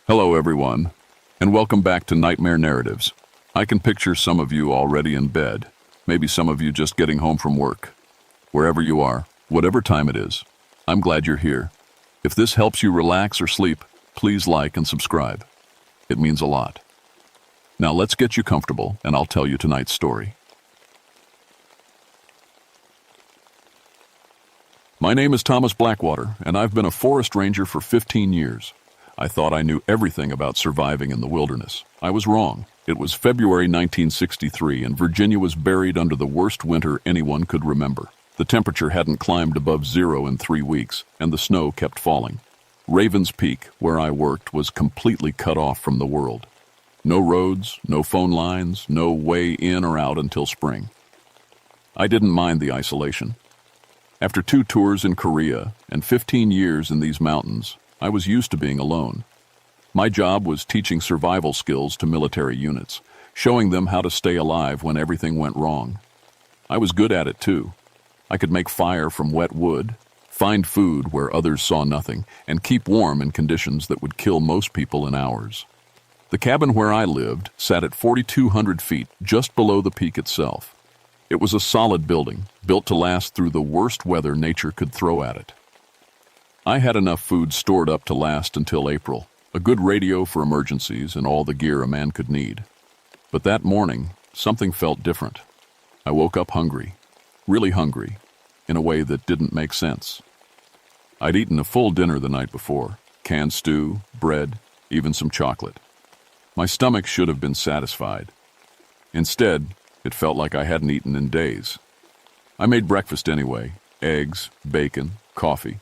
Hello, everyone, and welcome back to Nightmare Narratives. I can picture some of you already in bed, maybe some of you just getting home from work. Wherever you are, whatever time it is, I'm glad you're here. If this helps you relax or sleep, please like and subscribe. It means a lot. Now let's get you comfortable, and I'll tell you tonight's story. My name is Thomas Blackwater, and I've been a forest ranger for 15 years. I thought I knew everything about surviving in the wilderness. I was wrong. It was February 1963, and Virginia was buried under the worst winter anyone could remember. The temperature hadn't climbed above zero in 3 weeks, and the snow kept falling. Ravens Peak, where I worked, was completely cut off from the world. No roads, no phone lines, no way in or out until spring. I didn't mind the isolation. After 2 tours in Korea and 15 years in these mountains, I was used to being alone. My job was teaching survival skills to military units, showing them how to stay alive when everything went wrong. I was good at it too. I could make fire from wet wood, find food where others saw nothing, and keep warm in conditions that would kill most people in hours. The cabin where I lived sat at 4,200 feet, just below the peak itself. It was a solid building, built to last through the worst weather nature could throw at it. I had enough food stored up to last until April, a good radio for emergencies, and all the gear a man could need. But that morning, something felt different. I woke up hungry, really hungry, in a way that didn't make sense. I'd eaten a full dinner the night before, canned stew, bread, even some chocolate. My stomach should have been satisfied. Instead, it felt like I hadn't eaten in days. I made breakfast anyway, eggs, bacon, coffee.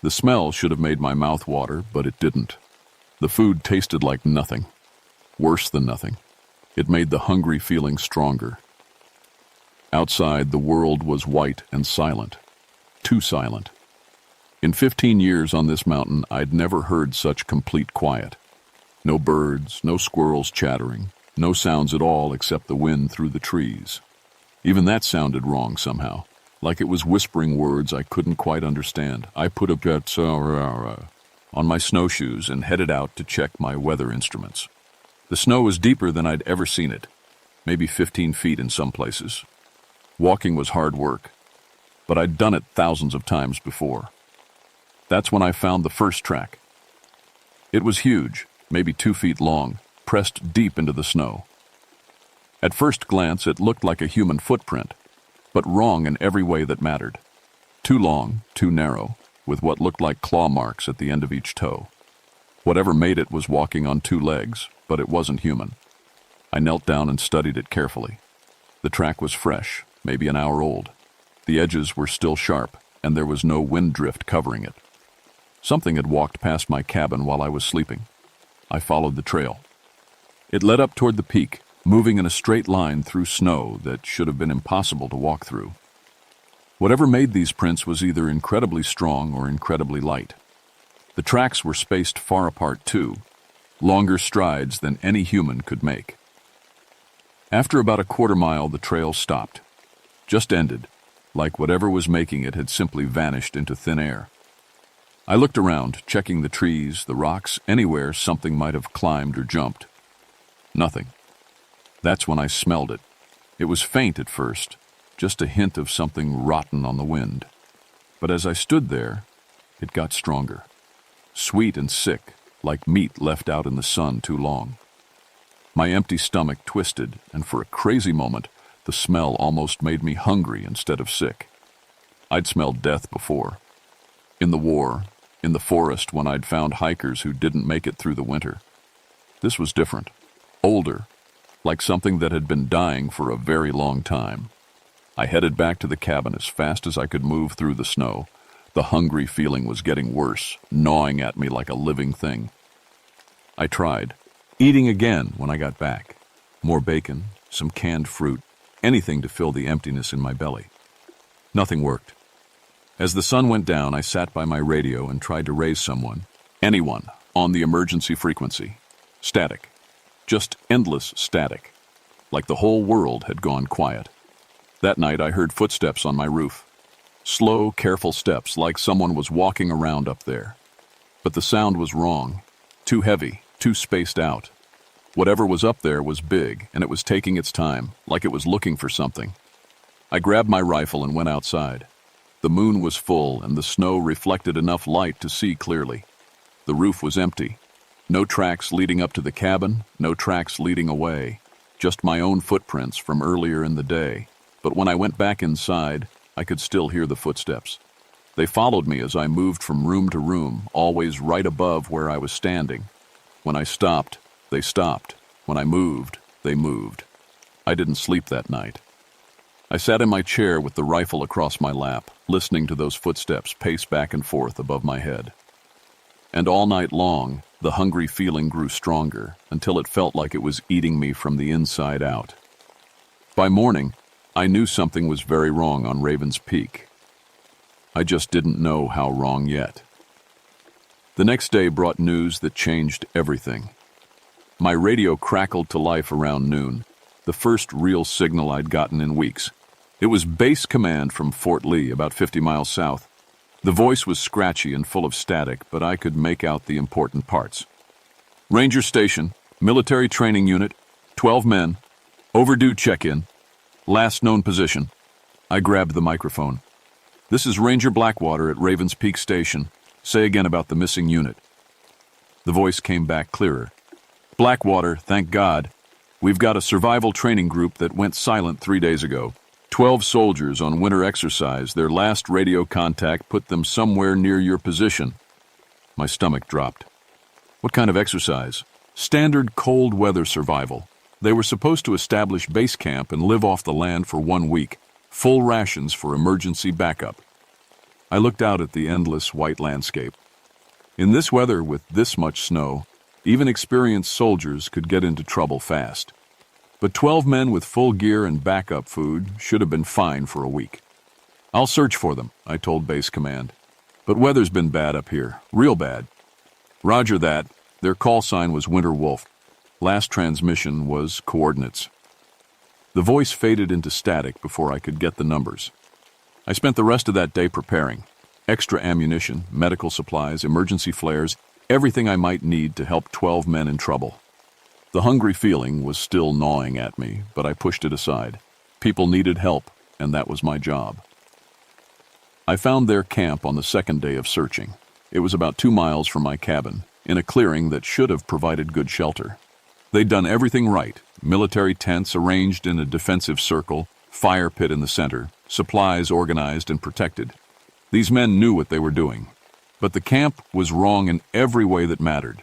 The smell should have made my mouth water, but it didn't. The food tasted like nothing. Worse than nothing. It made the hungry feeling stronger. Outside, the world was white and silent. Too silent. In 15 years on this mountain, I'd never heard such complete quiet. No birds, no squirrels chattering, no sounds at all except the wind through the trees. Even that sounded wrong somehow, like it was whispering words I couldn't quite understand. I put a bet on my snowshoes and headed out to check my weather instruments. The snow was deeper than I'd ever seen it, maybe 15 feet in some places. Walking was hard work, but I'd done it thousands of times before. That's when I found the first track. It was huge, maybe 2 feet long, pressed deep into the snow. At first glance, it looked like a human footprint, but wrong in every way that mattered. Too long, too narrow, with what looked like claw marks at the end of each toe. Whatever made it was walking on 2 legs, but it wasn't human. I knelt down and studied it carefully. The track was fresh, maybe an hour old. The edges were still sharp, and there was no wind drift covering it. Something had walked past my cabin while I was sleeping. I followed the trail. It led up toward the peak, moving in a straight line through snow that should have been impossible to walk through. Whatever made these prints was either incredibly strong or incredibly light. The tracks were spaced far apart too, longer strides than any human could make. After about a quarter mile, the trail stopped. Just ended, like whatever was making it had simply vanished into thin air. I looked around, checking the trees, the rocks, anywhere something might have climbed or jumped. Nothing. That's when I smelled it. It was faint at first, just a hint of something rotten on the wind. But as I stood there, it got stronger. Sweet and sick, like meat left out in the sun too long. My empty stomach twisted, and for a crazy moment, the smell almost made me hungry instead of sick. I'd smelled death before. In the war, in the forest when I'd found hikers who didn't make it through the winter. This was different. Older, like something that had been dying for a very long time. I headed back to the cabin as fast as I could move through the snow. The hungry feeling was getting worse, gnawing at me like a living thing. I tried, eating again when I got back. More bacon, some canned fruit, anything to fill the emptiness in my belly. Nothing worked. As the sun went down, I sat by my radio and tried to raise someone, anyone, on the emergency frequency. Static. Just endless static. Like the whole world had gone quiet. That night I heard footsteps on my roof. Slow, careful steps, like someone was walking around up there. But the sound was wrong. Too heavy, too spaced out. Whatever was up there was big, and it was taking its time, like it was looking for something. I grabbed my rifle and went outside. The moon was full, and the snow reflected enough light to see clearly. The roof was empty. No tracks leading up to the cabin, no tracks leading away. Just my own footprints from earlier in the day. But when I went back inside, I could still hear the footsteps. They followed me as I moved from room to room, always right above where I was standing. When I stopped, they stopped. When I moved, they moved. I didn't sleep that night. I sat in my chair with the rifle across my lap, listening to those footsteps pace back and forth above my head. And all night long, the hungry feeling grew stronger until it felt like it was eating me from the inside out. By morning, I knew something was very wrong on Raven's Peak. I just didn't know how wrong yet. The next day brought news that changed everything. My radio crackled to life around noon, the first real signal I'd gotten in weeks. It was base command from Fort Lee, about 50 miles south. The voice was scratchy and full of static, but I could make out the important parts. Ranger Station, military training unit, 12 men, overdue check-in, last known position. I grabbed the microphone. This is Ranger Blackwater at Raven's Peak Station. Say again about the missing unit. The voice came back clearer. Blackwater, thank God. We've got a survival training group that went silent 3 days ago. 12 soldiers on winter exercise. Their last radio contact put them somewhere near your position. My stomach dropped. What kind of exercise? Standard cold weather survival. They were supposed to establish base camp and live off the land for 1 week. Full rations for emergency backup. I looked out at the endless white landscape. In this weather with this much snow, even experienced soldiers could get into trouble fast. But 12 men with full gear and backup food should have been fine for a week. I'll search for them, I told base command. But weather's been bad up here, real bad. Roger that. Their call sign was Winter Wolf. Last transmission was coordinates. The voice faded into static before I could get the numbers. I spent the rest of that day preparing. Extra ammunition, medical supplies, emergency flares, everything I might need to help 12 men in trouble. The hungry feeling was still gnawing at me, but I pushed it aside. People needed help, and that was my job. I found their camp on the second day of searching. It was about 2 miles from my cabin, in a clearing that should have provided good shelter. They'd done everything right. Military tents arranged in a defensive circle, fire pit in the center, supplies organized and protected. These men knew what they were doing. But the camp was wrong in every way that mattered.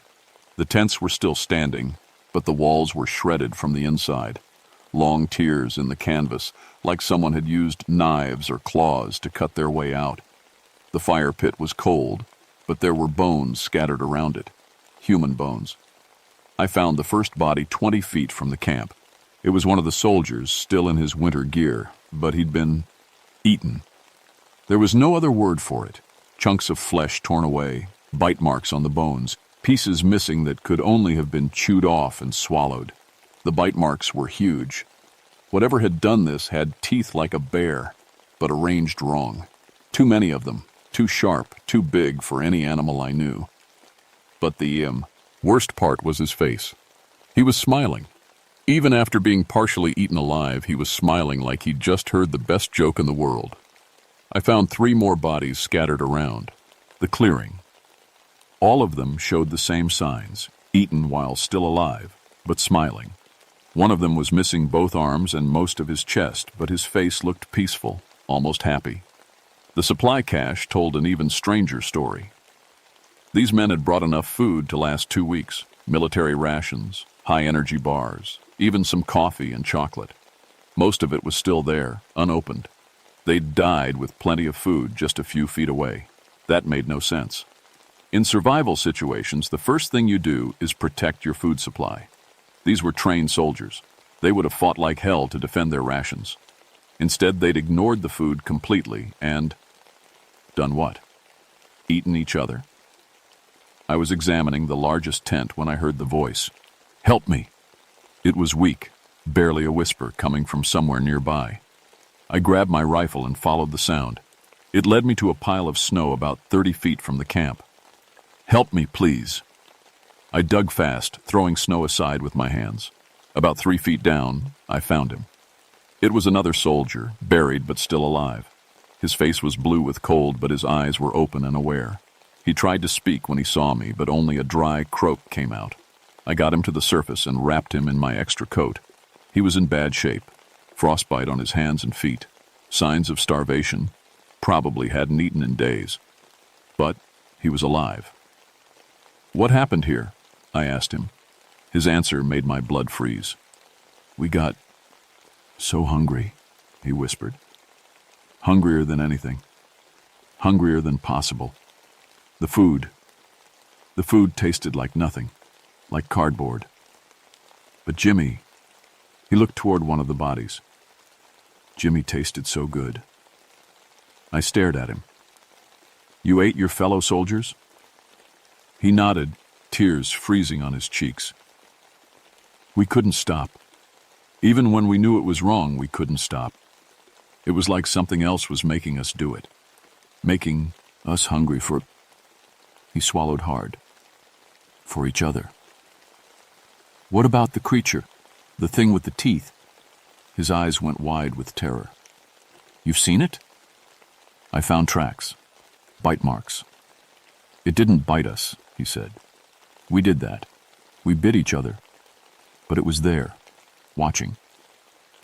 The tents were still standing, but the walls were shredded from the inside. Long tears in the canvas, like someone had used knives or claws to cut their way out. The fire pit was cold, but there were bones scattered around it. Human bones. I found the first body 20 feet from the camp. It was one of the soldiers, still in his winter gear, but he'd been eaten. There was no other word for it. Chunks of flesh torn away, bite marks on the bones, pieces missing that could only have been chewed off and swallowed. The bite marks were huge. Whatever had done this had teeth like a bear, but arranged wrong. Too many of them, too sharp, too big for any animal I knew. But the worst part was his face. He was smiling. Even after being partially eaten alive, he was smiling like he'd just heard the best joke in the world. I found 3 more bodies scattered around. The clearing. All of them showed the same signs, eaten while still alive, but smiling. One of them was missing both arms and most of his chest, but his face looked peaceful, almost happy. The supply cache told an even stranger story. These men had brought enough food to last 2 weeks, military rations, high-energy bars, even some coffee and chocolate. Most of it was still there, unopened. They'd died with plenty of food just a few feet away. That made no sense. In survival situations, the first thing you do is protect your food supply. These were trained soldiers. They would have fought like hell to defend their rations. Instead, they'd ignored the food completely and done what? Eaten each other. I was examining the largest tent when I heard the voice. "Help me!" It was weak, barely a whisper coming from somewhere nearby. I grabbed my rifle and followed the sound. It led me to a pile of snow about 30 feet from the camp. "Help me, please." I dug fast, throwing snow aside with my hands. About 3 feet down, I found him. It was another soldier, buried but still alive. His face was blue with cold, but his eyes were open and aware. He tried to speak when he saw me, but only a dry croak came out. I got him to the surface and wrapped him in my extra coat. He was in bad shape. Frostbite on his hands and feet. Signs of starvation. Probably hadn't eaten in days. But he was alive. "What happened here?" I asked him. His answer made my blood freeze. "We got so hungry," he whispered. "Hungrier than anything. Hungrier than possible. The food tasted like nothing, like cardboard. But Jimmy," he looked toward one of the bodies. "Jimmy tasted so good." I stared at him. "You ate your fellow soldiers?" He nodded, tears freezing on his cheeks. "We couldn't stop. Even when we knew it was wrong, we couldn't stop. It was like something else was making us do it. Making us hungry for..." He swallowed hard. "For each other." "What about the creature? The thing with the teeth?" His eyes went wide with terror. "You've seen it?" "I found tracks. Bite marks." "It didn't bite us," he said. "We did that. We bit each other. But it was there, watching.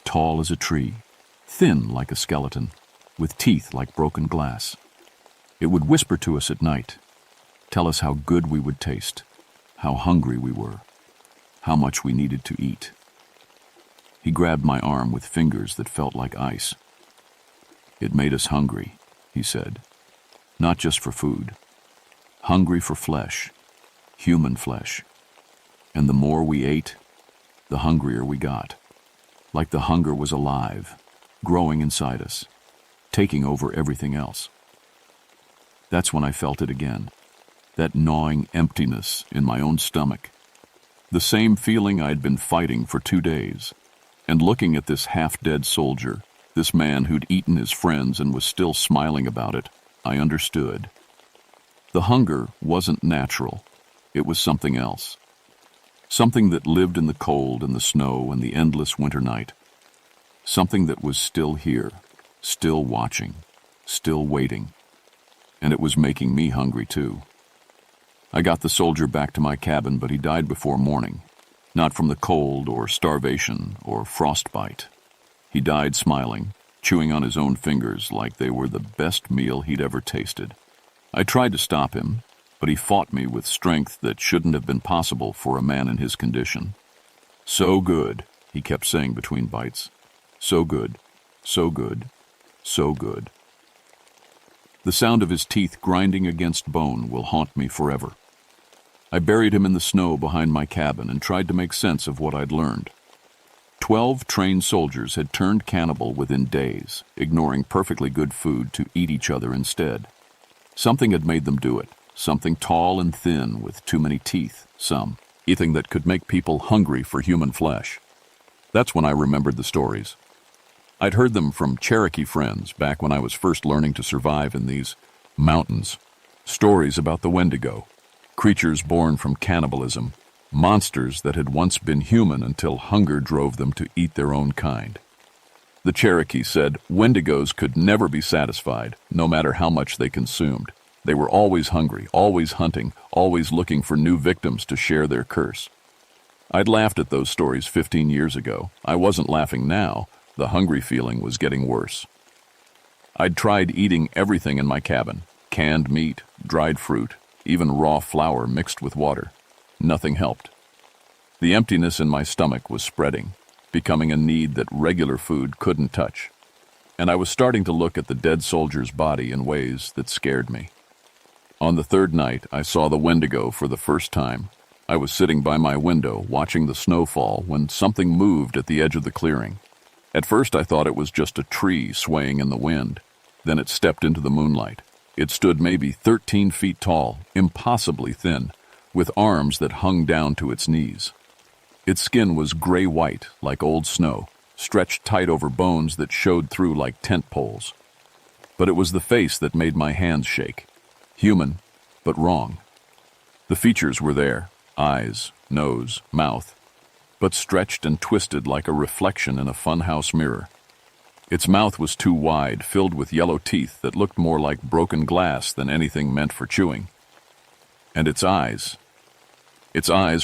Tall as a tree, thin like a skeleton, with teeth like broken glass. It would whisper to us at night, tell us how good we would taste, how hungry we were, how much we needed to eat." He grabbed my arm with fingers that felt like ice. "It made us hungry," he said. "Not just for food. Hungry for flesh, human flesh. And the more we ate, the hungrier we got. Like the hunger was alive, growing inside us, taking over everything else." That's when I felt it again. That gnawing emptiness in my own stomach. The same feeling I'd been fighting for 2 days. And looking at this half-dead soldier, this man who'd eaten his friends and was still smiling about it, I understood. The hunger wasn't natural. It was something else. Something that lived in the cold and the snow and the endless winter night. Something that was still here, still watching, still waiting. And it was making me hungry too. I got the soldier back to my cabin, but he died before morning. Not from the cold or starvation or frostbite. He died smiling, chewing on his own fingers like they were the best meal he'd ever tasted. I tried to stop him, but he fought me with strength that shouldn't have been possible for a man in his condition. "So good," he kept saying between bites. "So good, so good, so good." The sound of his teeth grinding against bone will haunt me forever. I buried him in the snow behind my cabin and tried to make sense of what I'd learned. 12 trained soldiers had turned cannibal within days, ignoring perfectly good food to eat each other instead. Something had made them do it, something tall and thin with too many teeth, something that could make people hungry for human flesh. That's when I remembered the stories. I'd heard them from Cherokee friends back when I was first learning to survive in these mountains. Stories about the Wendigo, creatures born from cannibalism, monsters that had once been human until hunger drove them to eat their own kind. The Cherokee said Wendigos could never be satisfied, no matter how much they consumed. They were always hungry, always hunting, always looking for new victims to share their curse. I'd laughed at those stories 15 years ago. I wasn't laughing now. The hungry feeling was getting worse. I'd tried eating everything in my cabin, canned meat, dried fruit, even raw flour mixed with water. Nothing helped. The emptiness in my stomach was spreading, becoming a need that regular food couldn't touch. And I was starting to look at the dead soldier's body in ways that scared me. On the third night, I saw the Wendigo for the first time. I was sitting by my window watching the snow fall when something moved at the edge of the clearing. At first I thought it was just a tree swaying in the wind. Then it stepped into the moonlight. It stood maybe 13 feet tall, impossibly thin, with arms that hung down to its knees. Its skin was gray-white, like old snow, stretched tight over bones that showed through like tent poles. But it was the face that made my hands shake. Human, but wrong. The features were there. eyes, nose, mouth, but stretched and twisted like a reflection in a funhouse mirror. Its mouth was too wide, filled with yellow teeth that looked more like broken glass than anything meant for chewing. And its eyes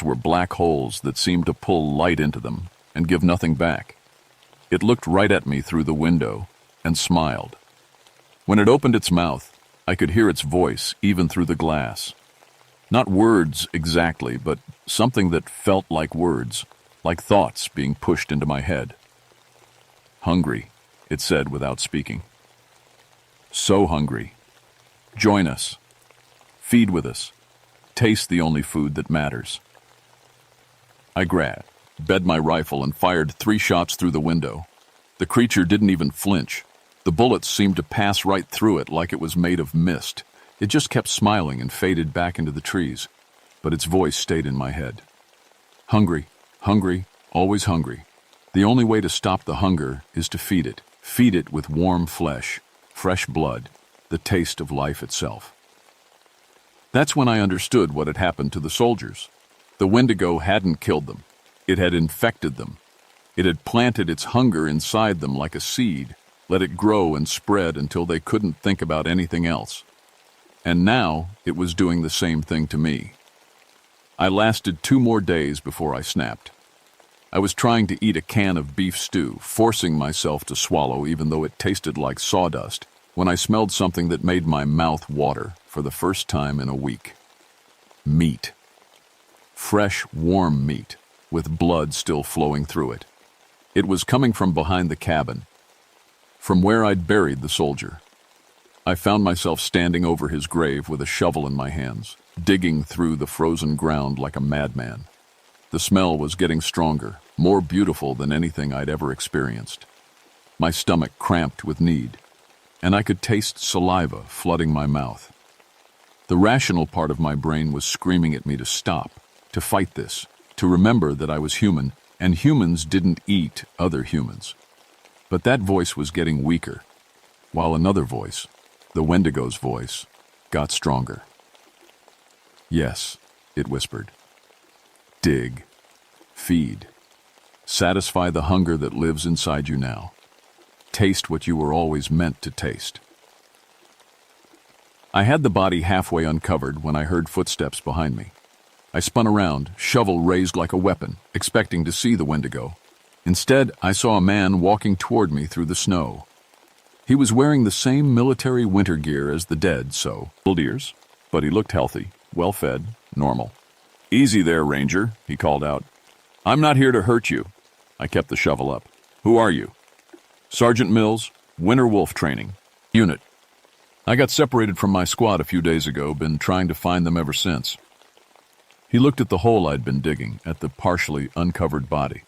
were black holes that seemed to pull light into them and give nothing back. It looked right at me through the window and smiled. When it opened its mouth, I could hear its voice even through the glass. Not words exactly, but something that felt like words, like thoughts being pushed into my head. "Hungry," it said without speaking. "So hungry. Join us. Feed with us. Taste the only food that matters." I grabbed my rifle and fired 3 shots through the window. The creature didn't even flinch. The bullets seemed to pass right through it like it was made of mist. It just kept smiling and faded back into the trees, but its voice stayed in my head. "Hungry, hungry, always hungry. The only way to stop the hunger is to feed it. Feed it with warm flesh, fresh blood, the taste of life itself." That's when I understood what had happened to the soldiers. The Wendigo hadn't killed them. It had infected them. It had planted its hunger inside them like a seed, let it grow and spread until they couldn't think about anything else. And now it was doing the same thing to me. I lasted 2 more days before I snapped. I was trying to eat a can of beef stew, forcing myself to swallow even though it tasted like sawdust, when I smelled something that made my mouth water for the first time in a week. Meat. Fresh, warm meat, with blood still flowing through it. It was coming from behind the cabin, from where I'd buried the soldier. I found myself standing over his grave with a shovel in my hands, digging through the frozen ground like a madman. The smell was getting stronger, more beautiful than anything I'd ever experienced. My stomach cramped with need, and I could taste saliva flooding my mouth. The rational part of my brain was screaming at me to stop, to fight this, to remember that I was human, and humans didn't eat other humans. But that voice was getting weaker, while another voice, the Wendigo's voice, got stronger. "Yes," it whispered. "Dig. Feed. Satisfy the hunger that lives inside you now. Taste what you were always meant to taste." I had the body halfway uncovered when I heard footsteps behind me. I spun around, shovel raised like a weapon, expecting to see the Wendigo. Instead, I saw a man walking toward me through the snow. He was wearing the same military winter gear as the dead, so little ears, but he looked healthy, well-fed, normal. "Easy there, Ranger," he called out. "I'm not here to hurt you." I kept the shovel up. "Who are you?" "Sergeant Mills, Winter Wolf Training, Unit. I got separated from my squad a few days ago, been trying to find them ever since." He looked at the hole I'd been digging, at the partially uncovered body.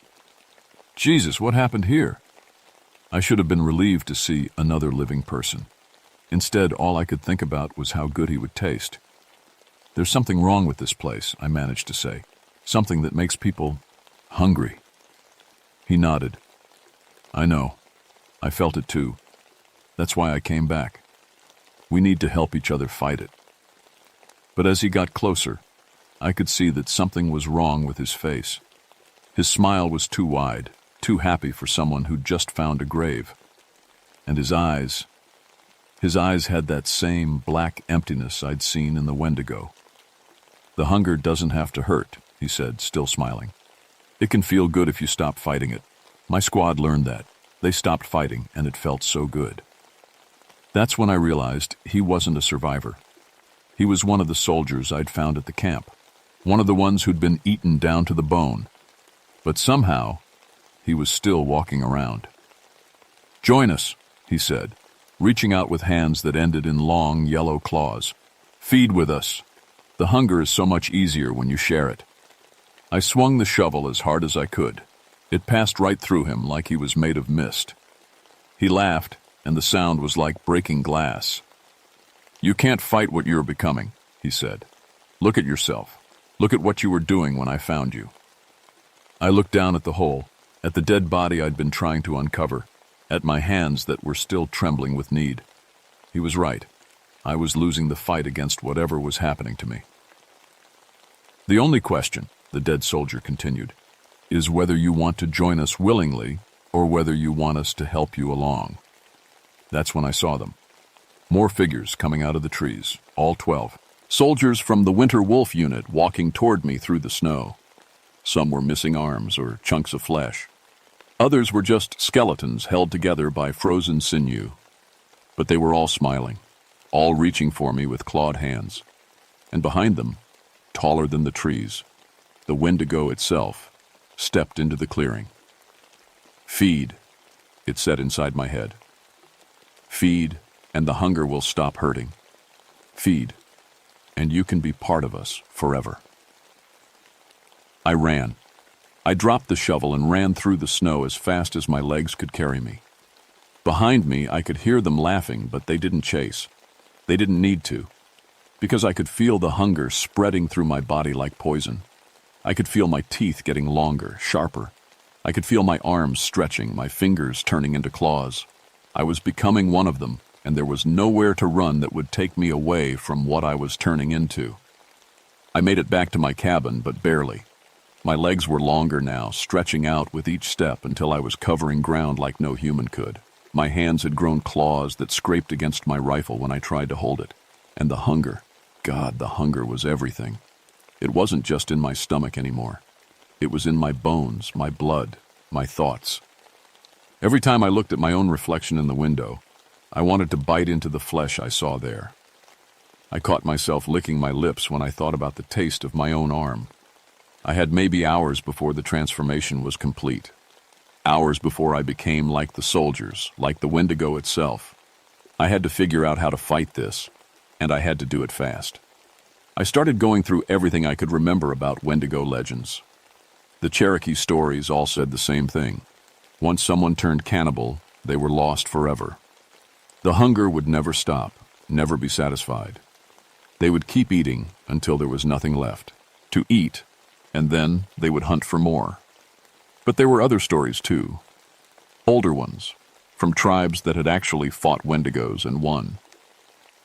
"Jesus, what happened here?" I should have been relieved to see another living person. Instead, all I could think about was how good he would taste. "There's something wrong with this place," I managed to say. "Something that makes people hungry." He nodded. "I know. I felt it too. That's why I came back. We need to help each other fight it." But as he got closer, I could see that something was wrong with his face. His smile was too wide, too happy for someone who'd just found a grave. And his eyes had that same black emptiness I'd seen in the Wendigo. "The hunger doesn't have to hurt," he said, still smiling. "It can feel good if you stop fighting it. My squad learned that. They stopped fighting, and it felt so good." That's when I realized he wasn't a survivor. He was one of the soldiers I'd found at the camp, one of the ones who'd been eaten down to the bone. But somehow, he was still walking around. "Join us," he said, reaching out with hands that ended in long, yellow claws. "Feed with us. The hunger is so much easier when you share it." I swung the shovel as hard as I could. It passed right through him like he was made of mist. He laughed, and the sound was like breaking glass. "You can't fight what you're becoming," he said. "Look at yourself. Look at what you were doing when I found you." I looked down at the hole, at the dead body I'd been trying to uncover, at my hands that were still trembling with need. He was right. I was losing the fight against whatever was happening to me. The only question, the dead soldier continued, is whether you want to join us willingly or whether you want us to help you along. That's when I saw them. More figures coming out of the trees, all 12. Soldiers from the Winter Wolf unit walking toward me through the snow. Some were missing arms or chunks of flesh. Others were just skeletons held together by frozen sinew. But they were all smiling, all reaching for me with clawed hands. And behind them, taller than the trees, the Wendigo itself stepped into the clearing. Feed, it said inside my head. Feed, and the hunger will stop hurting. Feed, and you can be part of us forever. I ran. I dropped the shovel and ran through the snow as fast as my legs could carry me. Behind me, I could hear them laughing, but they didn't chase. They didn't need to, because I could feel the hunger spreading through my body like poison. I could feel my teeth getting longer, sharper. I could feel my arms stretching, my fingers turning into claws. I was becoming one of them, and there was nowhere to run that would take me away from what I was turning into. I made it back to my cabin, but barely. My legs were longer now, stretching out with each step until I was covering ground like no human could. My hands had grown claws that scraped against my rifle when I tried to hold it. And the hunger, God, the hunger was everything. It wasn't just in my stomach anymore. It was in my bones, my blood, my thoughts. Every time I looked at my own reflection in the window, I wanted to bite into the flesh I saw there. I caught myself licking my lips when I thought about the taste of my own arm. I had maybe hours before the transformation was complete. Hours before I became like the soldiers, like the Wendigo itself. I had to figure out how to fight this, and I had to do it fast. I started going through everything I could remember about Wendigo legends. The Cherokee stories all said the same thing. Once someone turned cannibal, they were lost forever. The hunger would never stop, never be satisfied. They would keep eating until there was nothing left to eat, and then they would hunt for more. But there were other stories too. Older ones, from tribes that had actually fought Wendigos and won.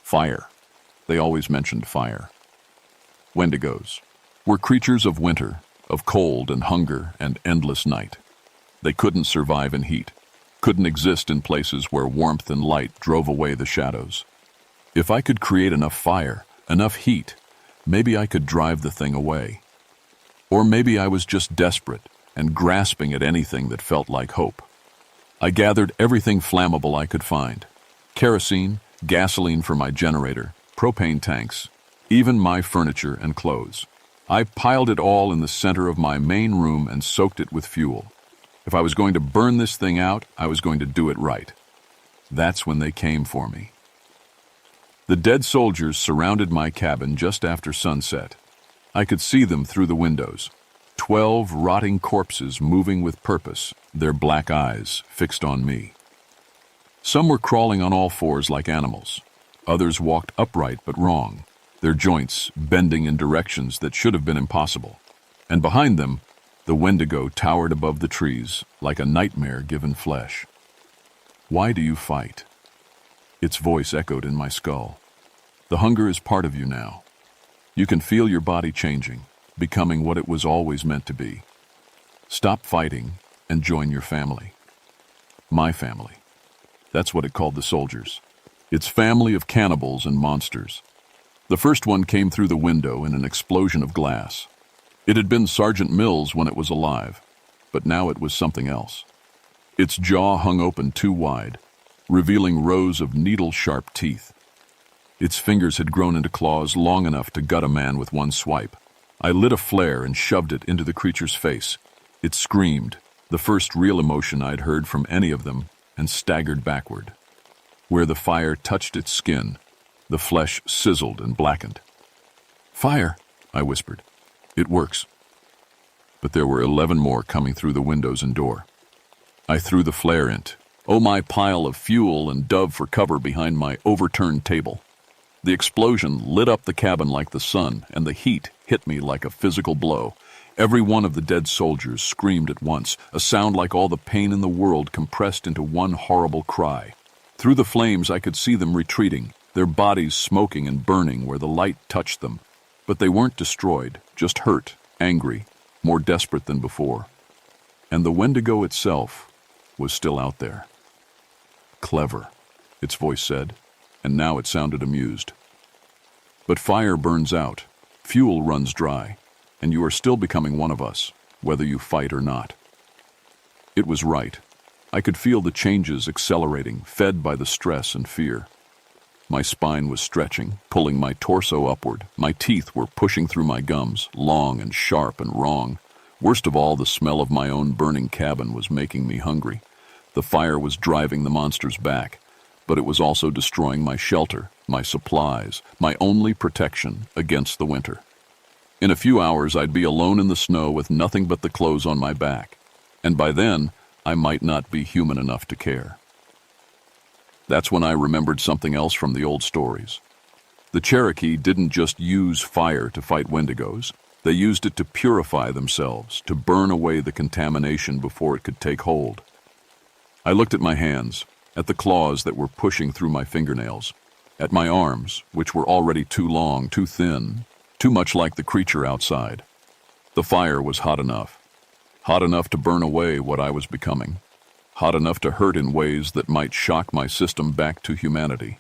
Fire. They always mentioned fire. Wendigos were creatures of winter, of cold and hunger and endless night. They couldn't survive in heat, couldn't exist in places where warmth and light drove away the shadows. If I could create enough fire, enough heat, maybe I could drive the thing away. Or maybe I was just desperate and grasping at anything that felt like hope. I gathered everything flammable I could find. Kerosene, gasoline for my generator, propane tanks, even my furniture and clothes. I piled it all in the center of my main room and soaked it with fuel. If I was going to burn this thing out, I was going to do it right. That's when they came for me. The dead soldiers surrounded my cabin just after sunset. I could see them through the windows. 12 rotting corpses moving with purpose, their black eyes fixed on me. Some were crawling on all fours like animals. Others walked upright but wrong, their joints bending in directions that should have been impossible. And behind them, the Wendigo towered above the trees like a nightmare given flesh. Why do you fight? Its voice echoed in my skull. The hunger is part of you now. You can feel your body changing, becoming what it was always meant to be. Stop fighting and join your family. My family. That's what it called the soldiers. Its family of cannibals and monsters. The first one came through the window in an explosion of glass. It had been Sergeant Mills when it was alive, but now it was something else. Its jaw hung open too wide, revealing rows of needle-sharp teeth. Its fingers had grown into claws long enough to gut a man with one swipe. I lit a flare and shoved it into the creature's face. It screamed, the first real emotion I'd heard from any of them, and staggered backward. Where the fire touched its skin, the flesh sizzled and blackened. "Fire," I whispered. "It works." But there were 11 more coming through the windows and door. I threw the flare into my pile of fuel and dove for cover behind my overturned table. The explosion lit up the cabin like the sun, and the heat hit me like a physical blow. Every one of the dead soldiers screamed at once, a sound like all the pain in the world compressed into one horrible cry. Through the flames I could see them retreating, their bodies smoking and burning where the light touched them. But they weren't destroyed, just hurt, angry, more desperate than before. And the Wendigo itself was still out there. Clever, its voice said, and now it sounded amused. But fire burns out, fuel runs dry, and you are still becoming one of us, whether you fight or not. It was right. I could feel the changes accelerating, fed by the stress and fear. My spine was stretching, pulling my torso upward. My teeth were pushing through my gums, long and sharp and wrong. Worst of all, the smell of my own burning cabin was making me hungry. The fire was driving the monsters back, but it was also destroying my shelter, my supplies, my only protection against the winter. In a few hours, I'd be alone in the snow with nothing but the clothes on my back, and by then, I might not be human enough to care. That's when I remembered something else from the old stories. The Cherokee didn't just use fire to fight Wendigos. They used it to purify themselves, to burn away the contamination before it could take hold. I looked at my hands, at the claws that were pushing through my fingernails, at my arms, which were already too long, too thin, too much like the creature outside. The fire was hot enough to burn away what I was becoming, hot enough to hurt in ways that might shock my system back to humanity.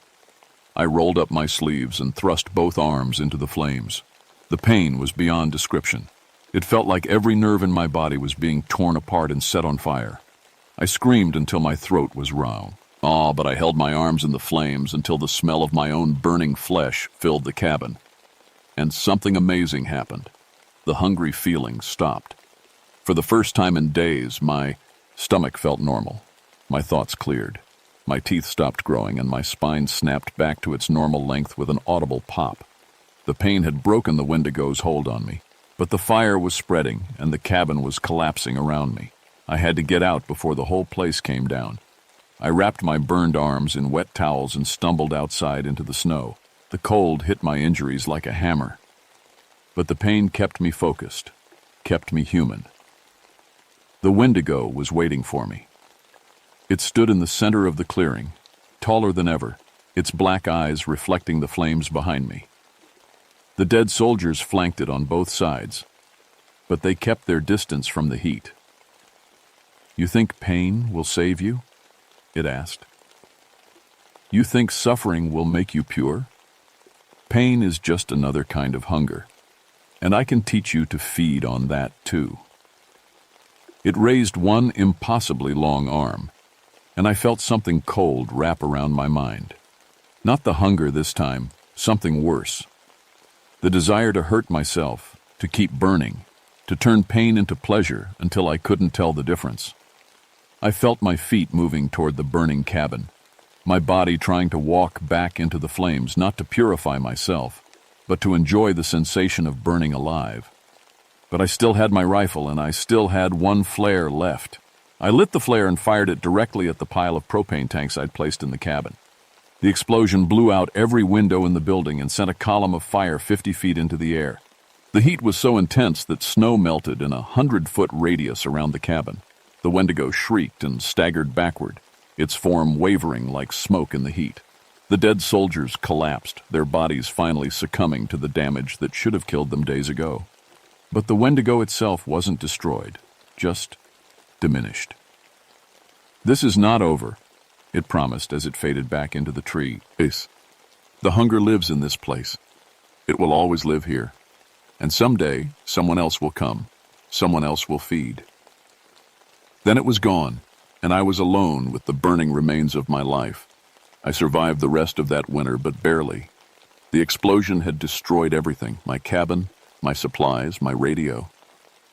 I rolled up my sleeves and thrust both arms into the flames. The pain was beyond description. It felt like every nerve in my body was being torn apart and set on fire. I screamed until my throat was raw. But I held my arms in the flames until the smell of my own burning flesh filled the cabin. And something amazing happened. The hungry feeling stopped. For the first time in days, my stomach felt normal. My thoughts cleared. My teeth stopped growing and my spine snapped back to its normal length with an audible pop. The pain had broken the Wendigo's hold on me, but the fire was spreading and the cabin was collapsing around me. I had to get out before the whole place came down. I wrapped my burned arms in wet towels and stumbled outside into the snow. The cold hit my injuries like a hammer. But the pain kept me focused, kept me human. The Wendigo was waiting for me. It stood in the center of the clearing, taller than ever, its black eyes reflecting the flames behind me. The dead soldiers flanked it on both sides, but they kept their distance from the heat. "You think pain will save you?" it asked. "You think suffering will make you pure? Pain is just another kind of hunger, and I can teach you to feed on that too." It raised one impossibly long arm, and I felt something cold wrap around my mind. Not the hunger this time, something worse. The desire to hurt myself, to keep burning, to turn pain into pleasure until I couldn't tell the difference. I felt my feet moving toward the burning cabin, my body trying to walk back into the flames, not to purify myself, but to enjoy the sensation of burning alive. But I still had my rifle, and I still had one flare left. I lit the flare and fired it directly at the pile of propane tanks I'd placed in the cabin. The explosion blew out every window in the building and sent a column of fire 50 feet into the air. The heat was so intense that snow melted in a 100-foot radius around the cabin. The Wendigo shrieked and staggered backward, its form wavering like smoke in the heat. The dead soldiers collapsed, their bodies finally succumbing to the damage that should have killed them days ago. But the Wendigo itself wasn't destroyed, just diminished. "This is not over," it promised as it faded back into the tree. "The hunger lives in this place. It will always live here. And someday, someone else will come. Someone else will feed." Then it was gone, and I was alone with the burning remains of my life. I survived the rest of that winter, but barely. The explosion had destroyed everything: my cabin, my supplies, my radio.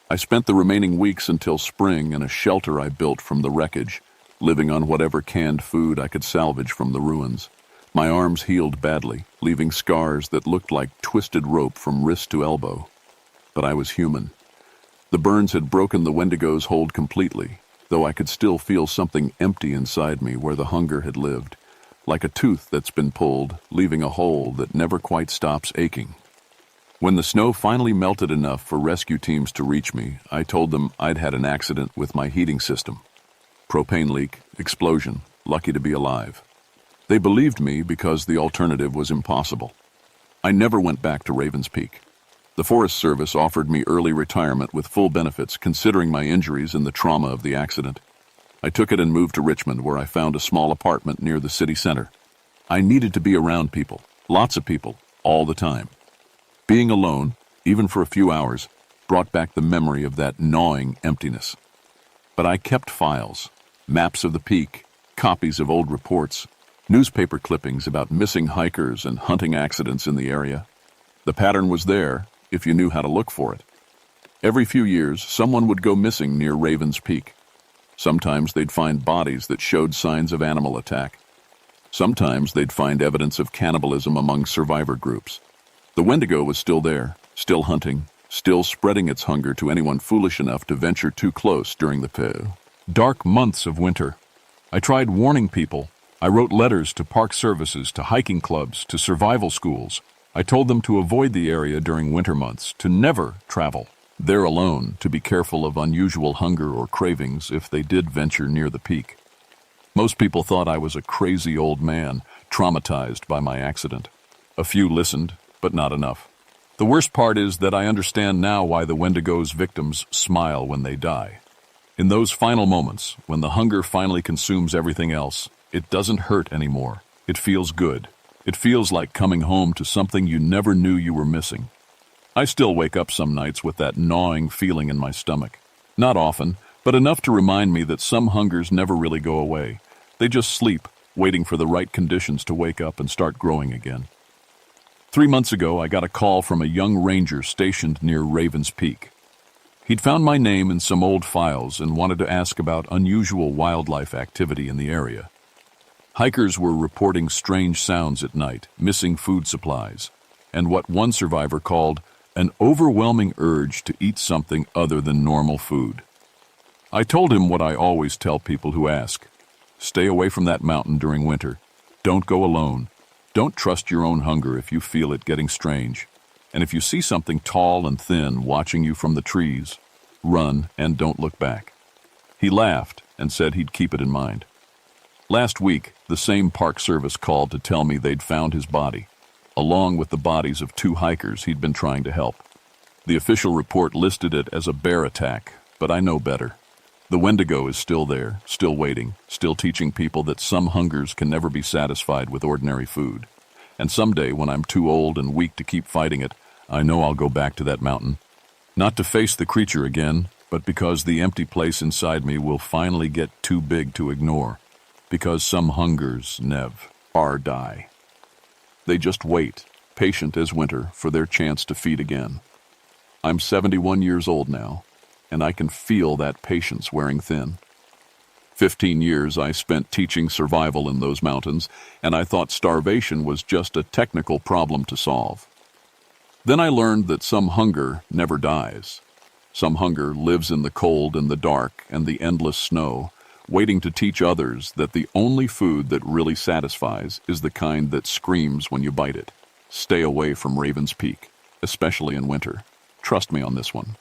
I spent the remaining weeks until spring in a shelter I built from the wreckage, living on whatever canned food I could salvage from the ruins. My arms healed badly, leaving scars that looked like twisted rope from wrist to elbow. But I was human. The burns had broken the Wendigo's hold completely, though I could still feel something empty inside me where the hunger had lived, like a tooth that's been pulled, leaving a hole that never quite stops aching. When the snow finally melted enough for rescue teams to reach me, I told them I'd had an accident with my heating system. Propane leak, explosion, lucky to be alive. They believed me because the alternative was impossible. I never went back to Ravens Peak. The Forest Service offered me early retirement with full benefits considering my injuries and the trauma of the accident. I took it and moved to Richmond, where I found a small apartment near the city center. I needed to be around people, lots of people, all the time. Being alone, even for a few hours, brought back the memory of that gnawing emptiness. But I kept files, maps of the peak, copies of old reports, newspaper clippings about missing hikers and hunting accidents in the area. The pattern was there if you knew how to look for it. Every few years, someone would go missing near Raven's Peak. Sometimes they'd find bodies that showed signs of animal attack. Sometimes they'd find evidence of cannibalism among survivor groups. The Wendigo was still there, still hunting, still spreading its hunger to anyone foolish enough to venture too close during the dark months of winter. I tried warning people. I wrote letters to park services, to hiking clubs, to survival schools. I told them to avoid the area during winter months, to never travel there alone, to be careful of unusual hunger or cravings if they did venture near the peak. Most people thought I was a crazy old man, traumatized by my accident. A few listened, but not enough. The worst part is that I understand now why the Wendigo's victims smile when they die. In those final moments, when the hunger finally consumes everything else, it doesn't hurt anymore. It feels good. It feels like coming home to something you never knew you were missing. I still wake up some nights with that gnawing feeling in my stomach. Not often, but enough to remind me that some hungers never really go away. They just sleep, waiting for the right conditions to wake up and start growing again. 3 months ago, I got a call from a young ranger stationed near Raven's Peak. He'd found my name in some old files and wanted to ask about unusual wildlife activity in the area. Hikers were reporting strange sounds at night, missing food supplies, and what one survivor called an overwhelming urge to eat something other than normal food. I told him what I always tell people who ask. Stay away from that mountain during winter. Don't go alone. Don't trust your own hunger if you feel it getting strange. And if you see something tall and thin watching you from the trees, run and don't look back. He laughed and said he'd keep it in mind. Last week, the same Park Service called to tell me they'd found his body, along with the bodies of 2 hikers he'd been trying to help. The official report listed it as a bear attack, but I know better. The Wendigo is still there, still waiting, still teaching people that some hungers can never be satisfied with ordinary food. And someday, when I'm too old and weak to keep fighting it, I know I'll go back to that mountain. Not to face the creature again, but because the empty place inside me will finally get too big to ignore. Because some hungers never die. They just wait, patient as winter, for their chance to feed again. I'm 71 years old now, and I can feel that patience wearing thin. 15 years I spent teaching survival in those mountains, and I thought starvation was just a technical problem to solve. Then I learned that some hunger never dies. Some hunger lives in the cold and the dark and the endless snow, waiting to teach others that the only food that really satisfies is the kind that screams when you bite it. Stay away from Raven's Peak, especially in winter. Trust me on this one.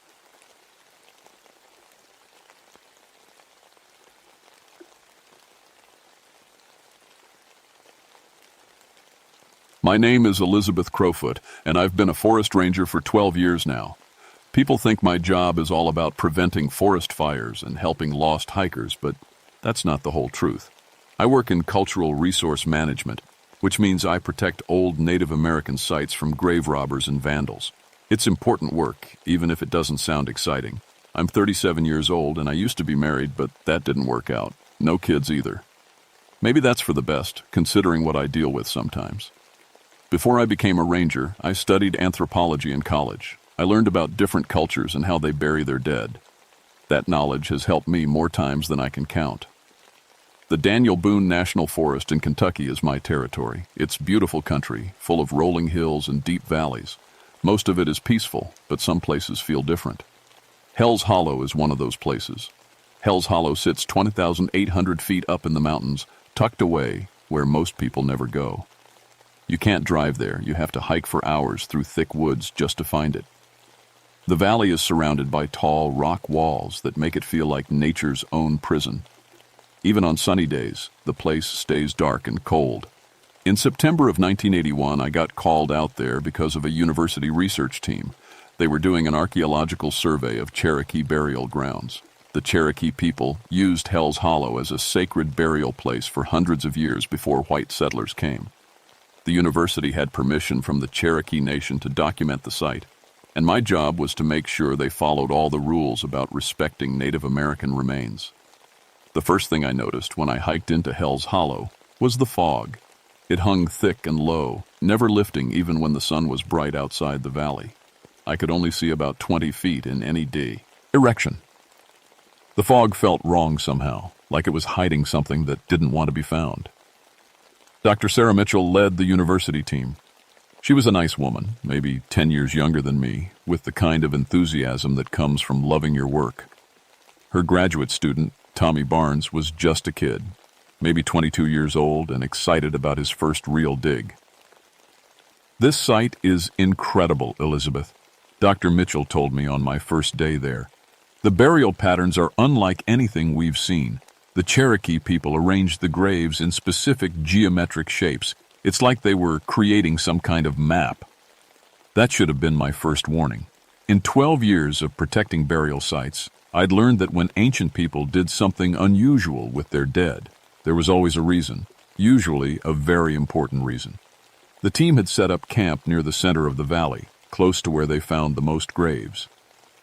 My name is Elizabeth Crowfoot, and I've been a forest ranger for 12 years now. People think my job is all about preventing forest fires and helping lost hikers, but that's not the whole truth. I work in cultural resource management, which means I protect old Native American sites from grave robbers and vandals. It's important work, even if it doesn't sound exciting. I'm 37 years old, and I used to be married, but that didn't work out. No kids either. Maybe that's for the best, considering what I deal with sometimes. Before I became a ranger, I studied anthropology in college. I learned about different cultures and how they bury their dead. That knowledge has helped me more times than I can count. The Daniel Boone National Forest in Kentucky is my territory. It's beautiful country, full of rolling hills and deep valleys. Most of it is peaceful, but some places feel different. Hell's Hollow is one of those places. Hell's Hollow sits 20,800 feet up in the mountains, tucked away where most people never go. You can't drive there. You have to hike for hours through thick woods just to find it. The valley is surrounded by tall rock walls that make it feel like nature's own prison. Even on sunny days, the place stays dark and cold. In September of 1981, I got called out there because of a university research team. They were doing an archaeological survey of Cherokee burial grounds. The Cherokee people used Hell's Hollow as a sacred burial place for hundreds of years before white settlers came. The university had permission from the Cherokee Nation to document the site, and my job was to make sure they followed all the rules about respecting Native American remains. The first thing I noticed when I hiked into Hell's Hollow was the fog. It hung thick and low, never lifting even when the sun was bright outside the valley. I could only see about 20 feet in any direction. The fog felt wrong somehow, like it was hiding something that didn't want to be found. Dr. Sarah Mitchell led the university team. She was a nice woman, maybe 10 years younger than me, with the kind of enthusiasm that comes from loving your work. Her graduate student, Tommy Barnes, was just a kid, maybe 22 years old and excited about his first real dig. "This site is incredible, Elizabeth," Dr. Mitchell told me on my first day there. "The burial patterns are unlike anything we've seen. The Cherokee people arranged the graves in specific geometric shapes. It's like they were creating some kind of map." That should have been my first warning. In 12 years of protecting burial sites, I'd learned that when ancient people did something unusual with their dead, there was always a reason, usually a very important reason. The team had set up camp near the center of the valley, close to where they found the most graves.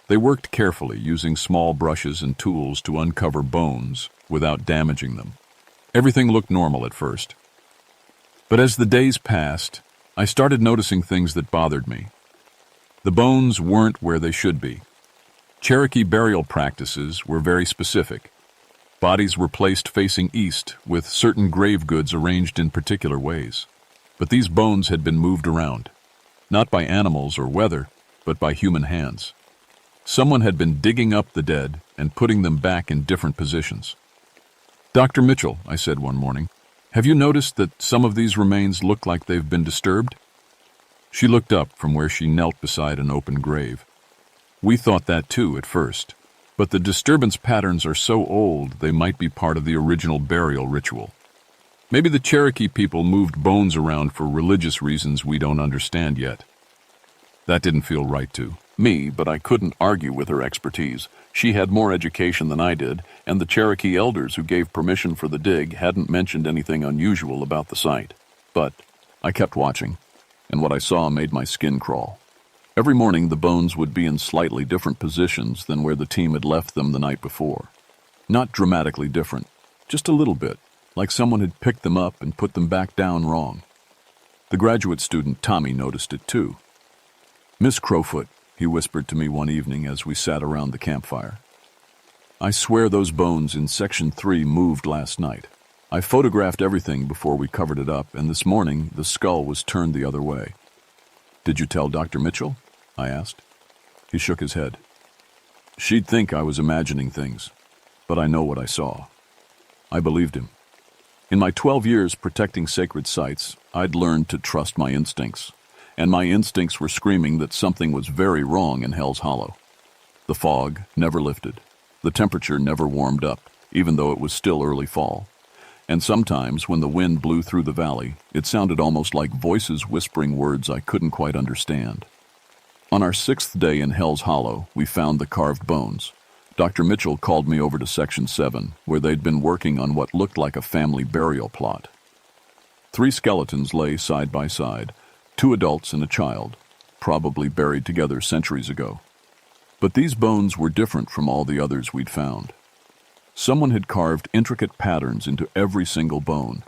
They worked carefully, using small brushes and tools to uncover bones without damaging them. Everything looked normal at first. But as the days passed, I started noticing things that bothered me. The bones weren't where they should be. Cherokee burial practices were very specific. Bodies were placed facing east, with certain grave goods arranged in particular ways. But these bones had been moved around, not by animals or weather, but by human hands. Someone had been digging up the dead and putting them back in different positions. "Dr. Mitchell," I said one morning, "have you noticed that some of these remains look like they've been disturbed?" She looked up from where she knelt beside an open grave. "We thought that too at first, but the disturbance patterns are so old they might be part of the original burial ritual. Maybe the Cherokee people moved bones around for religious reasons we don't understand yet." That didn't feel right to me, but I couldn't argue with her expertise. She had more education than I did, and the Cherokee elders who gave permission for the dig hadn't mentioned anything unusual about the site. But I kept watching, and what I saw made my skin crawl. Every morning the bones would be in slightly different positions than where the team had left them the night before. Not dramatically different, just a little bit, like someone had picked them up and put them back down wrong. The graduate student Tommy noticed it too. "Miss Crowfoot," he whispered to me one evening as we sat around the campfire, "I swear those bones in Section 3 moved last night. I photographed everything before we covered it up, and this morning the skull was turned the other way." "Did you tell Dr. Mitchell?" I asked. He shook his head. "She'd think I was imagining things, but I know what I saw." I believed him. In my 12 years protecting sacred sites, I'd learned to trust my instincts, and my instincts were screaming that something was very wrong in Hell's Hollow. The fog never lifted. The temperature never warmed up, even though it was still early fall. And sometimes, when the wind blew through the valley, it sounded almost like voices whispering words I couldn't quite understand. On our 6th day in Hell's Hollow, we found the carved bones. Dr. Mitchell called me over to Section 7, where they'd been working on what looked like a family burial plot. 3 skeletons lay side by side, 2 adults and a child, probably buried together centuries ago. But these bones were different from all the others we'd found. Someone had carved intricate patterns into every single bone.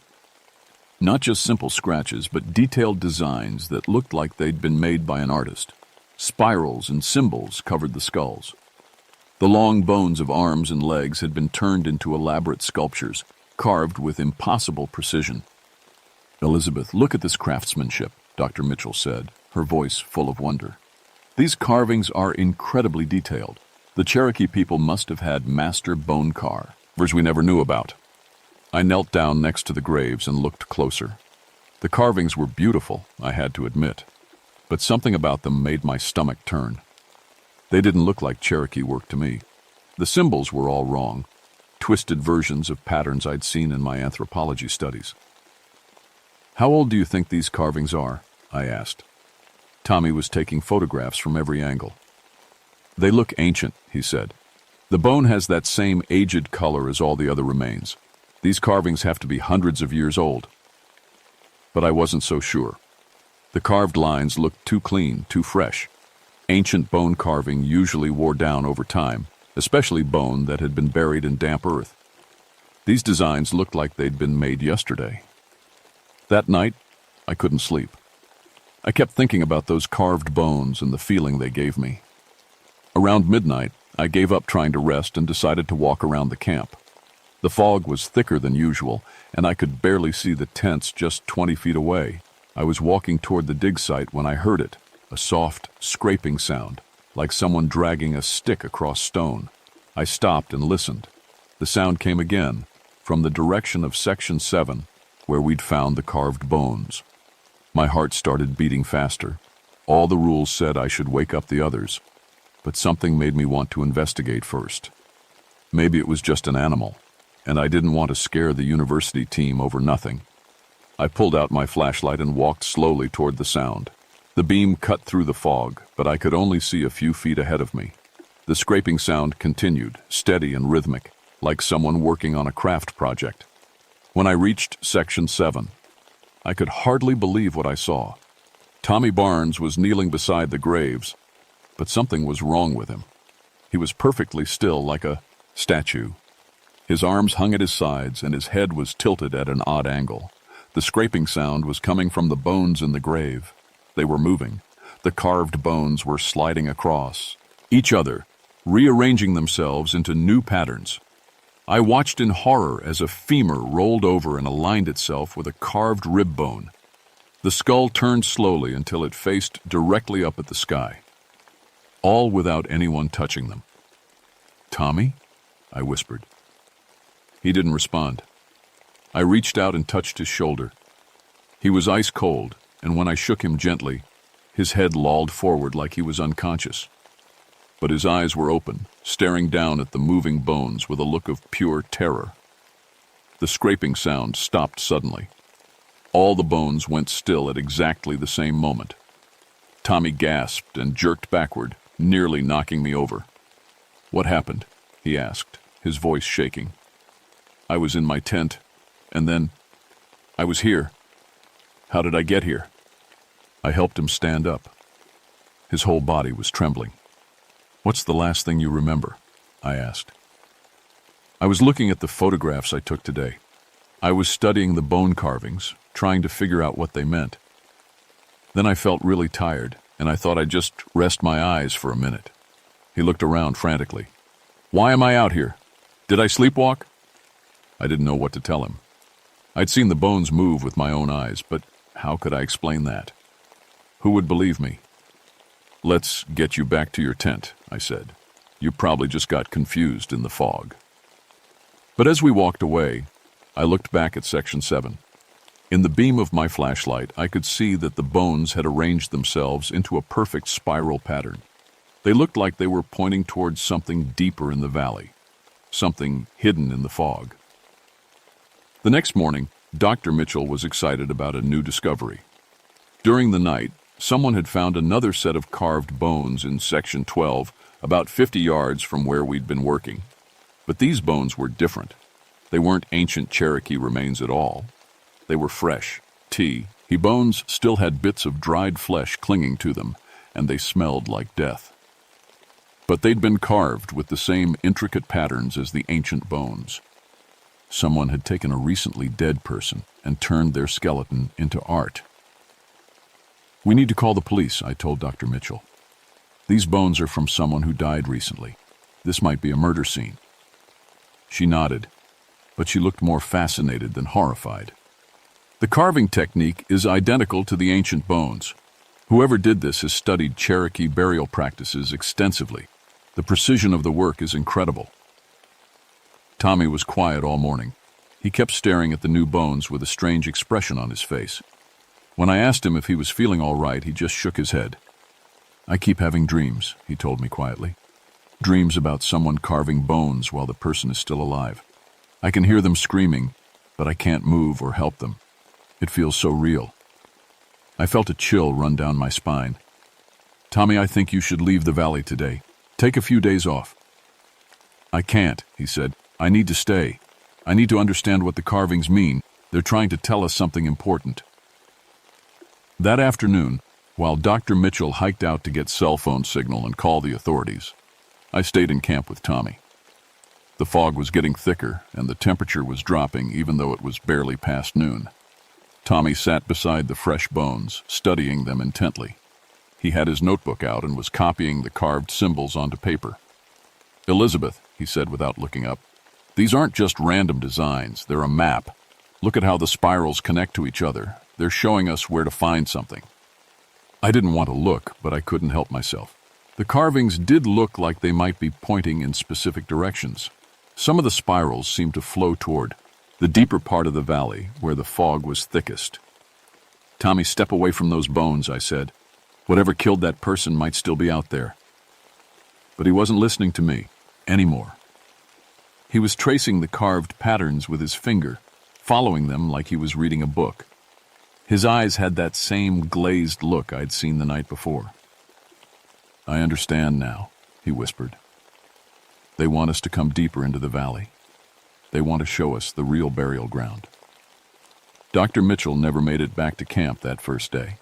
Not just simple scratches, but detailed designs that looked like they'd been made by an artist. Spirals and symbols covered the skulls. The long bones of arms and legs had been turned into elaborate sculptures, carved with impossible precision. "Elizabeth, look at this craftsmanship," Dr. Mitchell said, her voice full of wonder. "These carvings are incredibly detailed. The Cherokee people must have had master bone carvers we never knew about." I knelt down next to the graves and looked closer. The carvings were beautiful, I had to admit, but something about them made my stomach turn. They didn't look like Cherokee work to me. The symbols were all wrong, twisted versions of patterns I'd seen in my anthropology studies. "How old do you think these carvings are?" I asked. Tommy was taking photographs from every angle. "They look ancient," he said. "The bone has that same aged color as all the other remains. These carvings have to be hundreds of years old." But I wasn't so sure. The carved lines looked too clean, too fresh. Ancient bone carving usually wore down over time, especially bone that had been buried in damp earth. These designs looked like they'd been made yesterday. That night, I couldn't sleep. I kept thinking about those carved bones and the feeling they gave me. Around midnight, I gave up trying to rest and decided to walk around the camp. The fog was thicker than usual, and I could barely see the tents just 20 feet away. I was walking toward the dig site when I heard it, a soft, scraping sound, like someone dragging a stick across stone. I stopped and listened. The sound came again, from the direction of Section 7, where we'd found the carved bones. My heart started beating faster. All the rules said I should wake up the others, but something made me want to investigate first. Maybe it was just an animal, and I didn't want to scare the university team over nothing. I pulled out my flashlight and walked slowly toward the sound. The beam cut through the fog, but I could only see a few feet ahead of me. The scraping sound continued, steady and rhythmic, like someone working on a craft project. When I reached Section 7, I could hardly believe what I saw. Tommy Barnes was kneeling beside the graves, but something was wrong with him. He was perfectly still, like a statue. His arms hung at his sides, and his head was tilted at an odd angle. The scraping sound was coming from the bones in the grave. They were moving. The carved bones were sliding across each other, rearranging themselves into new patterns. I watched in horror as a femur rolled over and aligned itself with a carved rib bone. The skull turned slowly until it faced directly up at the sky, all without anyone touching them. "Tommy?" I whispered. He didn't respond. I reached out and touched his shoulder. He was ice cold, and when I shook him gently, his head lolled forward like he was unconscious. But his eyes were open, staring down at the moving bones with a look of pure terror. The scraping sound stopped suddenly. All the bones went still at exactly the same moment. Tommy gasped and jerked backward, nearly knocking me over. "What happened?" he asked, his voice shaking. "I was in my tent, and then I was here. How did I get here?" I helped him stand up. His whole body was trembling. "What's the last thing you remember?" I asked. "I was looking at the photographs I took today. I was studying the bone carvings, trying to figure out what they meant. Then I felt really tired, and I thought I'd just rest my eyes for a minute." He looked around frantically. "Why am I out here? Did I sleepwalk?" I didn't know what to tell him. I'd seen the bones move with my own eyes, but how could I explain that? Who would believe me? "Let's get you back to your tent," I said. "You probably just got confused in the fog." But as we walked away, I looked back at Section 7. In the beam of my flashlight, I could see that the bones had arranged themselves into a perfect spiral pattern. They looked like they were pointing towards something deeper in the valley, something hidden in the fog. The next morning, Dr. Mitchell was excited about a new discovery. During the night, someone had found another set of carved bones in Section 12, about 50 yards from where we'd been working. But these bones were different. They weren't ancient Cherokee remains at all. They were fresh. Bones still had bits of dried flesh clinging to them, and they smelled like death. But they'd been carved with the same intricate patterns as the ancient bones. Someone had taken a recently dead person and turned their skeleton into art. "We need to call the police," I told Dr. Mitchell. "These bones are from someone who died recently. This might be a murder scene." She nodded, but she looked more fascinated than horrified. "The carving technique is identical to the ancient bones. Whoever did this has studied Cherokee burial practices extensively. The precision of the work is incredible." Tommy was quiet all morning. He kept staring at the new bones with a strange expression on his face. When I asked him if he was feeling all right, he just shook his head. "I keep having dreams," he told me quietly. "Dreams about someone carving bones while the person is still alive. I can hear them screaming, but I can't move or help them. It feels so real." I felt a chill run down my spine. Tommy, I think you should leave the valley today. Take a few days off. I can't, he said. I need to stay. I need to understand what the carvings mean. They're trying to tell us something important. That afternoon, while Dr. Mitchell hiked out to get cell phone signal and call the authorities, I stayed in camp with Tommy. The fog was getting thicker, and the temperature was dropping even though it was barely past noon. Tommy sat beside the fresh bones, studying them intently. He had his notebook out and was copying the carved symbols onto paper. Elizabeth, he said without looking up, these aren't just random designs, they're a map. Look at how the spirals connect to each other. They're showing us where to find something. I didn't want to look, but I couldn't help myself. The carvings did look like they might be pointing in specific directions. Some of the spirals seemed to flow toward the deeper part of the valley, where the fog was thickest. Tommy, step away from those bones, I said. Whatever killed that person might still be out there. But he wasn't listening to me anymore. He was tracing the carved patterns with his finger, following them like he was reading a book. His eyes had that same glazed look I'd seen the night before. I understand now, he whispered. They want us to come deeper into the valley. They want to show us the real burial ground. Dr. Mitchell never made it back to camp that first day.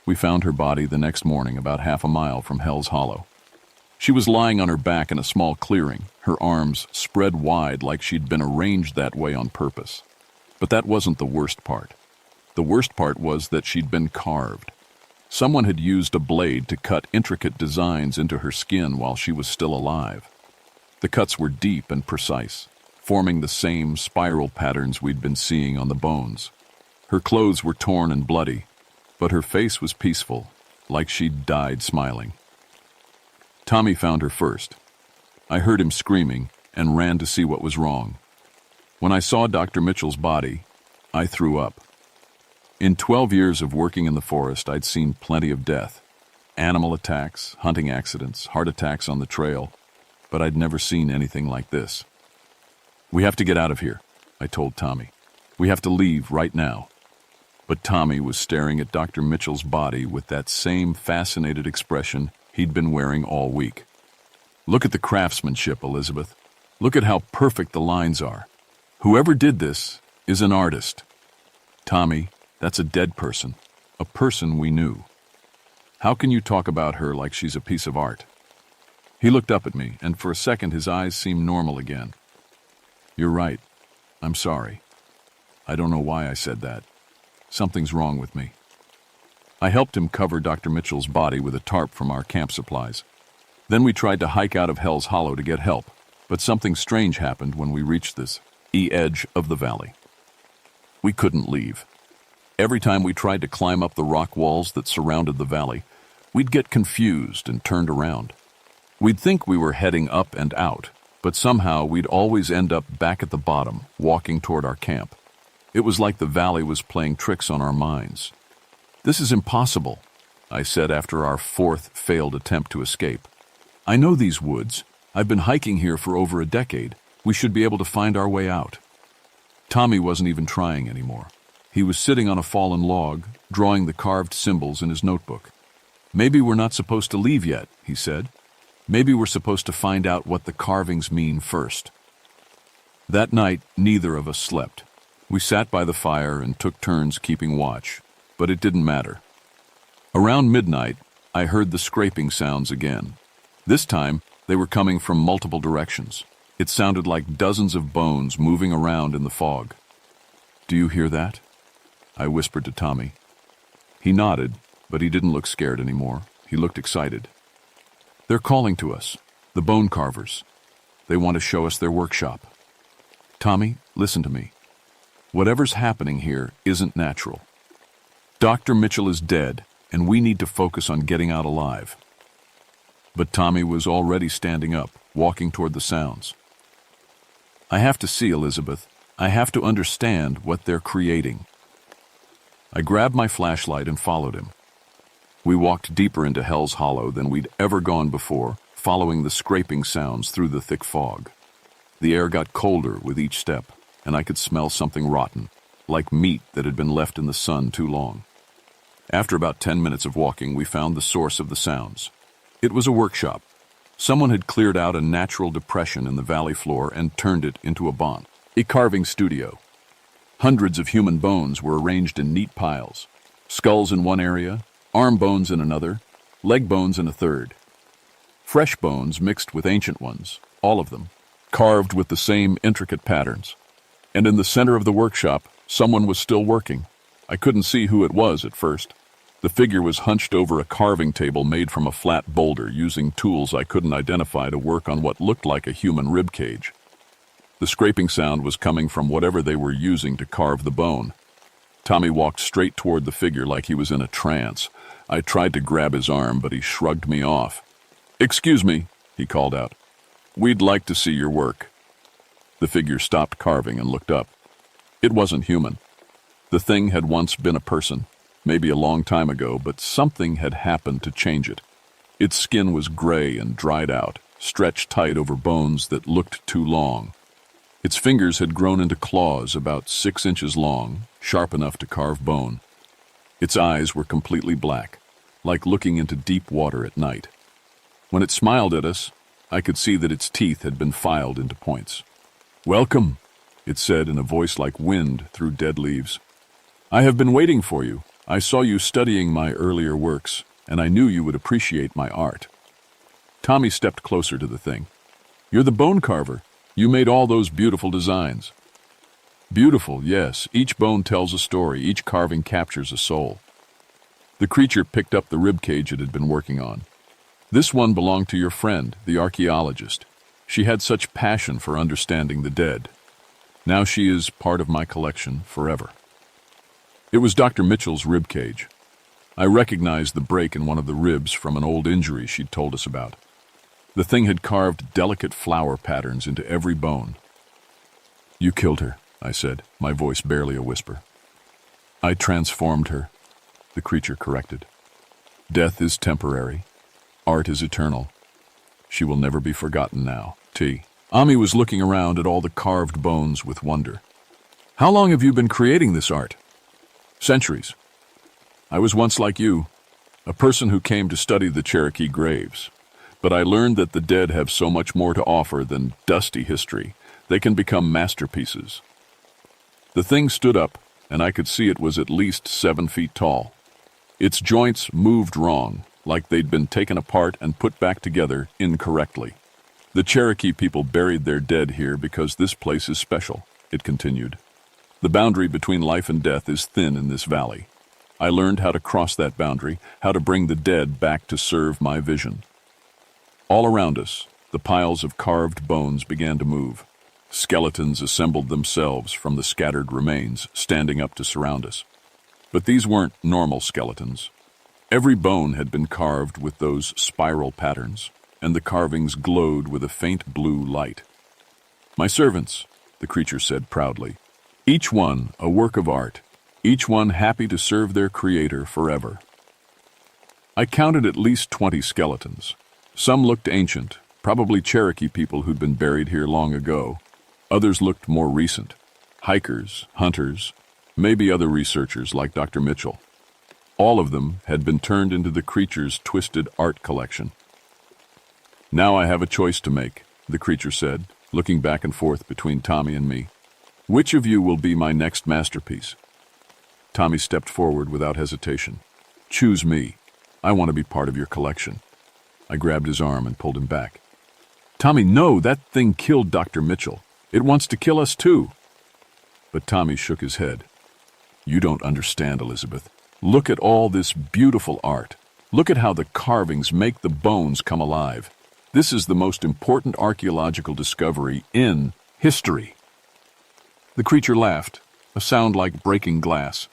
We found her body the next morning about half a mile from Hell's Hollow. She was lying on her back in a small clearing, her arms spread wide like she'd been arranged that way on purpose. But that wasn't the worst part. The worst part was that she'd been carved. Someone had used a blade to cut intricate designs into her skin while she was still alive. The cuts were deep and precise, forming the same spiral patterns we'd been seeing on the bones. Her clothes were torn and bloody, but her face was peaceful, like she'd died smiling. Tommy found her first. I heard him screaming and ran to see what was wrong. When I saw Dr. Mitchell's body, I threw up. In 12 years of working in the forest, I'd seen plenty of death. Animal attacks, hunting accidents, heart attacks on the trail, but I'd never seen anything like this. We have to get out of here, I told Tommy. We have to leave right now. But Tommy was staring at Dr. Mitchell's body with that same fascinated expression he'd been wearing all week. Look at the craftsmanship, Elizabeth. Look at how perfect the lines are. Whoever did this is an artist. Tommy, that's a dead person, a person we knew. How can you talk about her like she's a piece of art? He looked up at me, and for a second his eyes seemed normal again. You're right. I'm sorry. I don't know why I said that. Something's wrong with me. I helped him cover Dr. Mitchell's body with a tarp from our camp supplies. Then we tried to hike out of Hell's Hollow to get help, but something strange happened when we reached this edge of the valley. We couldn't leave. Every time we tried to climb up the rock walls that surrounded the valley, we'd get confused and turned around. We'd think we were heading up and out, but somehow we'd always end up back at the bottom, walking toward our camp. It was like the valley was playing tricks on our minds. This is impossible, I said after our fourth failed attempt to escape. I know these woods. I've been hiking here for over a decade. We should be able to find our way out. Tommy wasn't even trying anymore. He was sitting on a fallen log, drawing the carved symbols in his notebook. Maybe we're not supposed to leave yet, he said. Maybe we're supposed to find out what the carvings mean first. That night, neither of us slept. We sat by the fire and took turns keeping watch, but it didn't matter. Around midnight, I heard the scraping sounds again. This time, they were coming from multiple directions. It sounded like dozens of bones moving around in the fog. Do you hear that? I whispered to Tommy. He nodded, but he didn't look scared anymore. He looked excited. They're calling to us, the bone carvers. They want to show us their workshop. Tommy, listen to me. Whatever's happening here isn't natural. Dr. Mitchell is dead, and we need to focus on getting out alive. But Tommy was already standing up, walking toward the sounds. I have to see, Elizabeth. I have to understand what they're creating. I grabbed my flashlight and followed him. We walked deeper into Hell's Hollow than we'd ever gone before, following the scraping sounds through the thick fog. The air got colder with each step, and I could smell something rotten, like meat that had been left in the sun too long. After about 10 minutes of walking, we found the source of the sounds. It was a workshop. Someone had cleared out a natural depression in the valley floor and turned it into a carving studio. Hundreds of human bones were arranged in neat piles. Skulls in one area, arm bones in another, leg bones in a third. Fresh bones mixed with ancient ones, all of them, carved with the same intricate patterns. And in the center of the workshop, someone was still working. I couldn't see who it was at first. The figure was hunched over a carving table made from a flat boulder, using tools I couldn't identify to work on what looked like a human rib cage. The scraping sound was coming from whatever they were using to carve the bone. Tommy walked straight toward the figure like he was in a trance. I tried to grab his arm, but he shrugged me off. "Excuse me," he called out. "We'd like to see your work." The figure stopped carving and looked up. It wasn't human. The thing had once been a person, maybe a long time ago, but something had happened to change it. Its skin was gray and dried out, stretched tight over bones that looked too long. Its fingers had grown into claws about 6 inches long, sharp enough to carve bone. Its eyes were completely black, like looking into deep water at night. When it smiled at us, I could see that its teeth had been filed into points. "Welcome," it said in a voice like wind through dead leaves. "I have been waiting for you. I saw you studying my earlier works, and I knew you would appreciate my art." Tommy stepped closer to the thing. "You're the bone carver. You made all those beautiful designs." "Beautiful, yes. Each bone tells a story. Each carving captures a soul." The creature picked up the rib cage it had been working on. "This one belonged to your friend, the archaeologist. She had such passion for understanding the dead. Now she is part of my collection forever." It was Dr. Mitchell's rib cage. I recognized the break in one of the ribs from an old injury she'd told us about. The thing had carved delicate flower patterns into every bone. "You killed her," I said, my voice barely a whisper. "I transformed her," the creature corrected. "Death is temporary. Art is eternal. She will never be forgotten now. Ami was looking around at all the carved bones with wonder. "How long have you been creating this art?" "Centuries. I was once like you, a person who came to study the Cherokee graves. But I learned that the dead have so much more to offer than dusty history. They can become masterpieces." The thing stood up, and I could see it was at least 7 feet tall. Its joints moved wrong, like they'd been taken apart and put back together incorrectly. "The Cherokee people buried their dead here because this place is special," it continued. "The boundary between life and death is thin in this valley. I learned how to cross that boundary, how to bring the dead back to serve my vision." All around us, the piles of carved bones began to move. Skeletons assembled themselves from the scattered remains, standing up to surround us. But these weren't normal skeletons. Every bone had been carved with those spiral patterns, and the carvings glowed with a faint blue light. "My servants," the creature said proudly. "Each one a work of art, each one happy to serve their creator forever." I counted at least 20 skeletons. Some looked ancient, probably Cherokee people who'd been buried here long ago. Others looked more recent. Hikers, hunters, maybe other researchers like Dr. Mitchell. All of them had been turned into the creature's twisted art collection. "Now I have a choice to make," the creature said, looking back and forth between Tommy and me. "Which of you will be my next masterpiece?" Tommy stepped forward without hesitation. "Choose me. I want to be part of your collection." I grabbed his arm and pulled him back. "Tommy, no, that thing killed Dr. Mitchell. It wants to kill us too." But Tommy shook his head. "You don't understand, Elizabeth. Look at all this beautiful art. Look at how the carvings make the bones come alive. This is the most important archaeological discovery in history." The creature laughed, a sound like breaking glass.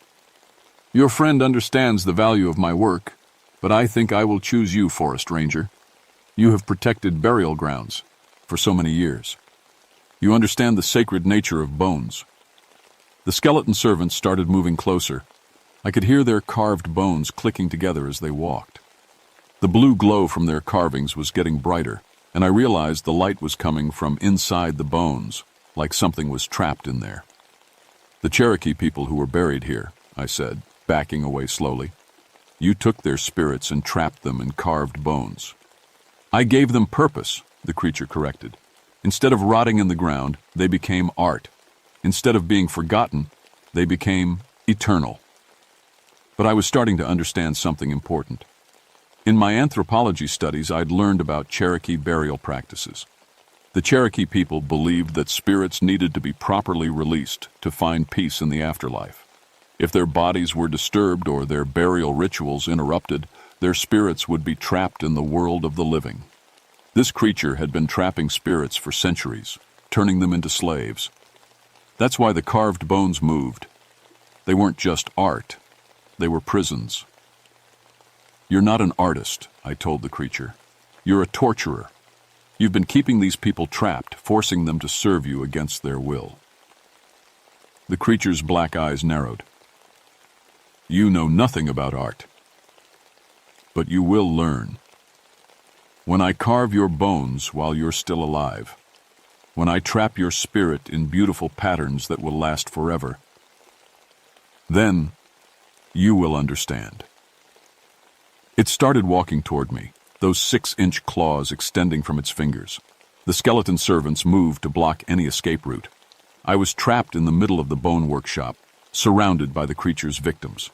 "Your friend understands the value of my work, but I think I will choose you, Forest Ranger. You have protected burial grounds for so many years. You understand the sacred nature of bones." The skeleton servants started moving closer. I could hear their carved bones clicking together as they walked. The blue glow from their carvings was getting brighter, and I realized the light was coming from inside the bones, like something was trapped in there. "The Cherokee people who were buried here," I said, backing away slowly. You took their spirits and trapped them in carved bones. I gave them purpose, the creature corrected. Instead of rotting in the ground, they became art. Instead of being forgotten, they became eternal. But I was starting to understand something important. In my anthropology studies, I'd learned about Cherokee burial practices. The Cherokee people believed that spirits needed to be properly released to find peace in the afterlife. If their bodies were disturbed or their burial rituals interrupted, their spirits would be trapped in the world of the living. This creature had been trapping spirits for centuries, turning them into slaves. That's why the carved bones moved. They weren't just art, they were prisons. You're not an artist, I told the creature. You're a torturer. You've been keeping these people trapped, forcing them to serve you against their will. The creature's black eyes narrowed. You know nothing about art, but you will learn. When I carve your bones while you're still alive, when I trap your spirit in beautiful patterns that will last forever, then you will understand. It started walking toward me, those 6-inch claws extending from its fingers. The skeleton servants moved to block any escape route. I was trapped in the middle of the bone workshop, surrounded by the creature's victims.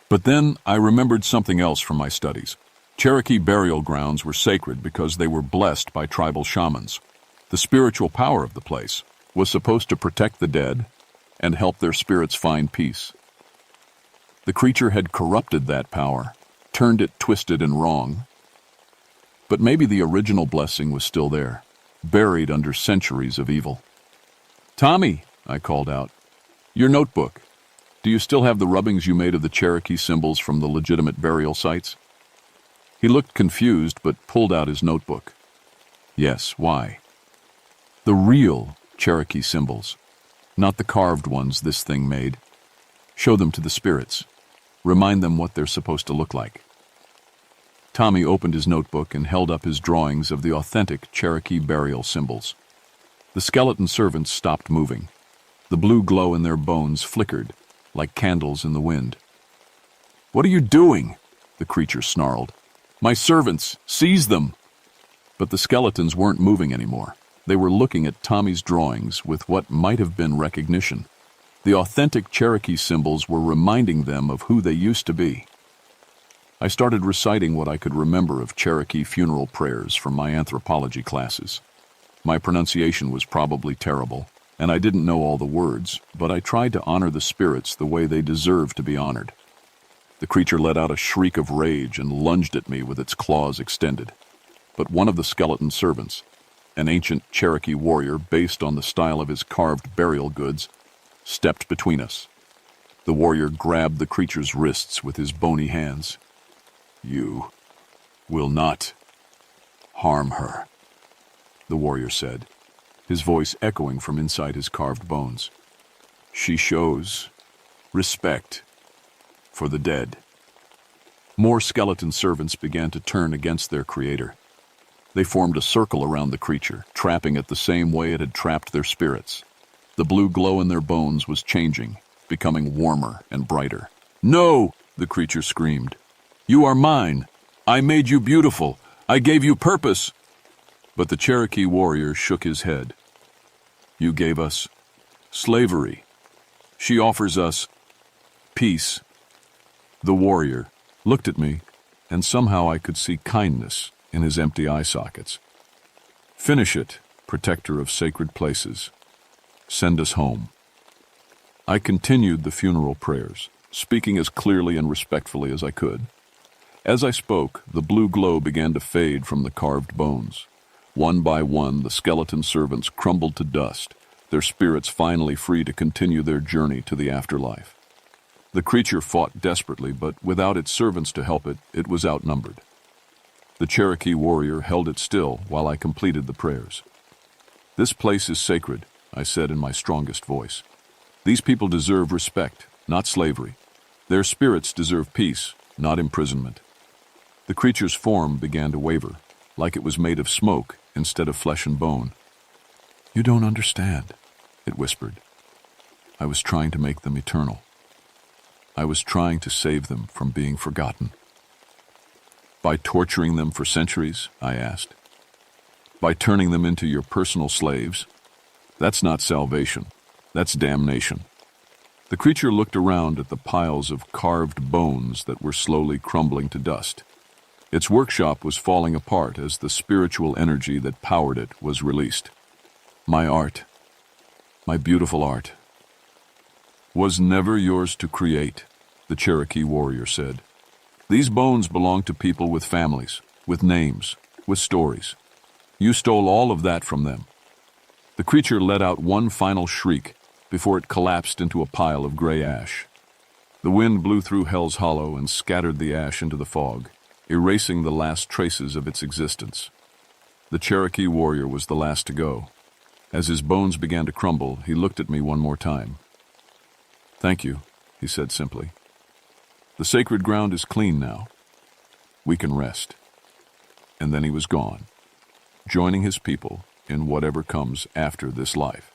But then I remembered something else from my studies. Cherokee burial grounds were sacred because they were blessed by tribal shamans. The spiritual power of the place was supposed to protect the dead and help their spirits find peace. The creature had corrupted that power, turned it twisted and wrong. But maybe the original blessing was still there, buried under centuries of evil. "Tommy," I called out, "your notebook. Do you still have the rubbings you made of the Cherokee symbols from the legitimate burial sites?" He looked confused but pulled out his notebook. "Yes, why?" "The real Cherokee symbols, not the carved ones this thing made. Show them to the spirits. Remind them what they're supposed to look like." Tommy opened his notebook and held up his drawings of the authentic Cherokee burial symbols. The skeleton servants stopped moving. The blue glow in their bones flickered like candles in the wind. "What are you doing?" the creature snarled. "My servants, seize them!" But the skeletons weren't moving anymore. They were looking at Tommy's drawings with what might have been recognition. The authentic Cherokee symbols were reminding them of who they used to be. I started reciting what I could remember of Cherokee funeral prayers from my anthropology classes. My pronunciation was probably terrible, and I didn't know all the words, but I tried to honor the spirits the way they deserved to be honored. The creature let out a shriek of rage and lunged at me with its claws extended. But one of the skeleton servants, an ancient Cherokee warrior based on the style of his carved burial goods, stepped between us. The warrior grabbed the creature's wrists with his bony hands. "You will not harm her," the warrior said, his voice echoing from inside his carved bones. "She shows respect for the dead." More skeleton servants began to turn against their creator. They formed a circle around the creature, trapping it the same way it had trapped their spirits. The blue glow in their bones was changing, becoming warmer and brighter. "No!" the creature screamed. "You are mine. I made you beautiful. I gave you purpose." But the Cherokee warrior shook his head. "You gave us slavery. She offers us peace." The warrior looked at me, and somehow I could see kindness in his empty eye sockets. "Finish it, protector of sacred places. Send us home." I continued the funeral prayers, speaking as clearly and respectfully as I could. As I spoke, the blue glow began to fade from the carved bones. One by one, the skeleton servants crumbled to dust, their spirits finally free to continue their journey to the afterlife. The creature fought desperately, but without its servants to help it, it was outnumbered. The Cherokee warrior held it still while I completed the prayers. "This place is sacred," I said in my strongest voice. "These people deserve respect, not slavery. Their spirits deserve peace, not imprisonment." The creature's form began to waver, like it was made of smoke instead of flesh and bone. "You don't understand," it whispered. "I was trying to make them eternal." I was trying to save them from being forgotten. By torturing them for centuries? I asked. By turning them into your personal slaves? That's not salvation. That's damnation. The creature looked around at the piles of carved bones that were slowly crumbling to dust. Its workshop was falling apart as the spiritual energy that powered it was released. My art, my beautiful art, was never yours to create, the Cherokee warrior said. These bones belong to people with families, with names, with stories. You stole all of that from them. The creature let out one final shriek before it collapsed into a pile of gray ash. The wind blew through Hell's Hollow and scattered the ash into the fog, erasing the last traces of its existence. The Cherokee warrior was the last to go. As his bones began to crumble, he looked at me one more time. Thank you, he said simply. The sacred ground is clean now. We can rest. And then he was gone, joining his people in whatever comes after this life.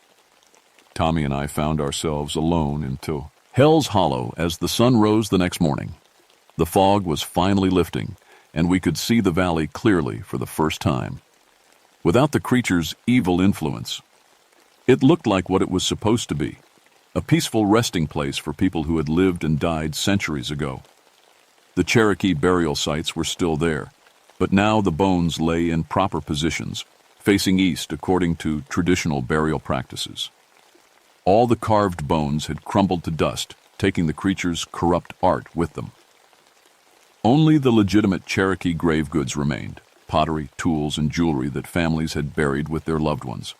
Tommy and I found ourselves alone until Hell's Hollow as the sun rose the next morning. The fog was finally lifting, and we could see the valley clearly for the first time. Without the creature's evil influence, it looked like what it was supposed to be, a peaceful resting place for people who had lived and died centuries ago. The Cherokee burial sites were still there, but now the bones lay in proper positions, facing east according to traditional burial practices. All the carved bones had crumbled to dust, taking the creature's corrupt art with them. Only the legitimate Cherokee grave goods remained, pottery, tools, and jewelry that families had buried with their loved ones.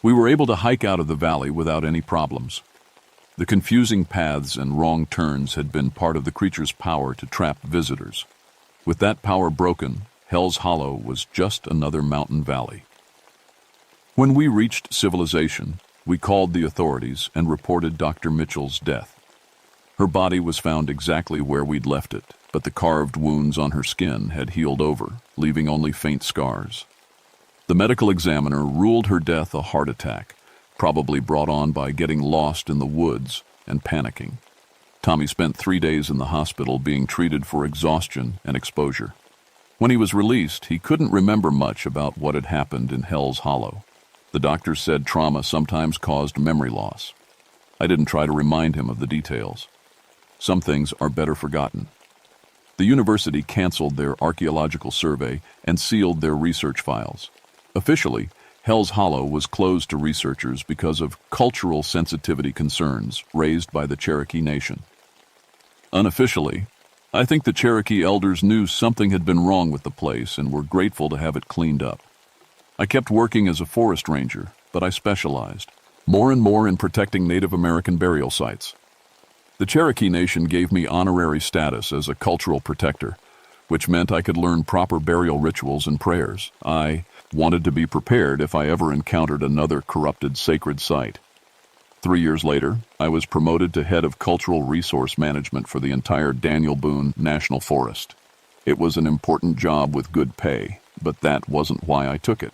We were able to hike out of the valley without any problems. The confusing paths and wrong turns had been part of the creature's power to trap visitors. With that power broken, Hell's Hollow was just another mountain valley. When we reached civilization, we called the authorities and reported Dr. Mitchell's death. Her body was found exactly where we'd left it, but the carved wounds on her skin had healed over, leaving only faint scars. The medical examiner ruled her death a heart attack, probably brought on by getting lost in the woods and panicking. Tommy spent 3 days in the hospital being treated for exhaustion and exposure. When he was released, he couldn't remember much about what had happened in Hell's Hollow. The doctors said trauma sometimes caused memory loss. I didn't try to remind him of the details. Some things are better forgotten. The university canceled their archaeological survey and sealed their research files. Officially, Hell's Hollow was closed to researchers because of cultural sensitivity concerns raised by the Cherokee Nation. Unofficially, I think the Cherokee elders knew something had been wrong with the place and were grateful to have it cleaned up. I kept working as a forest ranger, but I specialized more and more in protecting Native American burial sites. The Cherokee Nation gave me honorary status as a cultural protector, which meant I could learn proper burial rituals and prayers. I wanted to be prepared if I ever encountered another corrupted sacred site. 3 years later, I was promoted to head of cultural resource management for the entire Daniel Boone National Forest. It was an important job with good pay, but that wasn't why I took it.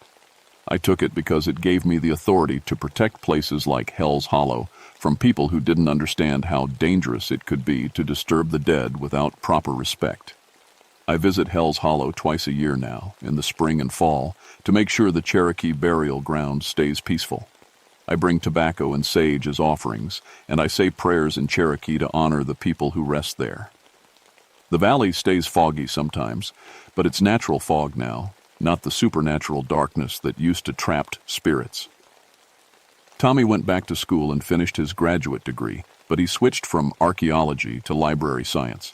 I took it because it gave me the authority to protect places like Hell's Hollow from people who didn't understand how dangerous it could be to disturb the dead without proper respect. I visit Hell's Hollow twice a year now, in the spring and fall, to make sure the Cherokee burial ground stays peaceful. I bring tobacco and sage as offerings, and I say prayers in Cherokee to honor the people who rest there. The valley stays foggy sometimes, but it's natural fog now, not the supernatural darkness that used to trap spirits. Tommy went back to school and finished his graduate degree, but he switched from archaeology to library science.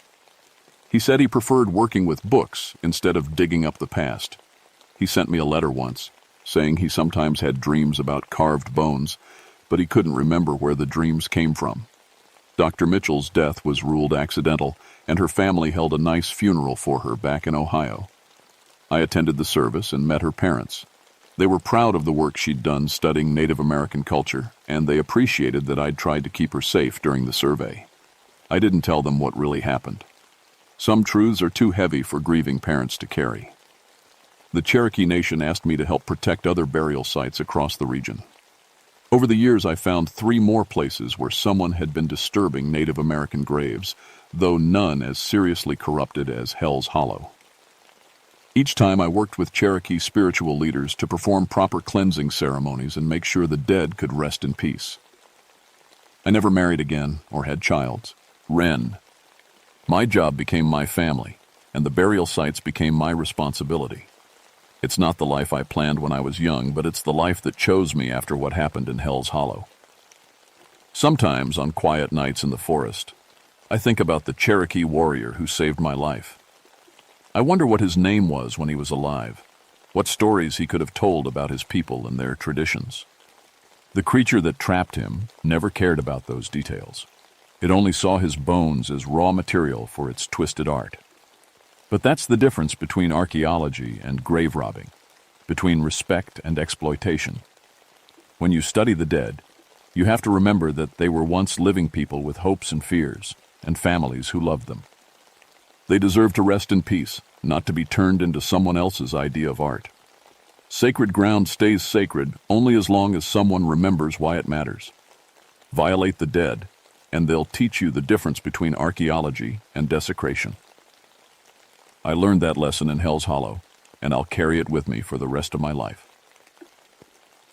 He said he preferred working with books instead of digging up the past. He sent me a letter once, saying he sometimes had dreams about carved bones, but he couldn't remember where the dreams came from. Dr. Mitchell's death was ruled accidental, and her family held a nice funeral for her back in Ohio. I attended the service and met her parents. They were proud of the work she'd done studying Native American culture, and they appreciated that I'd tried to keep her safe during the survey. I didn't tell them what really happened. Some truths are too heavy for grieving parents to carry. The Cherokee Nation asked me to help protect other burial sites across the region. Over the years, I found 3 more places where someone had been disturbing Native American graves, though none as seriously corrupted as Hell's Hollow. Each time I worked with Cherokee spiritual leaders to perform proper cleansing ceremonies and make sure the dead could rest in peace. I never married again or had childs. Ren. My job became my family, and the burial sites became my responsibility. It's not the life I planned when I was young, but it's the life that chose me after what happened in Hell's Hollow. Sometimes, on quiet nights in the forest, I think about the Cherokee warrior who saved my life. I wonder what his name was when he was alive, what stories he could have told about his people and their traditions. The creature that trapped him never cared about those details. It only saw his bones as raw material for its twisted art. But that's the difference between archaeology and grave robbing, between respect and exploitation. When you study the dead, you have to remember that they were once living people with hopes and fears, and families who loved them. They deserve to rest in peace, not to be turned into someone else's idea of art. Sacred ground stays sacred only as long as someone remembers why it matters. Violate the dead, and they'll teach you the difference between archaeology and desecration. I learned that lesson in Hell's Hollow, and I'll carry it with me for the rest of my life.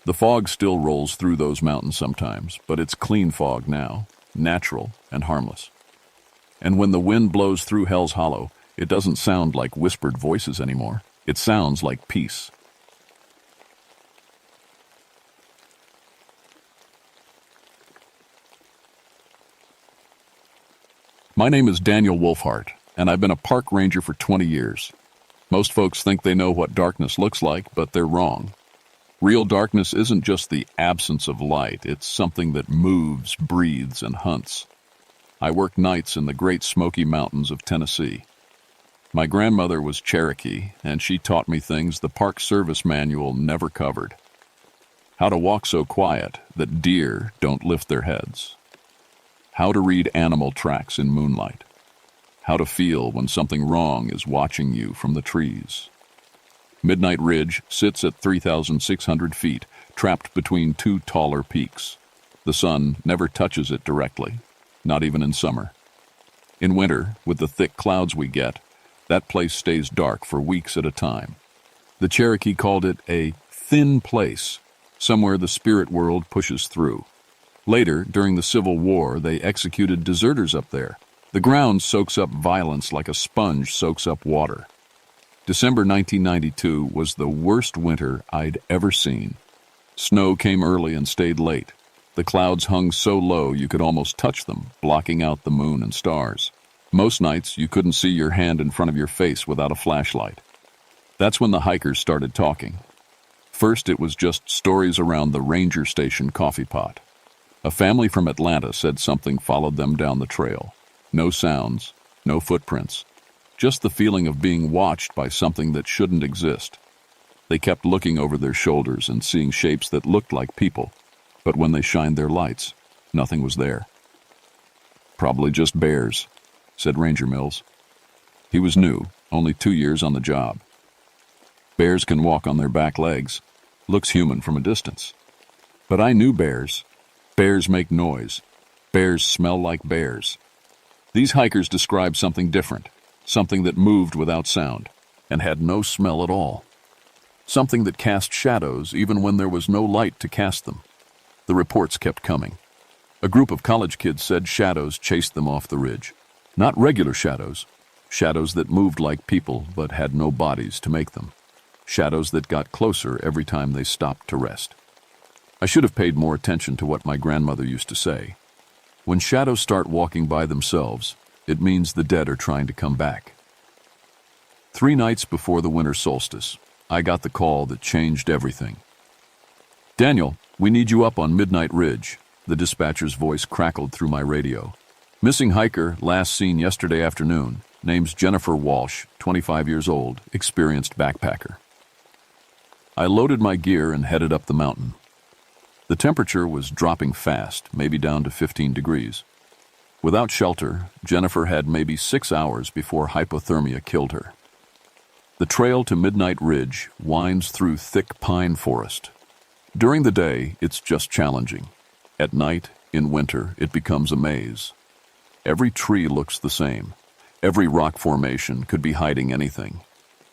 The fog still rolls through those mountains sometimes, but it's clean fog now, natural and harmless. And when the wind blows through Hell's Hollow, it doesn't sound like whispered voices anymore. It sounds like peace. My name is Daniel Wolfhart, and I've been a park ranger for 20 years. Most folks think they know what darkness looks like, but they're wrong. Real darkness isn't just the absence of light, it's something that moves, breathes, and hunts. I work nights in the Great Smoky Mountains of Tennessee. My grandmother was Cherokee, and she taught me things the Park Service manual never covered. How to walk so quiet that deer don't lift their heads. How to read animal tracks in moonlight. How to feel when something wrong is watching you from the trees. Midnight Ridge sits at 3,600 feet, trapped between 2 taller peaks. The sun never touches it directly, not even in summer. In winter, with the thick clouds we get, that place stays dark for weeks at a time. The Cherokee called it a thin place, somewhere the spirit world pushes through. Later, during the Civil War, they executed deserters up there. The ground soaks up violence like a sponge soaks up water. December 1992 was the worst winter I'd ever seen. Snow came early and stayed late. The clouds hung so low you could almost touch them, blocking out the moon and stars. Most nights, you couldn't see your hand in front of your face without a flashlight. That's when the hikers started talking. First, it was just stories around the ranger station coffee pot. A family from Atlanta said something followed them down the trail. No sounds, no footprints, just the feeling of being watched by something that shouldn't exist. They kept looking over their shoulders and seeing shapes that looked like people, but when they shined their lights, nothing was there. Probably just bears, said Ranger Mills. He was new, only 2 years on the job. Bears can walk on their back legs. Looks human from a distance. But I knew bears. Bears make noise. Bears smell like bears. These hikers described something different, something that moved without sound and had no smell at all. Something that cast shadows even when there was no light to cast them. The reports kept coming. A group of college kids said shadows chased them off the ridge. Not regular shadows, shadows that moved like people but had no bodies to make them. Shadows that got closer every time they stopped to rest. I should have paid more attention to what my grandmother used to say. When shadows start walking by themselves, it means the dead are trying to come back. 3 nights before the winter solstice, I got the call that changed everything. "Daniel, we need you up on Midnight Ridge," the dispatcher's voice crackled through my radio. "Missing hiker, last seen yesterday afternoon. Name's Jennifer Walsh, 25 years old, experienced backpacker." I loaded my gear and headed up the mountain. The temperature was dropping fast, maybe down to 15 degrees. Without shelter, Jennifer had maybe 6 hours before hypothermia killed her. The trail to Midnight Ridge winds through thick pine forest. During the day, it's just challenging. At night, in winter, it becomes a maze. Every tree looks the same. Every rock formation could be hiding anything.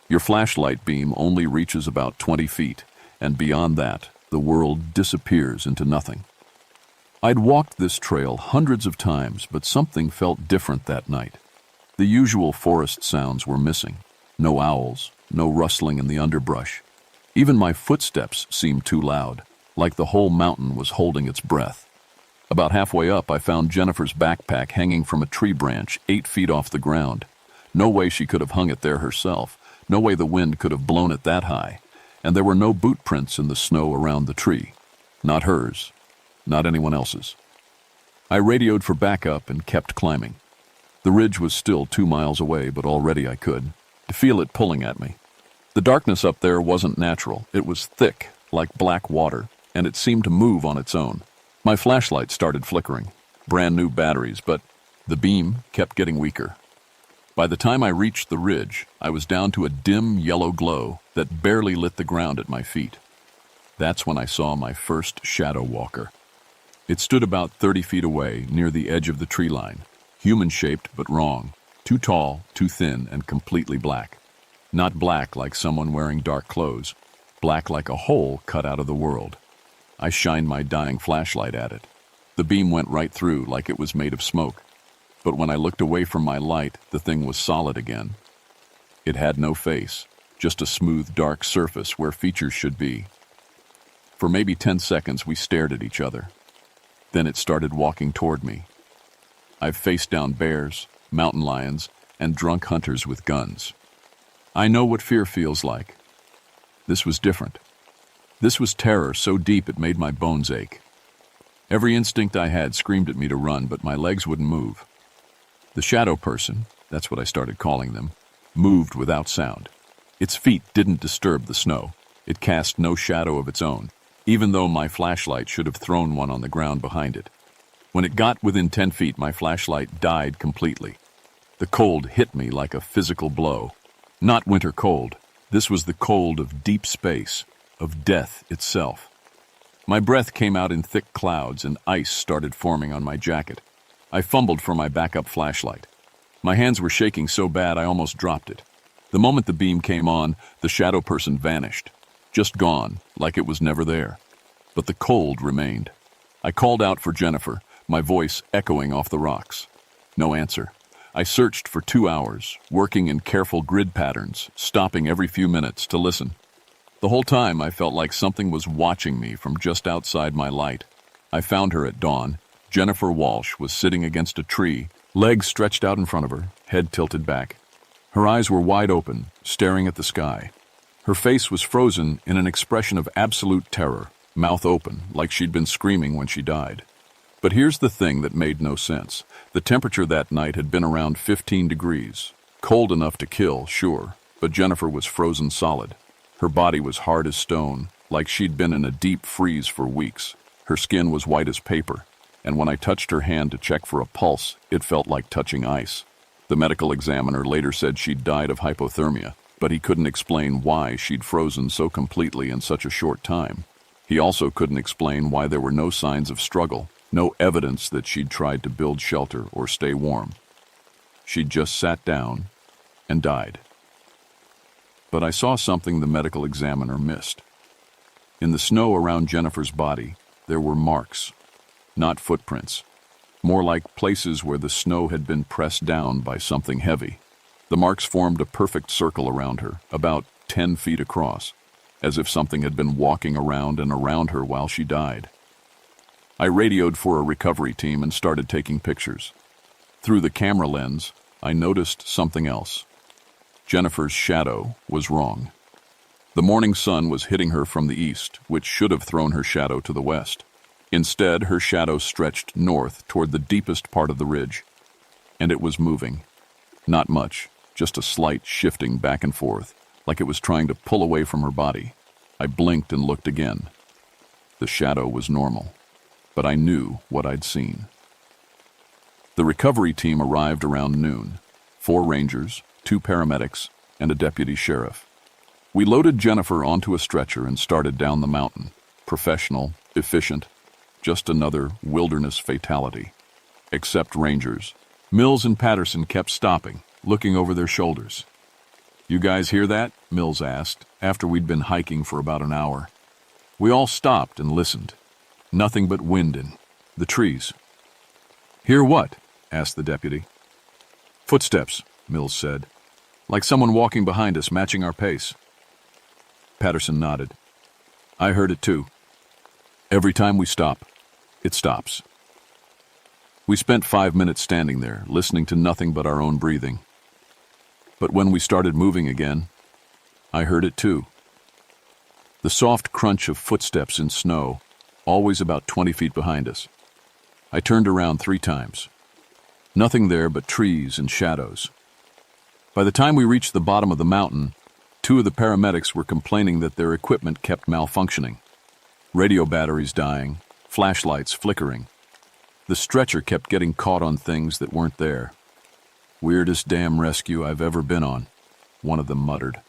Your flashlight beam only reaches about 20 feet, and beyond that, the world disappears into nothing. I'd walked this trail hundreds of times, but something felt different that night. The usual forest sounds were missing. No owls, no rustling in the underbrush. Even my footsteps seemed too loud, like the whole mountain was holding its breath. About halfway up, I found Jennifer's backpack hanging from a tree branch 8 feet off the ground. No way she could have hung it there herself. No way the wind could have blown it that high. And there were no boot prints in the snow around the tree. Not hers. Not anyone else's. I radioed for backup and kept climbing. The ridge was still 2 miles away, but already I could feel it pulling at me. The darkness up there wasn't natural. It was thick, like black water, and it seemed to move on its own. My flashlight started flickering. Brand new batteries, but the beam kept getting weaker. By the time I reached the ridge, I was down to a dim yellow glow that barely lit the ground at my feet. That's when I saw my first shadow walker. It stood about 30 feet away, near the edge of the tree line. Human-shaped, but wrong. Too tall, too thin, and completely black. Not black like someone wearing dark clothes. Black like a hole cut out of the world. I shined my dying flashlight at it. The beam went right through like it was made of smoke. But when I looked away from my light, the thing was solid again. It had no face, just a smooth, dark surface where features should be. For maybe 10 seconds, we stared at each other. Then it started walking toward me. I've faced down bears, mountain lions, and drunk hunters with guns. I know what fear feels like. This was different. This was terror so deep it made my bones ache. Every instinct I had screamed at me to run, but my legs wouldn't move. The shadow person, that's what I started calling them, moved without sound. Its feet didn't disturb the snow. It cast no shadow of its own, even though my flashlight should have thrown one on the ground behind it. When it got within 10 feet, my flashlight died completely. The cold hit me like a physical blow. Not winter cold. This was the cold of deep space, of death itself. My breath came out in thick clouds and ice started forming on my jacket. I fumbled for my backup flashlight. My hands were shaking so bad I almost dropped it. The moment the beam came on, the shadow person vanished. Just gone, like it was never there. But the cold remained. I called out for Jennifer, my voice echoing off the rocks. No answer. I searched for 2 hours, working in careful grid patterns, stopping every few minutes to listen. The whole time I felt like something was watching me from just outside my light. I found her at dawn. Jennifer Walsh was sitting against a tree, legs stretched out in front of her, head tilted back. Her eyes were wide open, staring at the sky. Her face was frozen in an expression of absolute terror, mouth open, like she'd been screaming when she died. But here's the thing that made no sense. The temperature that night had been around 15 degrees. Cold enough to kill, sure, but Jennifer was frozen solid. Her body was hard as stone, like she'd been in a deep freeze for weeks. Her skin was white as paper, and when I touched her hand to check for a pulse, it felt like touching ice. The medical examiner later said she'd died of hypothermia, but he couldn't explain why she'd frozen so completely in such a short time. He also couldn't explain why there were no signs of struggle. No evidence that she'd tried to build shelter or stay warm. She'd just sat down and died. But I saw something the medical examiner missed. In the snow around Jennifer's body, there were marks, not footprints, more like places where the snow had been pressed down by something heavy. The marks formed a perfect circle around her, about 10 feet across, as if something had been walking around and around her while she died. I radioed for a recovery team and started taking pictures. Through the camera lens, I noticed something else. Jennifer's shadow was wrong. The morning sun was hitting her from the east, which should have thrown her shadow to the west. Instead, her shadow stretched north toward the deepest part of the ridge. And it was moving. Not much, just a slight shifting back and forth, like it was trying to pull away from her body. I blinked and looked again. The shadow was normal. But I knew what I'd seen. The recovery team arrived around noon. 4 rangers, 2 paramedics, and a deputy sheriff. We loaded Jennifer onto a stretcher and started down the mountain. professional, efficient, just another wilderness fatality. Except rangers. Mills and Patterson kept stopping, looking over their shoulders. "You guys hear that?" Mills asked, after we'd been hiking for about an hour. We all stopped and listened. Nothing but wind in the trees. "Hear what?" asked the deputy. "Footsteps," Mills said. "Like someone walking behind us, matching our pace." Patterson nodded. "I heard it too. Every time we stop, it stops." We spent 5 minutes standing there, listening to nothing but our own breathing. But when we started moving again, I heard it too. The soft crunch of footsteps in snow, always about 20 feet behind us. I turned around 3 times. Nothing there but trees and shadows. By the time we reached the bottom of the mountain, 2 of the paramedics were complaining that their equipment kept malfunctioning. Radio batteries dying, flashlights flickering. The stretcher kept getting caught on things that weren't there. "Weirdest damn rescue I've ever been on," one of them muttered.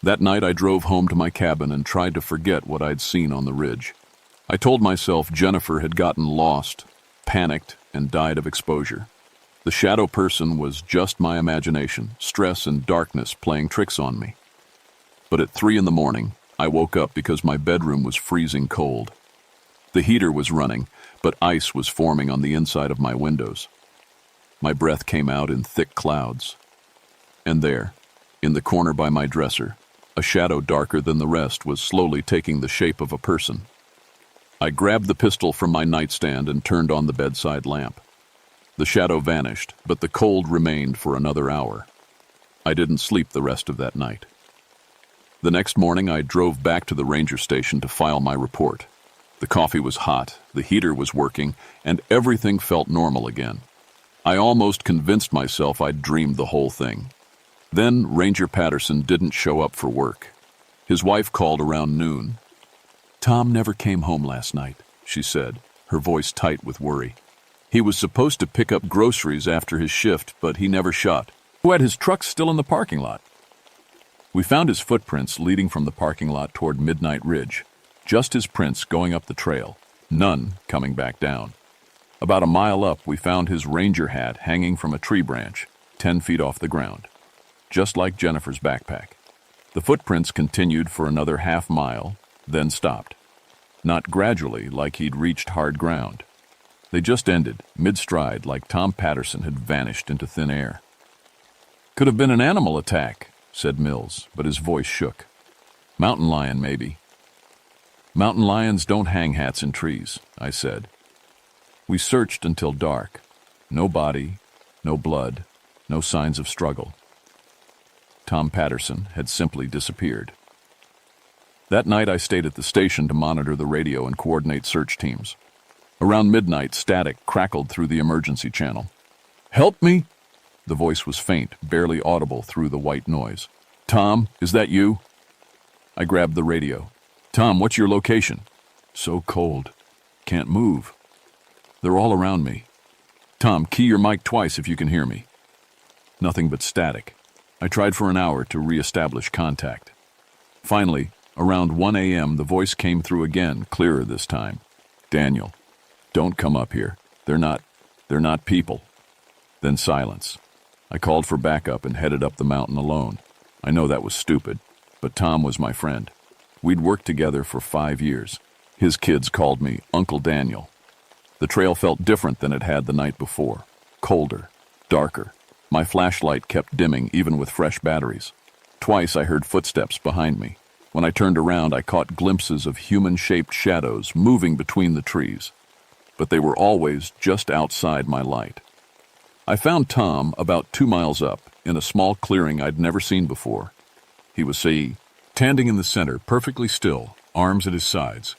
That night I drove home to my cabin and tried to forget what I'd seen on the ridge. I told myself Jennifer had gotten lost, panicked, and died of exposure. The shadow person was just my imagination, stress and darkness playing tricks on me. But at 3 a.m, I woke up because my bedroom was freezing cold. The heater was running, but ice was forming on the inside of my windows. My breath came out in thick clouds. And there, in the corner by my dresser, a shadow darker than the rest was slowly taking the shape of a person. I grabbed the pistol from my nightstand and turned on the bedside lamp. The shadow vanished, but the cold remained for another hour. I didn't sleep the rest of that night. The next morning, I drove back to the ranger station to file my report. The coffee was hot, the heater was working, and everything felt normal again. I almost convinced myself I'd dreamed the whole thing. Then Ranger Patterson didn't show up for work. His wife called around noon. "Tom never came home last night," she said, her voice tight with worry. "He was supposed to pick up groceries after his shift, but he never shot. Who had his truck still in the parking lot?" We found his footprints leading from the parking lot toward Midnight Ridge. Just his prints going up the trail, none coming back down. About a mile up, we found his ranger hat hanging from a tree branch, 10 feet off the ground, just like Jennifer's backpack. The footprints continued for another half mile, then stopped. Not gradually, like he'd reached hard ground. They just ended, mid-stride, like Tom Patterson had vanished into thin air. "Could have been an animal attack," said Mills, but his voice shook. "Mountain lion, maybe." "Mountain lions don't hang hats in trees," I said. We searched until dark. No body, no blood, no signs of struggle. Tom Patterson had simply disappeared. That night I stayed at the station to monitor the radio and coordinate search teams. Around midnight, static crackled through the emergency channel. "Help me!" The voice was faint, barely audible through the white noise. "Tom, is that you?" I grabbed the radio. "Tom, what's your location?" "So cold. Can't move." "They're all around me." "Tom, key your mic twice if you can hear me." Nothing but static. I tried for an hour to re-establish contact. Finally, around 1 a.m., the voice came through again, clearer this time. "Daniel, don't come up here. They're not people." Then silence. I called for backup and headed up the mountain alone. I know that was stupid, but Tom was my friend. We'd worked together for 5 years. His kids called me Uncle Daniel. The trail felt different than it had the night before. Colder, darker. My flashlight kept dimming even with fresh batteries. Twice I heard footsteps behind me. When I turned around, I caught glimpses of human-shaped shadows moving between the trees. But they were always just outside my light. I found Tom about 2 miles up, in a small clearing I'd never seen before. He was standing in the center, perfectly still, arms at his sides.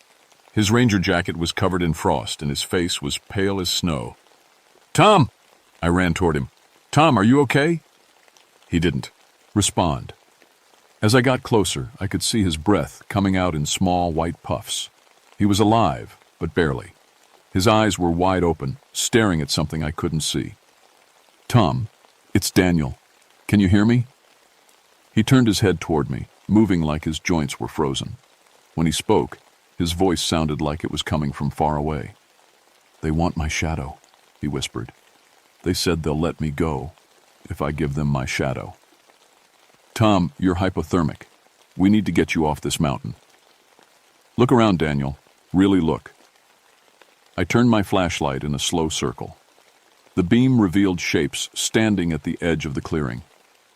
His ranger jacket was covered in frost, and his face was pale as snow. "Tom!" I ran toward him. "Tom, are you okay?" He didn't respond. As I got closer, I could see his breath coming out in small white puffs. He was alive, but barely. His eyes were wide open, staring at something I couldn't see. "Tom, it's Daniel. Can you hear me?" He turned his head toward me, moving like his joints were frozen. When he spoke, His voice sounded like it was coming from far away. "They want my shadow," he whispered. "They said they'll let me go if I give them my shadow." "Tom, you're hypothermic. We need to get you off this mountain." "Look around, Daniel. Really look." I turned my flashlight in a slow circle. The beam revealed shapes standing at the edge of the clearing.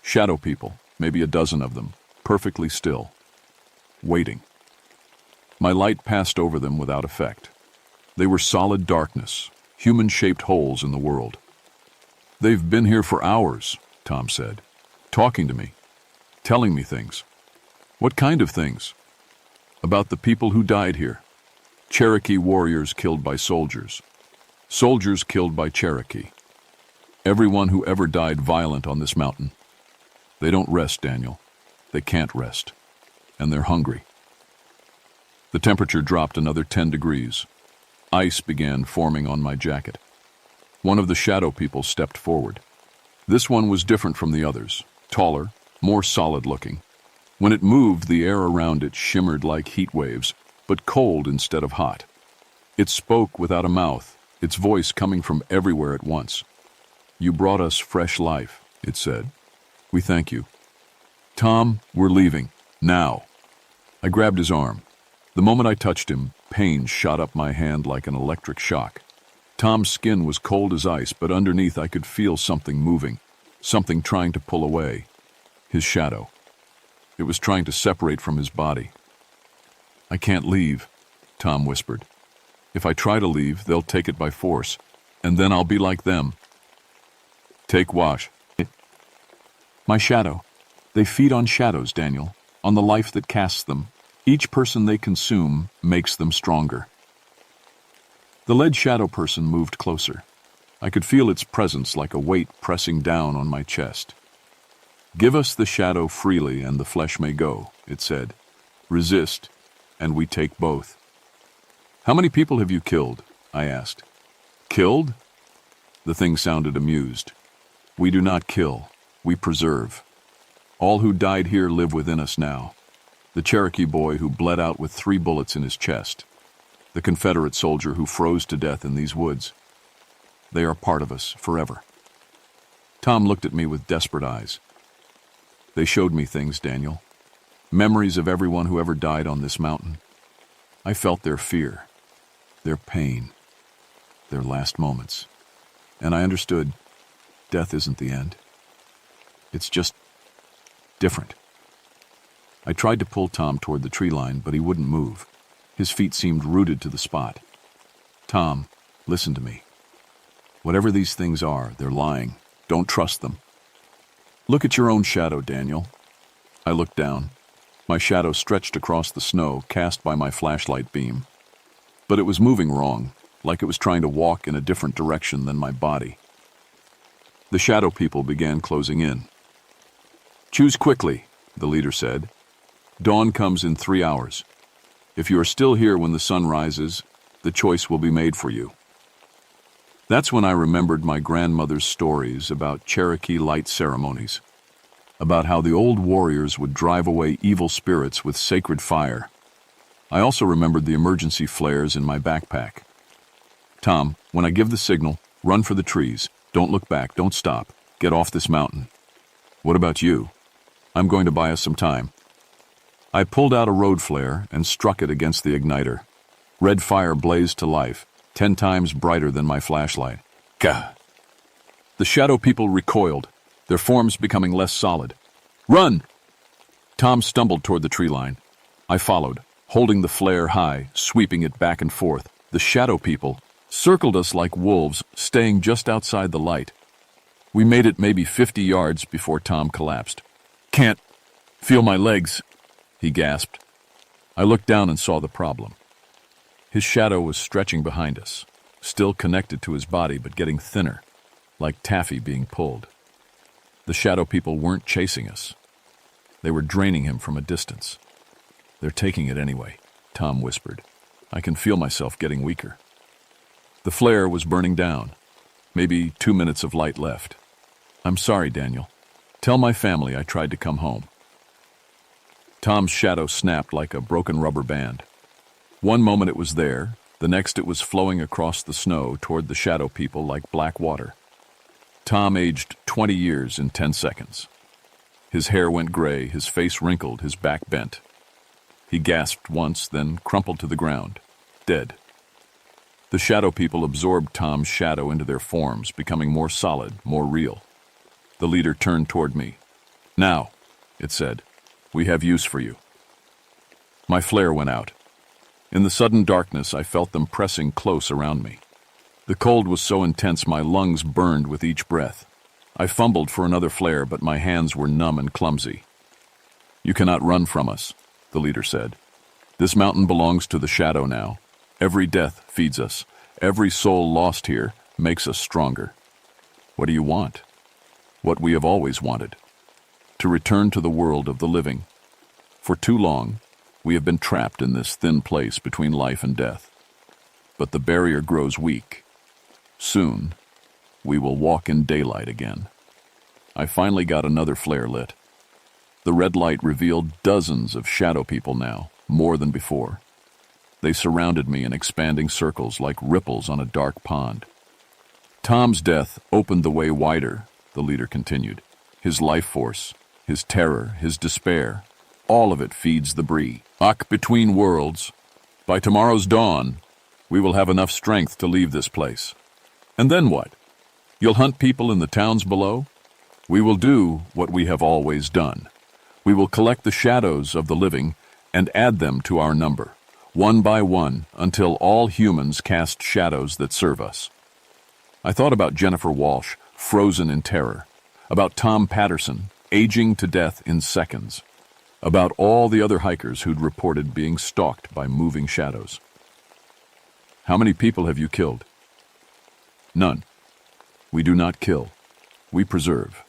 Shadow people, maybe a dozen of them, perfectly still, waiting. My light passed over them without effect. They were solid darkness, human-shaped holes in the world. "They've been here for hours," Tom said, "talking to me, telling me things." "What kind of things?" "About the people who died here. Cherokee warriors killed by soldiers. Soldiers killed by Cherokee. Everyone who ever died violent on this mountain. They don't rest, Daniel. They can't rest. And they're hungry." The temperature dropped another 10 degrees. Ice began forming on my jacket. One of the shadow people stepped forward. This one was different from the others, taller, more solid-looking. When it moved, the air around it shimmered like heat waves, but cold instead of hot. It spoke without a mouth, its voice coming from everywhere at once. "You brought us fresh life," it said. "We thank you." "Tom, we're leaving. Now." I grabbed his arm. The moment I touched him, pain shot up my hand like an electric shock. Tom's skin was cold as ice, but underneath I could feel something moving, something trying to pull away. His shadow. It was trying to separate from his body. "I can't leave," Tom whispered. "If I try to leave, they'll take it by force, and then I'll be like them." "Take Wash." "My shadow. They feed on shadows, Daniel, on the life that casts them. Each person they consume makes them stronger." The lead shadow person moved closer. I could feel its presence like a weight pressing down on my chest. "Give us the shadow freely and the flesh may go," it said. "Resist, and we take both." "How many people have you killed?" I asked. "Killed?" The thing sounded amused. "We do not kill, we preserve. All who died here live within us now. The Cherokee boy who bled out with 3 bullets in his chest. The Confederate soldier who froze to death in these woods. They are part of us forever." Tom looked at me with desperate eyes. "They showed me things, Daniel. Memories of everyone who ever died on this mountain. I felt their fear, their pain, their last moments. And I understood death isn't the end. It's just different." I tried to pull Tom toward the tree line, but he wouldn't move. His feet seemed rooted to the spot. "Tom, listen to me. Whatever these things are, they're lying. Don't trust them. Look at your own shadow, Daniel." I looked down. My shadow stretched across the snow, cast by my flashlight beam. But it was moving wrong, like it was trying to walk in a different direction than my body. The shadow people began closing in. "Choose quickly," the leader said. "Dawn comes in 3 hours. If you are still here when the sun rises, the choice will be made for you." That's when I remembered my grandmother's stories about Cherokee light ceremonies, about how the old warriors would drive away evil spirits with sacred fire. I also remembered the emergency flares in my backpack. "Tom, when I give the signal, run for the trees. Don't look back, don't stop. Get off this mountain." "What about you?" "I'm going to buy us some time." I pulled out a road flare and struck it against the igniter. Red fire blazed to life, 10 times brighter than my flashlight. Gah! The shadow people recoiled, their forms becoming less solid. "Run!" Tom stumbled toward the tree line. I followed, holding the flare high, sweeping it back and forth. The shadow people circled us like wolves, staying just outside the light. We made it maybe 50 yards before Tom collapsed. "Can't feel my legs," he gasped. I looked down and saw the problem. His shadow was stretching behind us, still connected to his body but getting thinner, like taffy being pulled. The shadow people weren't chasing us. They were draining him from a distance. "They're taking it anyway," Tom whispered. I can feel myself getting weaker. The flare was burning down. Maybe 2 minutes of light left. "I'm sorry, Daniel. Tell my family I tried to come home." Tom's shadow snapped like a broken rubber band. One moment it was there, the next it was flowing across the snow toward the shadow people like black water. Tom aged 20 years in 10 seconds. His hair went gray, his face wrinkled, his back bent. He gasped once, then crumpled to the ground, dead. The shadow people absorbed Tom's shadow into their forms, becoming more solid, more real. The leader turned toward me. "Now," it said, "we have use for you." My flare went out. In the sudden darkness, I felt them pressing close around me. The cold was so intense my lungs burned with each breath. I fumbled for another flare, but my hands were numb and clumsy. "You cannot run from us," the leader said. "This mountain belongs to the shadow now. Every death feeds us. Every soul lost here makes us stronger. What do you want?" "What we have always wanted. To return to the world of the living. For too long, we have been trapped in this thin place between life and death. But the barrier grows weak. Soon, we will walk in daylight again." I finally got another flare lit. The red light revealed dozens of shadow people now, more than before. They surrounded me in expanding circles like ripples on a dark pond. "Tom's death opened the way wider," the leader continued. "His life force, his terror, his despair, all of it feeds the Bree. Between worlds. By tomorrow's dawn, we will have enough strength to leave this place. And then what? You'll hunt people in the towns below? We will do what we have always done. We will collect the shadows of the living and add them to our number, one by one, until all humans cast shadows that serve us." I thought about Jennifer Walsh, frozen in terror, about Tom Patterson, aging to death in seconds, about all the other hikers who'd reported being stalked by moving shadows. "How many people have you killed?" "None. We do not kill. We preserve.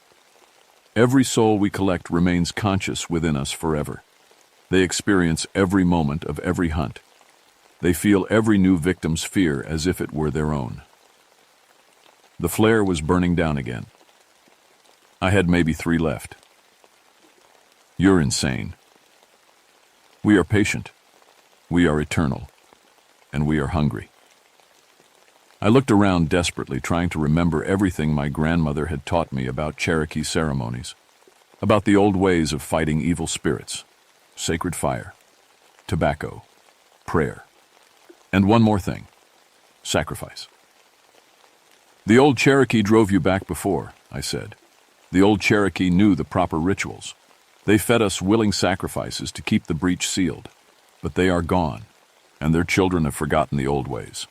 Every soul we collect remains conscious within us forever. They experience every moment of every hunt. They feel every new victim's fear as if it were their own." The flare was burning down again. I had maybe 3 left. "You're insane. We are patient. We are eternal. And we are hungry." I looked around desperately, trying to remember everything my grandmother had taught me about Cherokee ceremonies, about the old ways of fighting evil spirits, sacred fire, tobacco, prayer, and one more thing, sacrifice. "The old Cherokee drove you back before," I said. "The old Cherokee knew the proper rituals. They fed us willing sacrifices to keep the breach sealed. But they are gone, and their children have forgotten the old ways.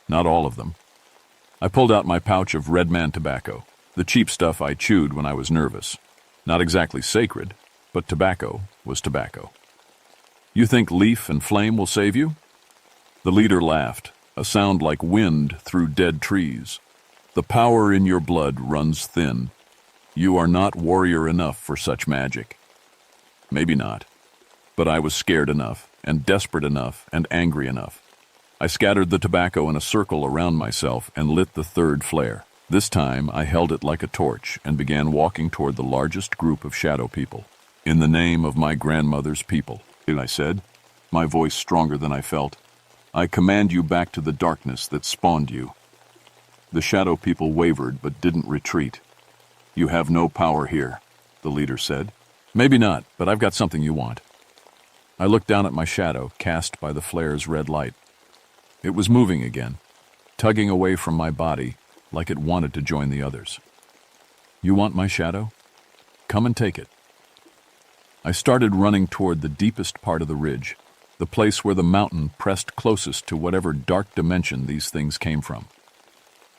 Not all of them." I pulled out my pouch of Red Man tobacco, the cheap stuff I chewed when I was nervous. Not exactly sacred, but tobacco was tobacco. "You think leaf and flame will save you?" The leader laughed, a sound like wind through dead trees. "The power in your blood runs thin. You are not warrior enough for such magic." Maybe not. But I was scared enough, and desperate enough, and angry enough. I scattered the tobacco in a circle around myself and lit the 3rd flare. This time I held it like a torch and began walking toward the largest group of shadow people. "In the name of my grandmother's people," I said, my voice stronger than I felt, "I command you back to the darkness that spawned you." The shadow people wavered but didn't retreat. "You have no power here," the leader said. "Maybe not, but I've got something you want." I looked down at my shadow, cast by the flare's red light. It was moving again, tugging away from my body like it wanted to join the others. "You want my shadow? Come and take it." I started running toward the deepest part of the ridge, the place where the mountain pressed closest to whatever dark dimension these things came from.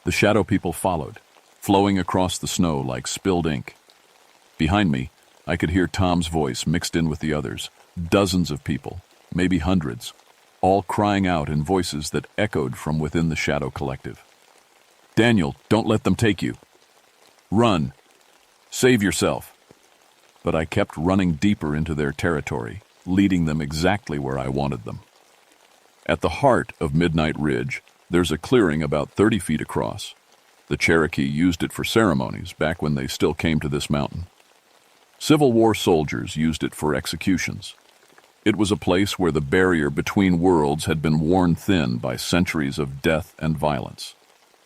The shadow people followed, flowing across the snow like spilled ink. Behind me, I could hear Tom's voice mixed in with the others, dozens of people, maybe hundreds, all crying out in voices that echoed from within the shadow collective. "Daniel, don't let them take you. Run. Save yourself." But I kept running deeper into their territory, leading them exactly where I wanted them. At the heart of Midnight Ridge, there's a clearing about 30 feet across. The Cherokee used it for ceremonies back when they still came to this mountain. Civil War soldiers used it for executions. It was a place where the barrier between worlds had been worn thin by centuries of death and violence.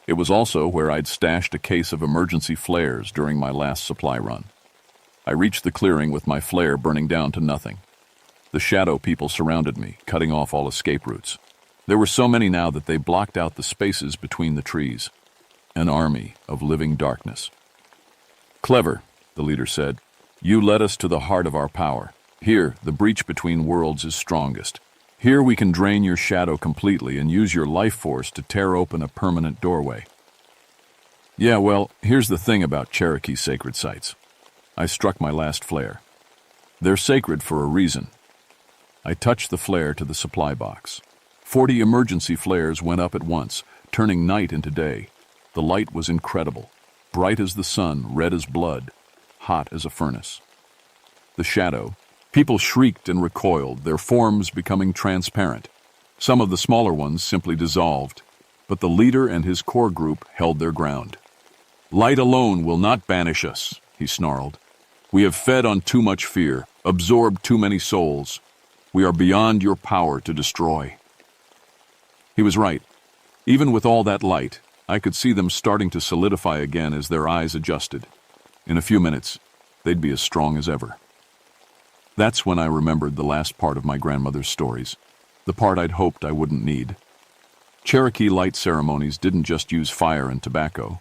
It was also where I'd stashed a case of emergency flares during my last supply run. I reached the clearing with my flare burning down to nothing. The shadow people surrounded me, cutting off all escape routes. There were so many now that they blocked out the spaces between the trees. An army of living darkness. "Clever," the leader said. "You led us to the heart of our power. Here, the breach between worlds is strongest. Here we can drain your shadow completely and use your life force to tear open a permanent doorway." Yeah, well, here's the thing about Cherokee sacred sites. I struck my last flare. They're sacred for a reason. I touched the flare to the supply box. 40 emergency flares went up at once, turning night into day. The light was incredible, bright as the sun, red as blood, hot as a furnace. The shadow. People shrieked and recoiled, their forms becoming transparent. Some of the smaller ones simply dissolved, but the leader and his core group held their ground. "Light alone will not banish us," he snarled. "We have fed on too much fear, absorbed too many souls. We are beyond your power to destroy." He was right. Even with all that light, I could see them starting to solidify again as their eyes adjusted. In a few minutes, they'd be as strong as ever. That's when I remembered the last part of my grandmother's stories, the part I'd hoped I wouldn't need. Cherokee light ceremonies didn't just use fire and tobacco.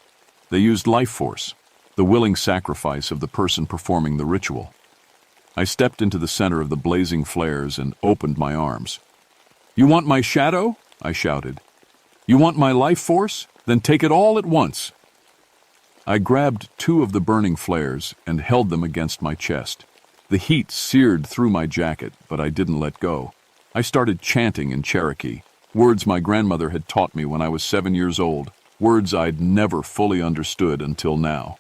They used life force, the willing sacrifice of the person performing the ritual. I stepped into the center of the blazing flares and opened my arms. "You want my shadow?" I shouted. "You want my life force? Then take it all at once." I grabbed 2 of the burning flares and held them against my chest. The heat seared through my jacket, but I didn't let go. I started chanting in Cherokee, words my grandmother had taught me when I was 7 years old, words I'd never fully understood until now.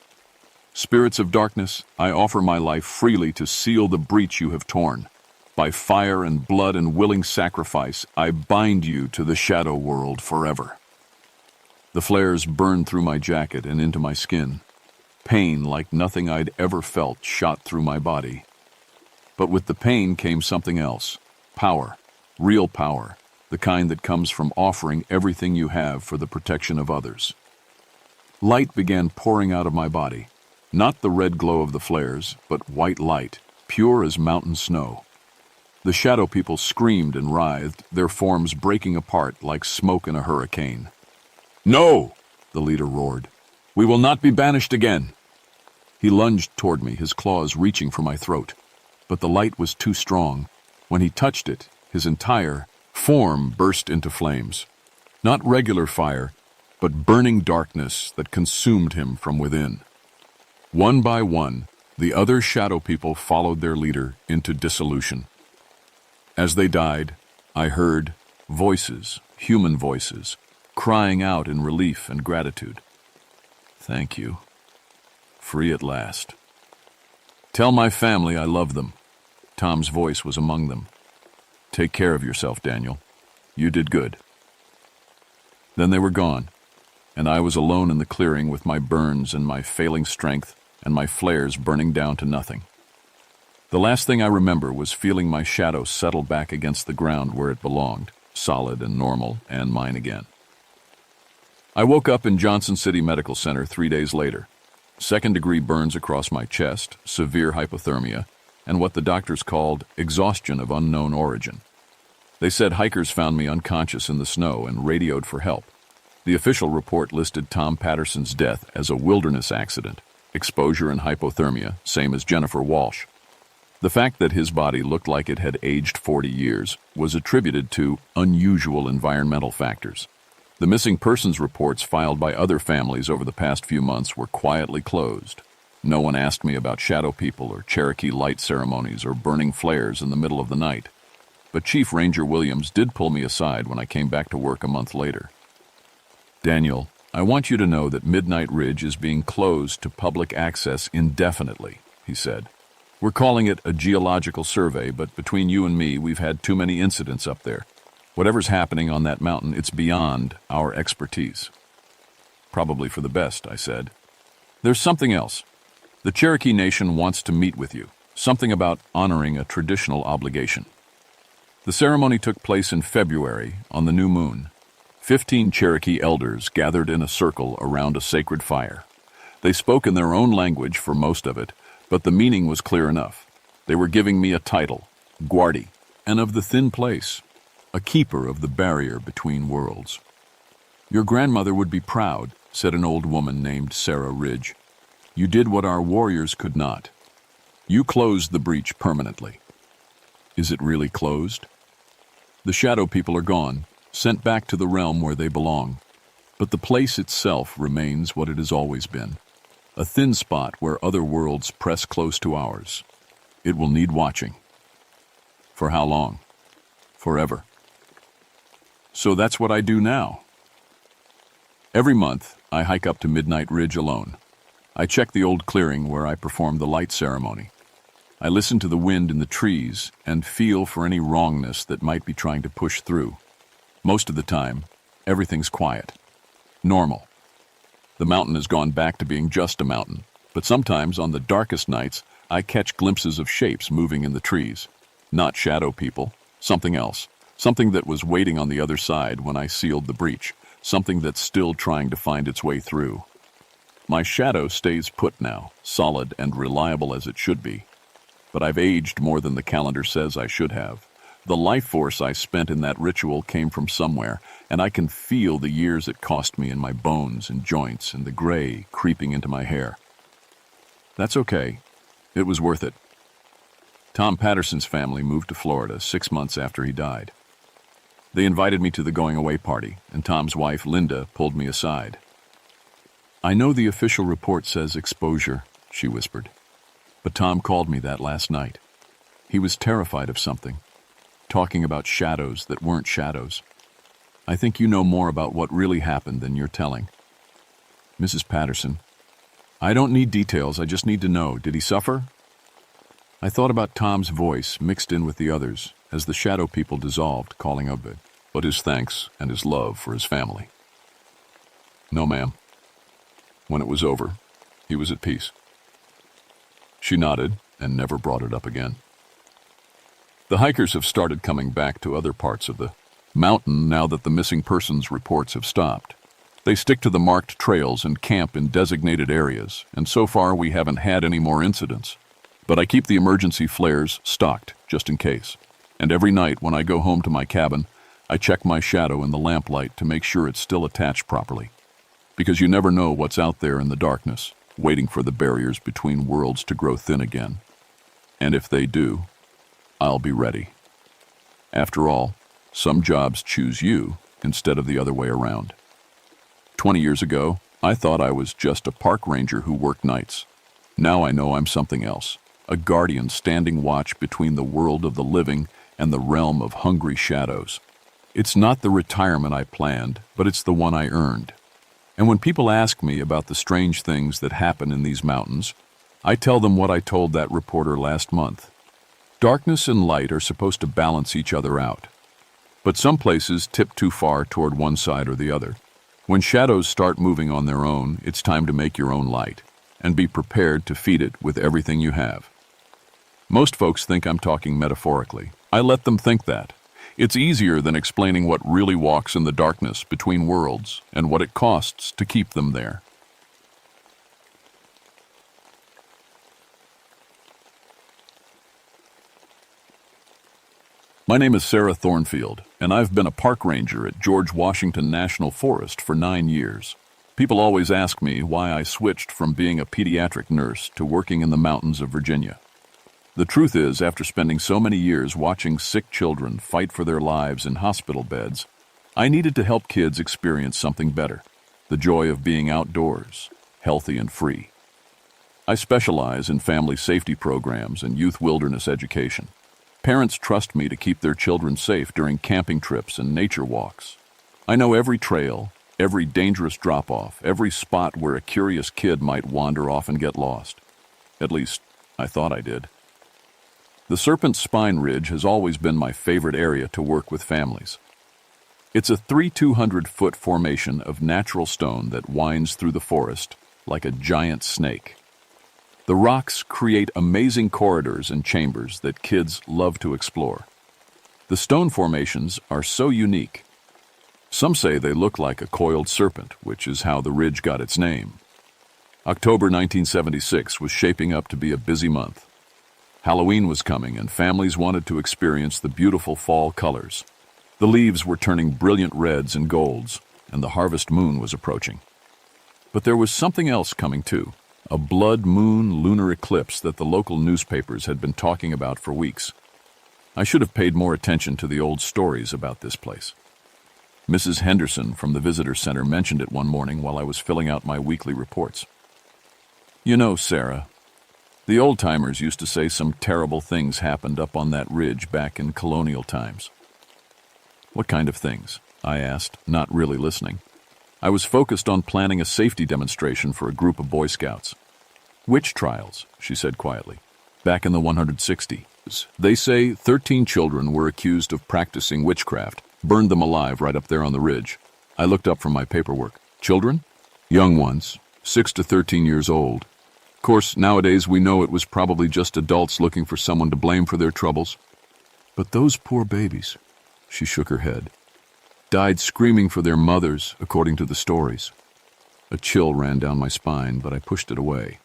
"Spirits of darkness, I offer my life freely to seal the breach you have torn. By fire and blood and willing sacrifice, I bind you to the shadow world forever." The flares burned through my jacket and into my skin. Pain like nothing I'd ever felt shot through my body. But with the pain came something else. Power. Real power. The kind that comes from offering everything you have for the protection of others. Light began pouring out of my body. Not the red glow of the flares, but white light, pure as mountain snow. The shadow people screamed and writhed, their forms breaking apart like smoke in a hurricane. "No!" the leader roared. "We will not be banished again." He lunged toward me, his claws reaching for my throat. But the light was too strong. When he touched it, his entire form burst into flames. Not regular fire, but burning darkness that consumed him from within. One by one, the other shadow people followed their leader into dissolution. As they died, I heard voices, human voices, crying out in relief and gratitude. "Thank you. Free at last. Tell my family I love them." Tom's voice was among them. "Take care of yourself, Daniel. You did good." Then they were gone, and I was alone in the clearing with my burns and my failing strength and my flares burning down to nothing. The last thing I remember was feeling my shadow settle back against the ground where it belonged, solid and normal, and mine again. I woke up in Johnson City Medical Center 3 days later. Second-degree burns across my chest, severe hypothermia, and what the doctors called exhaustion of unknown origin. They said hikers found me unconscious in the snow and radioed for help. The official report listed Tom Patterson's death as a wilderness accident, exposure and hypothermia, same as Jennifer Walsh. The fact that his body looked like it had aged 40 years was attributed to unusual environmental factors. The missing persons reports filed by other families over the past few months were quietly closed. No one asked me about shadow people or Cherokee light ceremonies or burning flares in the middle of the night. But Chief Ranger Williams did pull me aside when I came back to work a month later. "Daniel, I want you to know that Midnight Ridge is being closed to public access indefinitely," he said. "We're calling it a geological survey, but between you and me, we've had too many incidents up there. Whatever's happening on that mountain, it's beyond our expertise." "Probably for the best," I said. "There's something else. The Cherokee Nation wants to meet with you, something about honoring a traditional obligation." The ceremony took place in February on the new moon. 15 Cherokee elders gathered in a circle around a sacred fire. They spoke in their own language for most of it, but the meaning was clear enough. They were giving me a title, Guardi, and of the thin place, a keeper of the barrier between worlds. "Your grandmother would be proud," said an old woman named Sarah Ridge. "You did what our warriors could not. You closed the breach permanently." Is it really closed? The shadow people are gone, sent back to the realm where they belong. But the place itself remains what it has always been, a thin spot where other worlds press close to ours. It will need watching. For how long? Forever. So that's what I do now. Every month, I hike up to Midnight Ridge alone. I check the old clearing where I perform the light ceremony. I listen to the wind in the trees and feel for any wrongness that might be trying to push through. Most of the time, everything's quiet. Normal. The mountain has gone back to being just a mountain, but sometimes on the darkest nights, I catch glimpses of shapes moving in the trees. Not shadow people, something else. Something that was waiting on the other side when I sealed the breach. Something that's still trying to find its way through. My shadow stays put now, solid and reliable as it should be. But I've aged more than the calendar says I should have. The life force I spent in that ritual came from somewhere, and I can feel the years it cost me in my bones and joints and the gray creeping into my hair. That's okay. It was worth it. Tom Patterson's family moved to Florida 6 months after he died. They invited me to the going-away party, and Tom's wife, Linda, pulled me aside. "I know the official report says exposure," she whispered. "But Tom called me that last night. He was terrified of something, talking about shadows that weren't shadows. I think you know more about what really happened than you're telling." "Mrs. Patterson, I don't need details, I just need to know. Did he suffer?" I thought about Tom's voice mixed in with the others as the shadow people dissolved, calling Obed, but his thanks and his love for his family. "No, ma'am. When it was over, he was at peace." She nodded and never brought it up again. The hikers have started coming back to other parts of the mountain now that the missing persons reports have stopped. They stick to the marked trails and camp in designated areas, and so far we haven't had any more incidents. But I keep the emergency flares stocked, just in case. And every night when I go home to my cabin, I check my shadow in the lamplight to make sure it's still attached properly. Because you never know what's out there in the darkness, waiting for the barriers between worlds to grow thin again. And if they do, I'll be ready. After all, some jobs choose you instead of the other way around. 20 years ago, I thought I was just a park ranger who worked nights. Now I know I'm something else, a guardian standing watch between the world of the living and the realm of hungry shadows. It's not the retirement I planned, but it's the one I earned. And when people ask me about the strange things that happen in these mountains, I tell them what I told that reporter last month. Darkness and light are supposed to balance each other out. But some places tip too far toward one side or the other. When shadows start moving on their own, it's time to make your own light, and be prepared to feed it with everything you have. Most folks think I'm talking metaphorically. I let them think that. It's easier than explaining what really walks in the darkness between worlds and what it costs to keep them there. My name is Sarah Thornfield, and I've been a park ranger at George Washington National Forest for 9 years. People always ask me why I switched from being a pediatric nurse to working in the mountains of Virginia. The truth is, after spending so many years watching sick children fight for their lives in hospital beds, I needed to help kids experience something better, the joy of being outdoors, healthy and free. I specialize in family safety programs and youth wilderness education. Parents trust me to keep their children safe during camping trips and nature walks. I know every trail, every dangerous drop-off, every spot where a curious kid might wander off and get lost. At least, I thought I did. The Serpent Spine Ridge has always been my favorite area to work with families. It's a 200-foot formation of natural stone that winds through the forest like a giant snake. The rocks create amazing corridors and chambers that kids love to explore. The stone formations are so unique. Some say they look like a coiled serpent, which is how the ridge got its name. October 1976 was shaping up to be a busy month. Halloween was coming, and families wanted to experience the beautiful fall colors. The leaves were turning brilliant reds and golds, and the harvest moon was approaching. But there was something else coming too, a blood moon lunar eclipse that the local newspapers had been talking about for weeks. I should have paid more attention to the old stories about this place. Mrs. Henderson from the visitor center mentioned it one morning while I was filling out my weekly reports. You know, Sarah, the old-timers used to say some terrible things happened up on that ridge back in colonial times. What kind of things? I asked, not really listening. I was focused on planning a safety demonstration for a group of Boy Scouts. Witch trials, she said quietly. Back in the 160s, they say 13 children were accused of practicing witchcraft, burned them alive right up there on the ridge. I looked up from my paperwork. Children? Young ones, 6 to 13 years old. Of course, nowadays we know it was probably just adults looking for someone to blame for their troubles. But those poor babies, she shook her head, died screaming for their mothers, according to the stories. A chill ran down my spine, but I pushed it away.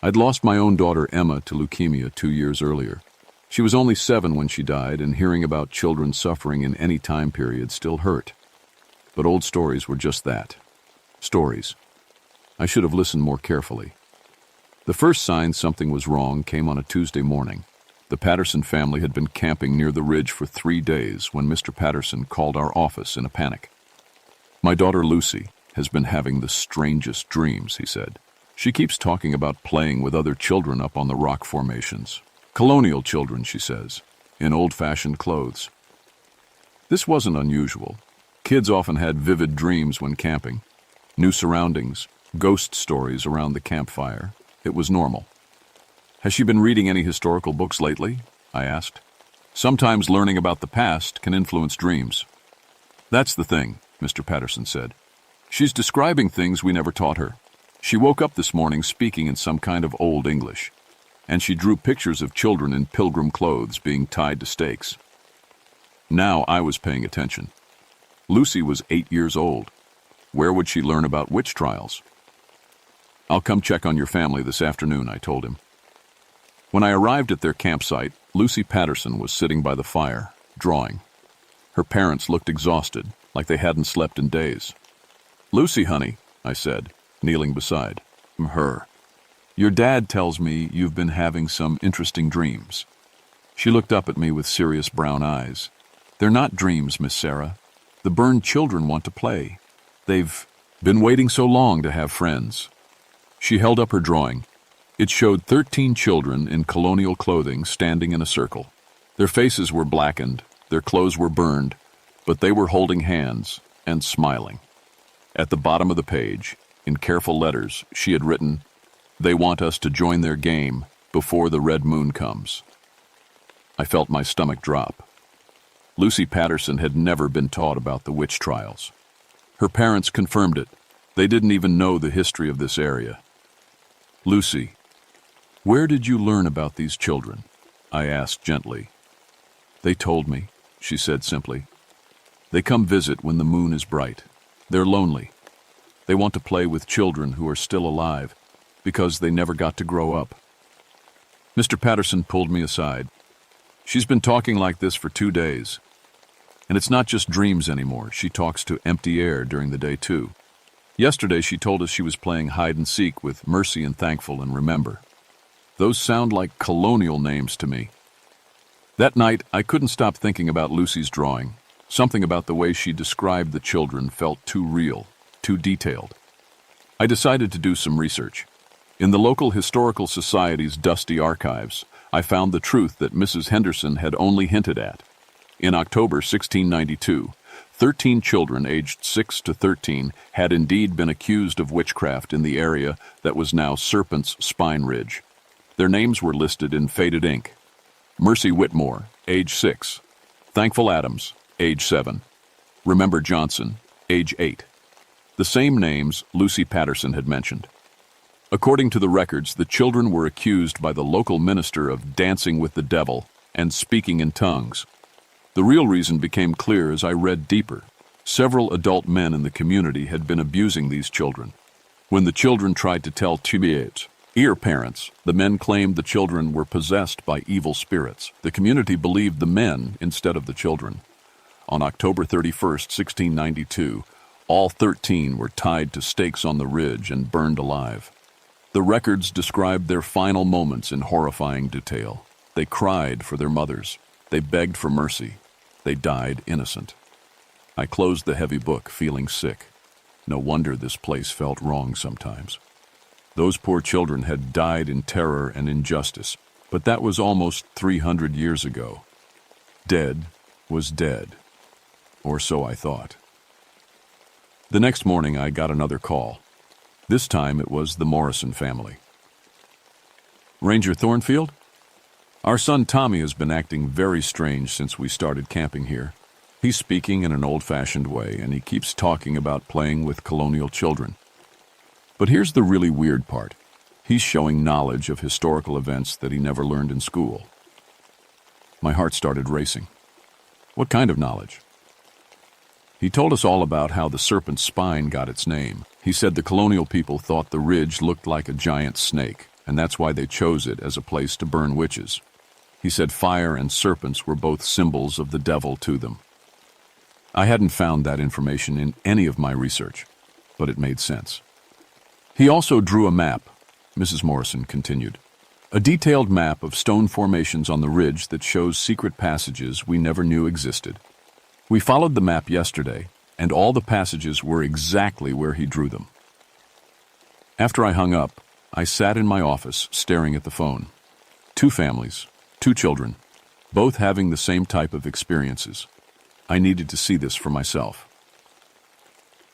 I'd lost my own daughter Emma to leukemia 2 years earlier. She was only 7 when she died, and hearing about children suffering in any time period still hurt. But old stories were just that. Stories. I should have listened more carefully. The first sign something was wrong came on a Tuesday morning. The Patterson family had been camping near the ridge for 3 days when Mr. Patterson called our office in a panic. My daughter Lucy has been having the strangest dreams, he said. She keeps talking about playing with other children up on the rock formations. Colonial children, she says, in old-fashioned clothes. This wasn't unusual. Kids often had vivid dreams when camping. New surroundings, ghost stories around the campfire. It was normal. Has she been reading any historical books lately? I asked. Sometimes learning about the past can influence dreams. That's the thing, Mr. Patterson said. She's describing things we never taught her. She woke up this morning speaking in some kind of old English, and she drew pictures of children in pilgrim clothes being tied to stakes. Now I was paying attention. Lucy was 8 years old. Where would she learn about witch trials? I'll come check on your family this afternoon, I told him. When I arrived at their campsite, Lucy Patterson was sitting by the fire, drawing. Her parents looked exhausted, like they hadn't slept in days. Lucy, honey, I said, kneeling beside her. Your dad tells me you've been having some interesting dreams. She looked up at me with serious brown eyes. They're not dreams, Miss Sarah. The burned children want to play. They've been waiting so long to have friends. She held up her drawing. It showed 13 children in colonial clothing standing in a circle. Their faces were blackened, their clothes were burned, but they were holding hands and smiling. At the bottom of the page, in careful letters, she had written, "They want us to join their game before the red moon comes." I felt my stomach drop. Lucy Patterson had never been taught about the witch trials. Her parents confirmed it. They didn't even know the history of this area. Lucy, where did you learn about these children? I asked gently. They told me, she said simply. They come visit when the moon is bright. They're lonely. They want to play with children who are still alive because they never got to grow up. Mr. Patterson pulled me aside. She's been talking like this for 2 days. And it's not just dreams anymore. She talks to empty air during the day, too. Yesterday, she told us she was playing hide and seek with Mercy and Thankful and Remember. Those sound like colonial names to me. That night, I couldn't stop thinking about Lucy's drawing. Something about the way she described the children felt too real, too detailed. I decided to do some research. In the local historical society's dusty archives, I found the truth that Mrs. Henderson had only hinted at. In October 1692, 13 children aged 6 to 13 had indeed been accused of witchcraft in the area that was now Serpent's Spine Ridge. Their names were listed in faded ink. Mercy Whitmore, age 6. Thankful Adams, age 7. Remember Johnson, age 8. The same names Lucy Patterson had mentioned. According to the records, the children were accused by the local minister of dancing with the devil and speaking in tongues. The real reason became clear as I read deeper. Several adult men in the community had been abusing these children. When the children tried to tell Tibiet's parents, the men claimed the children were possessed by evil spirits. The community believed the men instead of the children. On October 31st, 1692, all 13 were tied to stakes on the ridge and burned alive. The records described their final moments in horrifying detail. They cried for their mothers. They begged for mercy. They died innocent. I closed the heavy book, feeling sick. No wonder this place felt wrong sometimes. Those poor children had died in terror and injustice, but that was almost 300 years ago. Dead was dead, or so I thought. The next morning I got another call. This time it was the Morrison family. Ranger Thornfield? Our son Tommy has been acting very strange since we started camping here. He's speaking in an old-fashioned way, and he keeps talking about playing with colonial children. But here's the really weird part. He's showing knowledge of historical events that he never learned in school. My heart started racing. What kind of knowledge? He told us all about how the serpent's spine got its name. He said the colonial people thought the ridge looked like a giant snake, and that's why they chose it as a place to burn witches. He said fire and serpents were both symbols of the devil to them. I hadn't found that information in any of my research, but it made sense. He also drew a map, Mrs. Morrison continued. A detailed map of stone formations on the ridge that shows secret passages we never knew existed. We followed the map yesterday, and all the passages were exactly where he drew them. After I hung up, I sat in my office staring at the phone. 2 families, 2 children, both having the same type of experiences. I needed to see this for myself.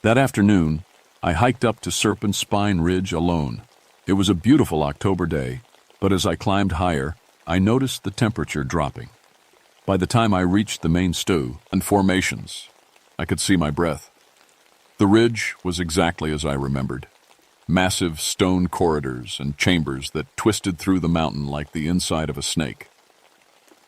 That afternoon, I hiked up to Serpent Spine Ridge alone. It was a beautiful October day, but as I climbed higher, I noticed the temperature dropping. By the time I reached the main stew and formations, I could see my breath. The ridge was exactly as I remembered. Massive stone corridors and chambers that twisted through the mountain like the inside of a snake.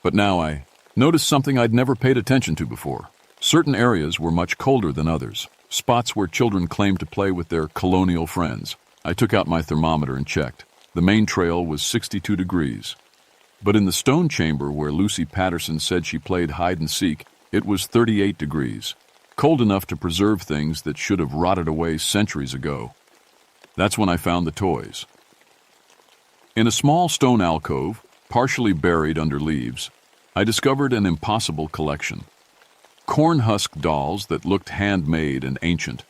But now I noticed something I'd never paid attention to before. Certain areas were much colder than others, spots where children claimed to play with their colonial friends. I took out my thermometer and checked. The main trail was 62 degrees. But in the stone chamber where Lucy Patterson said she played hide-and-seek, it was 38 degrees, cold enough to preserve things that should have rotted away centuries ago. That's when I found the toys. In a small stone alcove, partially buried under leaves, I discovered an impossible collection. Corn husk dolls that looked handmade and ancient,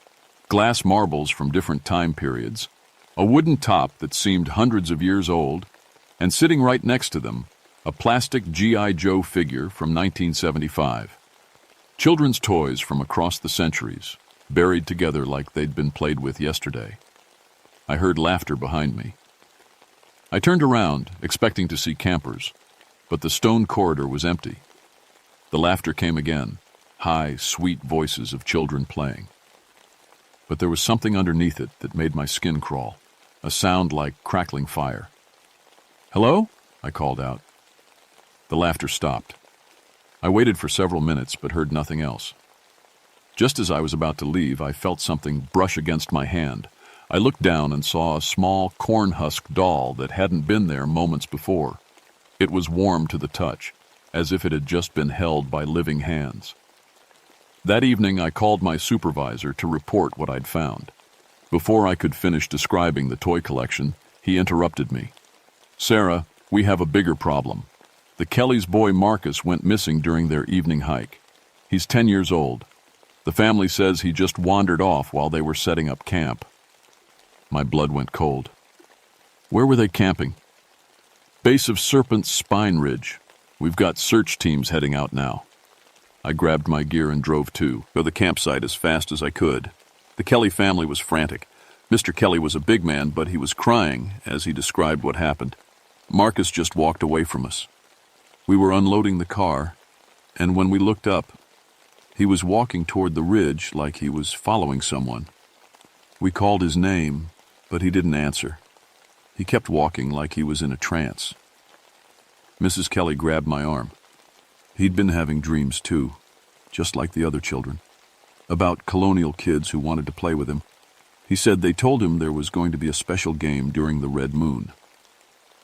glass marbles from different time periods, a wooden top that seemed hundreds of years old, and sitting right next to them, a plastic G.I. Joe figure from 1975. Children's toys from across the centuries, buried together like they'd been played with yesterday. I heard laughter behind me. I turned around, expecting to see campers, but the stone corridor was empty. The laughter came again, high, sweet voices of children playing. But there was something underneath it that made my skin crawl, a sound like crackling fire. "Hello?" I called out. The laughter stopped. I waited for several minutes but heard nothing else. Just as I was about to leave, I felt something brush against my hand. I looked down and saw a small corn husk doll that hadn't been there moments before. It was warm to the touch, as if it had just been held by living hands. That evening, I called my supervisor to report what I'd found. Before I could finish describing the toy collection, he interrupted me. "Sarah, we have a bigger problem. The Kelly's boy Marcus went missing during their evening hike. He's 10 years old. The family says he just wandered off while they were setting up camp." My blood went cold. Where were they camping? Base of Serpent's Spine Ridge. We've got search teams heading out now. I grabbed my gear and drove to the campsite as fast as I could. The Kelly family was frantic. Mr. Kelly was a big man, but he was crying as he described what happened. Marcus just walked away from us. We were unloading the car, and when we looked up, he was walking toward the ridge like he was following someone. We called his name, but he didn't answer. He kept walking like he was in a trance. Mrs. Kelly grabbed my arm. He'd been having dreams too, just like the other children, about colonial kids who wanted to play with him. He said they told him there was going to be a special game during the red moon.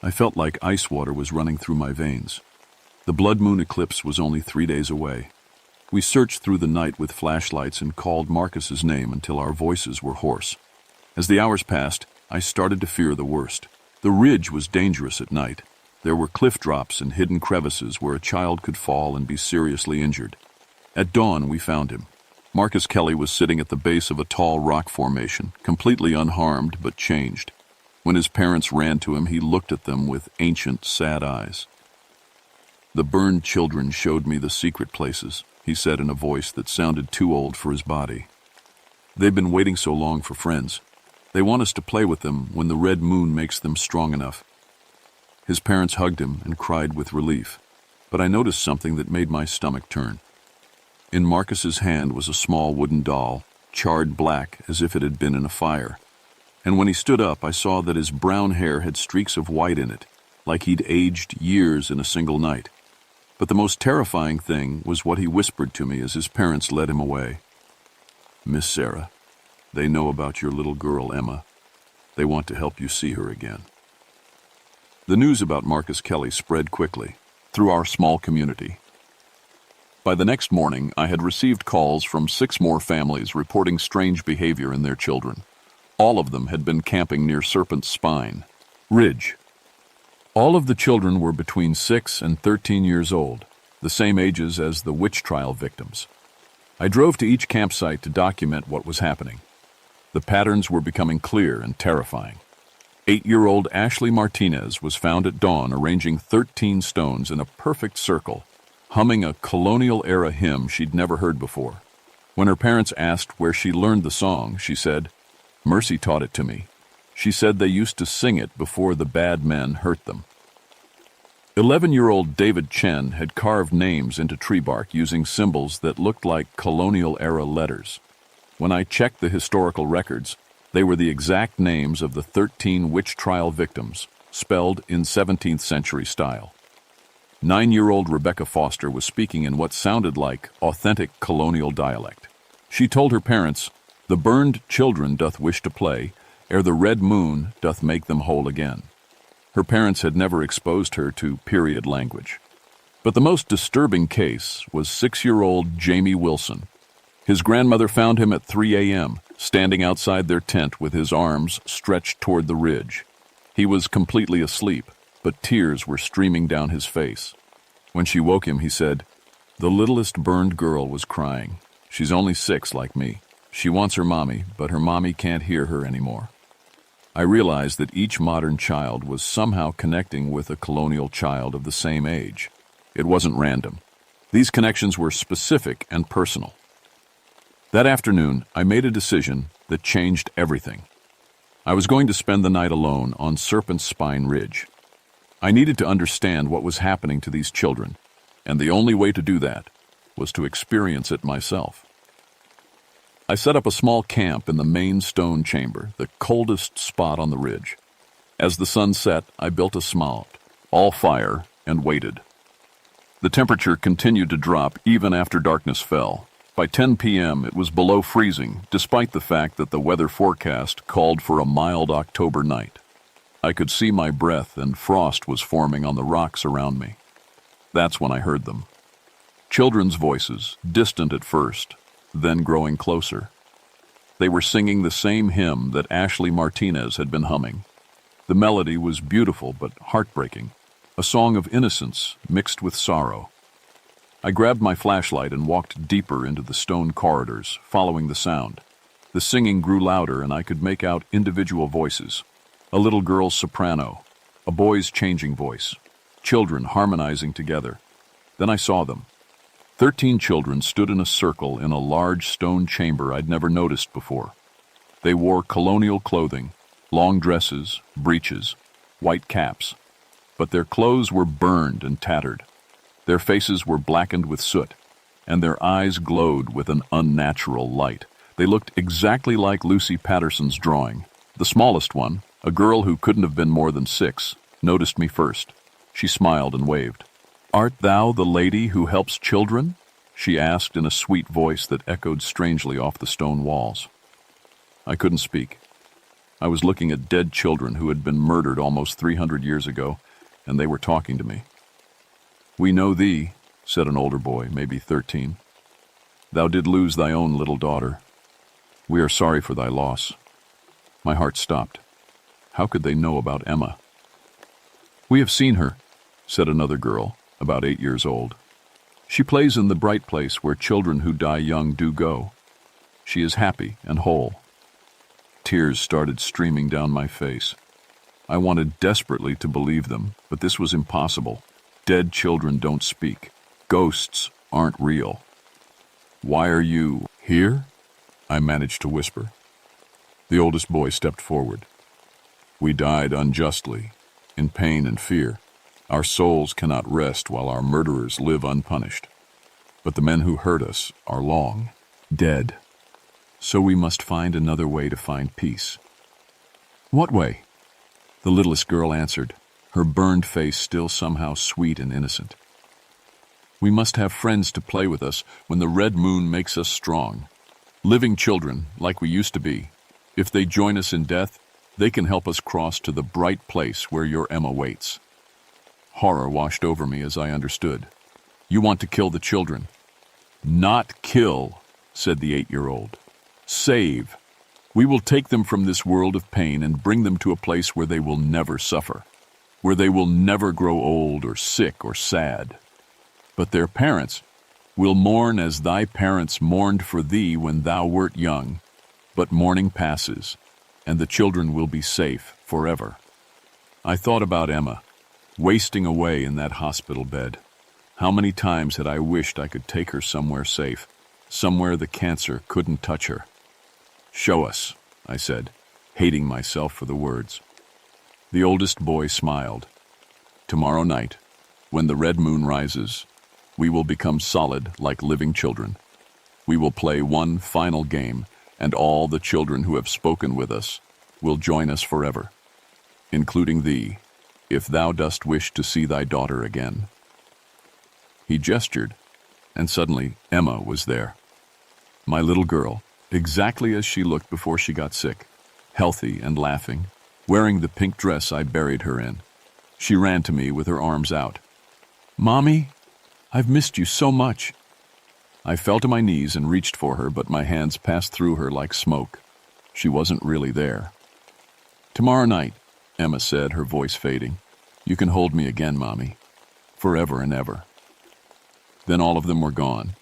I felt like ice water was running through my veins. The blood moon eclipse was only 3 days away. We searched through the night with flashlights and called Marcus's name until our voices were hoarse. As the hours passed, I started to fear the worst. The ridge was dangerous at night. There were cliff drops and hidden crevices where a child could fall and be seriously injured. At dawn, we found him. Marcus Kelly was sitting at the base of a tall rock formation, completely unharmed but changed. When his parents ran to him, he looked at them with ancient, sad eyes. "The burned children showed me the secret places," he said in a voice that sounded too old for his body. "They've been waiting so long for friends. They want us to play with them when the red moon makes them strong enough." His parents hugged him and cried with relief, but I noticed something that made my stomach turn. In Marcus's hand was a small wooden doll, charred black as if it had been in a fire. And when he stood up, I saw that his brown hair had streaks of white in it, like he'd aged years in a single night. But the most terrifying thing was what he whispered to me as his parents led him away. "Miss Sarah, they know about your little girl, Emma. They want to help you see her again." The news about Marcus Kelly spread quickly through our small community. By the next morning, I had received calls from 6 more families reporting strange behavior in their children. All of them had been camping near Serpent's Spine Ridge. All of the children were between 6 and 13 years old, the same ages as the witch trial victims. I drove to each campsite to document what was happening. The patterns were becoming clear and terrifying. 8-year-old Ashley Martinez was found at dawn arranging 13 stones in a perfect circle, humming a colonial-era hymn she'd never heard before. When her parents asked where she learned the song, she said, "Mercy taught it to me. She said they used to sing it before the bad men hurt them." 11-year-old David Chen had carved names into tree bark using symbols that looked like colonial-era letters. When I checked the historical records, they were the exact names of the 13 witch trial victims, spelled in 17th century style. 9-year-old Rebecca Foster was speaking in what sounded like authentic colonial dialect. She told her parents, "The burned children doth wish to play, ere the red moon doth make them whole again." Her parents had never exposed her to period language. But the most disturbing case was 6-year-old Jamie Wilson. His grandmother found him at 3 a.m., standing outside their tent with his arms stretched toward the ridge. He was completely asleep, but tears were streaming down his face. When she woke him, he said, "The littlest burned girl was crying. She's only 6 like me. She wants her mommy, but her mommy can't hear her anymore." I realized that each modern child was somehow connecting with a colonial child of the same age. It wasn't random. These connections were specific and personal. That afternoon, I made a decision that changed everything. I was going to spend the night alone on Serpent's Spine Ridge. I needed to understand what was happening to these children, and the only way to do that was to experience it myself. I set up a small camp in the main stone chamber, the coldest spot on the ridge. As the sun set, I built a smalt, all fire, and waited. The temperature continued to drop even after darkness fell. By 10 p.m., it was below freezing, despite the fact that the weather forecast called for a mild October night. I could see my breath, and frost was forming on the rocks around me. That's when I heard them. Children's voices, distant at first, then growing closer. They were singing the same hymn that Ashley Martinez had been humming. The melody was beautiful but heartbreaking, a song of innocence mixed with sorrow. I grabbed my flashlight and walked deeper into the stone corridors, following the sound. The singing grew louder, and I could make out individual voices. A little girl's soprano, a boy's changing voice, children harmonizing together. Then I saw them. 13 children stood in a circle in a large stone chamber I'd never noticed before. They wore colonial clothing, long dresses, breeches, white caps. But their clothes were burned and tattered. Their faces were blackened with soot, and their eyes glowed with an unnatural light. They looked exactly like Lucy Patterson's drawing. The smallest one, a girl who couldn't have been more than 6, noticed me first. She smiled and waved. Art thou the lady who helps children? She asked in a sweet voice that echoed strangely off the stone walls. I couldn't speak. I was looking at dead children who had been murdered almost 300 years ago, and they were talking to me. We know thee, said an older boy, maybe 13. Thou did lose thy own little daughter. We are sorry for thy loss. My heart stopped. How could they know about Emma? We have seen her, said another girl, about 8 years old. She plays in the bright place where children who die young do go. She is happy and whole. Tears started streaming down my face. I wanted desperately to believe them, but this was impossible. Dead children don't speak. Ghosts aren't real. Why are you here? I managed to whisper. The oldest boy stepped forward. We died unjustly, in pain and fear. Our souls cannot rest while our murderers live unpunished. But the men who hurt us are long dead. So we must find another way to find peace. What way? The littlest girl answered, her burned face still somehow sweet and innocent. We must have friends to play with us when the red moon makes us strong. Living children, like we used to be. If they join us in death, they can help us cross to the bright place where your Emma waits. Horror washed over me as I understood. You want to kill the children. Not kill, said the 8-year-old. Save. We will take them from this world of pain and bring them to a place where they will never suffer, where they will never grow old or sick or sad. But their parents will mourn as thy parents mourned for thee when thou wert young. But mourning passes, and the children will be safe forever. I thought about Emma, wasting away in that hospital bed. How many times had I wished I could take her somewhere safe, somewhere the cancer couldn't touch her. Show us, I said, hating myself for the words. The oldest boy smiled. Tomorrow night, when the red moon rises, we will become solid like living children. We will play one final game, and all the children who have spoken with us will join us forever, including thee, if thou dost wish to see thy daughter again. He gestured, and suddenly Emma was there. My little girl, exactly as she looked before she got sick, healthy and laughing, wearing the pink dress I buried her in. She ran to me with her arms out. Mommy, I've missed you so much. I fell to my knees and reached for her, but my hands passed through her like smoke. She wasn't really there. Tomorrow night, Emma said, her voice fading. You can hold me again, Mommy, forever and ever. Then all of them were gone,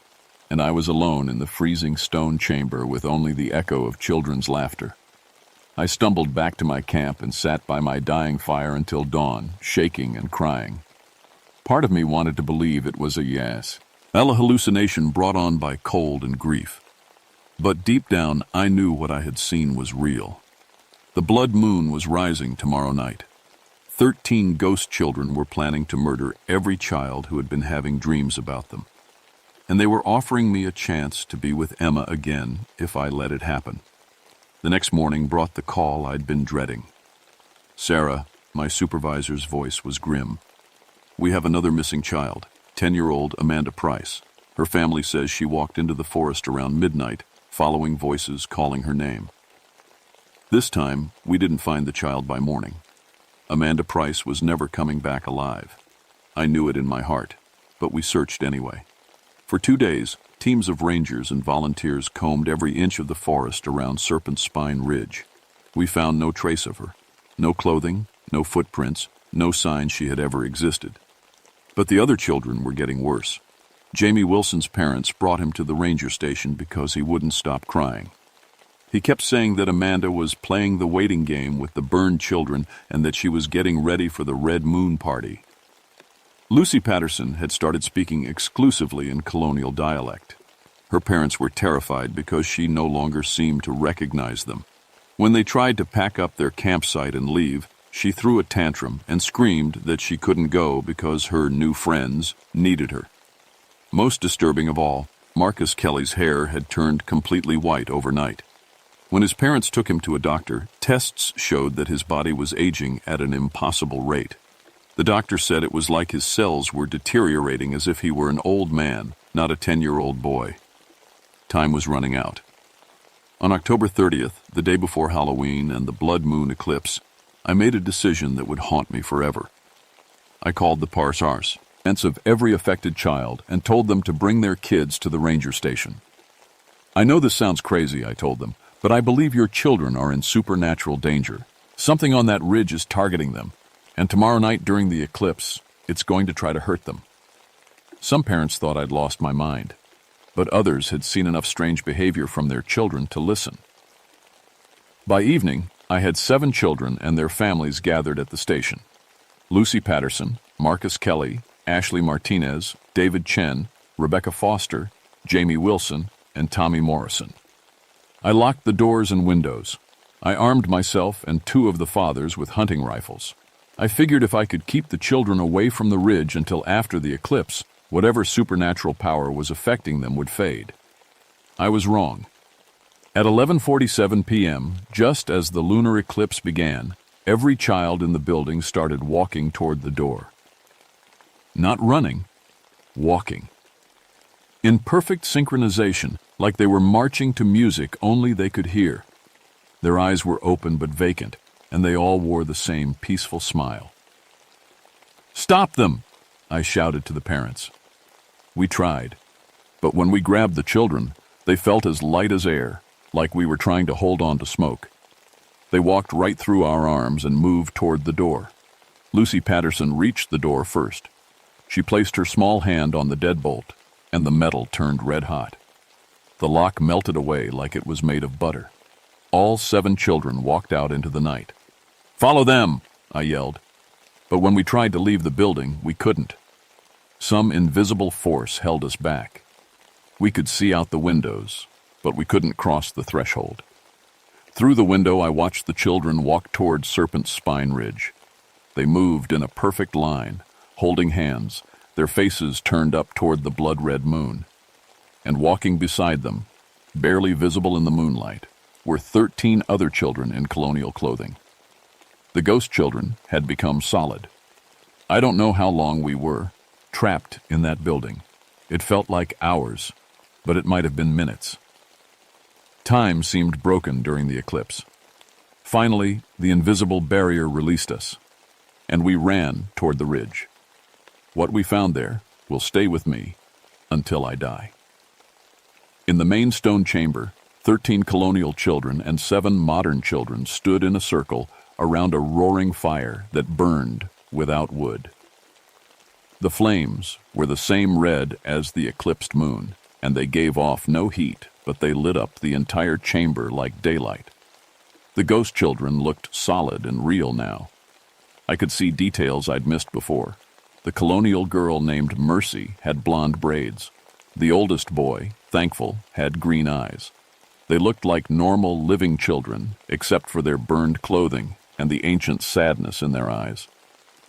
and I was alone in the freezing stone chamber with only the echo of children's laughter. I stumbled back to my camp and sat by my dying fire until dawn, shaking and crying. Part of me wanted to believe it was a yes, a hallucination brought on by cold and grief. But deep down, I knew what I had seen was real. The blood moon was rising tomorrow night. 13 ghost children were planning to murder every child who had been having dreams about them. And they were offering me a chance to be with Emma again if I let it happen. The next morning brought the call I'd been dreading. Sarah, my supervisor's voice was grim. We have another missing child, 10-year-old Amanda Price. Her family says she walked into the forest around midnight, following voices calling her name. This time, we didn't find the child by morning. Amanda Price was never coming back alive. I knew it in my heart, but we searched anyway. For 2 days, teams of rangers and volunteers combed every inch of the forest around Serpent Spine Ridge. We found no trace of her, no clothing, no footprints, no sign she had ever existed. But the other children were getting worse. Jamie Wilson's parents brought him to the ranger station because he wouldn't stop crying. He kept saying that Amanda was playing the waiting game with the burned children and that she was getting ready for the Red Moon party. Lucy Patterson had started speaking exclusively in colonial dialect. Her parents were terrified because she no longer seemed to recognize them. When they tried to pack up their campsite and leave, she threw a tantrum and screamed that she couldn't go because her new friends needed her. Most disturbing of all, Marcus Kelly's hair had turned completely white overnight. When his parents took him to a doctor, tests showed that his body was aging at an impossible rate. The doctor said it was like his cells were deteriorating as if he were an old man, not a 10-year-old boy. Time was running out. On October 30th, the day before Halloween and the blood moon eclipse, I made a decision that would haunt me forever. I called the parents of every affected child and told them to bring their kids to the ranger station. I know this sounds crazy, I told them, but I believe your children are in supernatural danger. Something on that ridge is targeting them, and tomorrow night during the eclipse, it's going to try to hurt them. Some parents thought I'd lost my mind, but others had seen enough strange behavior from their children to listen. By evening, I had 7 children and their families gathered at the station. Lucy Patterson, Marcus Kelly, Ashley Martinez, David Chen, Rebecca Foster, Jamie Wilson, and Tommy Morrison. I locked the doors and windows. I armed myself and 2 of the fathers with hunting rifles. I figured if I could keep the children away from the ridge until after the eclipse, whatever supernatural power was affecting them would fade. I was wrong. At 11:47 p.m., just as the lunar eclipse began, every child in the building started walking toward the door. Not running, walking. In perfect synchronization, like they were marching to music only they could hear. Their eyes were open but vacant, and they all wore the same peaceful smile. "Stop them!" I shouted to the parents. We tried, but when we grabbed the children, they felt as light as air, like we were trying to hold on to smoke. They walked right through our arms and moved toward the door. Lucy Patterson reached the door first. She placed her small hand on the deadbolt, and the metal turned red hot. The lock melted away like it was made of butter. All 7 children walked out into the night. "Follow them!" I yelled. But when we tried to leave the building, we couldn't. Some invisible force held us back. We could see out the windows, but we couldn't cross the threshold. Through the window, I watched the children walk toward Serpent's Spine Ridge. They moved in a perfect line, holding hands, their faces turned up toward the blood-red moon. And walking beside them, barely visible in the moonlight, were 13 other children in colonial clothing. The ghost children had become solid. I don't know how long we were, trapped in that building. It felt like hours, but it might have been minutes. Time seemed broken during the eclipse. Finally, the invisible barrier released us, and we ran toward the ridge. What we found there will stay with me until I die. In the main stone chamber, 13 colonial children and 7 modern children stood in a circle around a roaring fire that burned without wood. The flames were the same red as the eclipsed moon, and they gave off no heat, but they lit up the entire chamber like daylight. The ghost children looked solid and real now. I could see details I'd missed before. The colonial girl named Mercy had blonde braids. The oldest boy, Thankful, had green eyes. They looked like normal living children, except for their burned clothing and the ancient sadness in their eyes.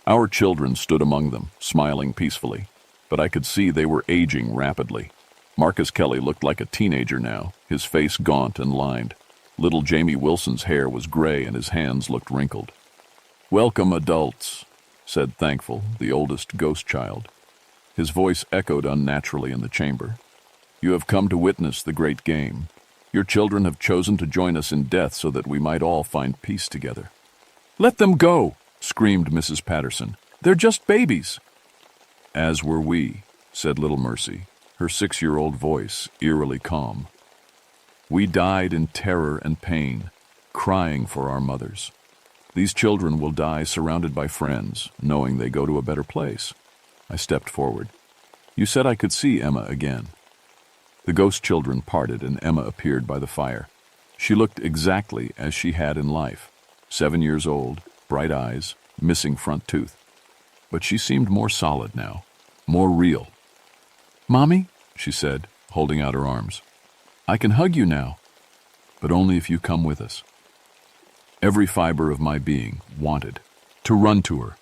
Our children stood among them, smiling peacefully, but I could see they were aging rapidly. Marcus Kelly looked like a teenager now, his face gaunt and lined. Little Jamie Wilson's hair was gray and his hands looked wrinkled. "Welcome, adults," said Thankful, the oldest ghost child. His voice echoed unnaturally in the chamber. "You have come to witness the great game. Your children have chosen to join us in death so that we might all find peace together." "Let them go!" screamed Mrs. Patterson. "They're just babies." "As were we," said little Mercy, her 6-year-old voice eerily calm. "We died in terror and pain, crying for our mothers. These children will die surrounded by friends, knowing they go to a better place." I stepped forward. "You said I could see Emma again." The ghost children parted and Emma appeared by the fire. She looked exactly as she had in life. 7 years old, bright eyes, missing front tooth. But she seemed more solid now, more real. "Mommy," she said, holding out her arms, "I can hug you now, but only if you come with us." Every fiber of my being wanted to run to her,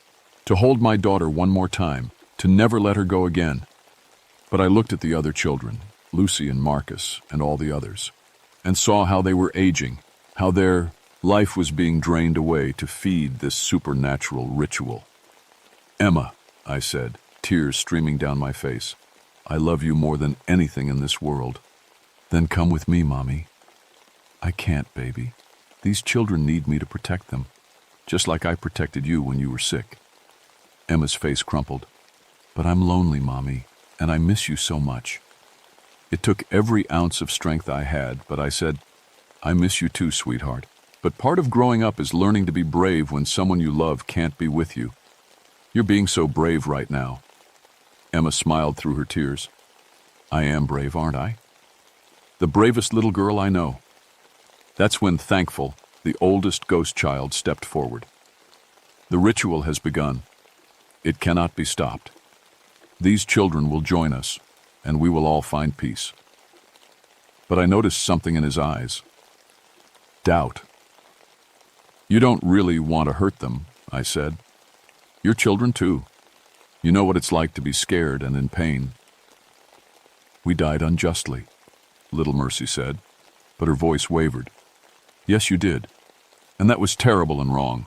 to hold my daughter one more time, to never let her go again. But I looked at the other children, Lucy and Marcus and all the others, and saw how they were aging, how their life was being drained away to feed this supernatural ritual. Emma, I said, tears streaming down my face. I love you more than anything in this world. Then come with me, Mommy. I can't, baby. These children need me to protect them, just like I protected you when you were sick. Emma's face crumpled. But I'm lonely, Mommy, and I miss you so much. It took every ounce of strength I had, but I said, I miss you too, sweetheart. But part of growing up is learning to be brave when someone you love can't be with you. You're being so brave right now. Emma smiled through her tears. I am brave, aren't I? The bravest little girl I know. That's when Thankful, the oldest ghost child, stepped forward. The ritual has begun. It cannot be stopped. These children will join us, and we will all find peace. But I noticed something in his eyes. Doubt. You don't really want to hurt them, I said. You're children too. You know what it's like to be scared and in pain. We died unjustly, Little Mercy said, but her voice wavered. Yes, you did. And that was terrible and wrong.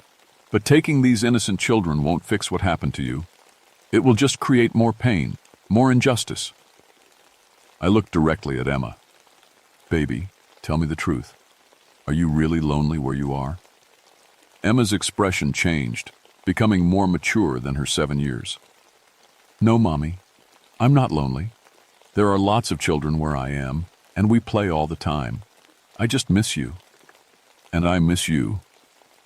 But taking these innocent children won't fix what happened to you. It will just create more pain, more injustice. I looked directly at Emma. Baby, tell me the truth. Are you really lonely where you are? Emma's expression changed, becoming more mature than her 7 years. No, Mommy, I'm not lonely. There are lots of children where I am, and we play all the time. I just miss you. And I miss you.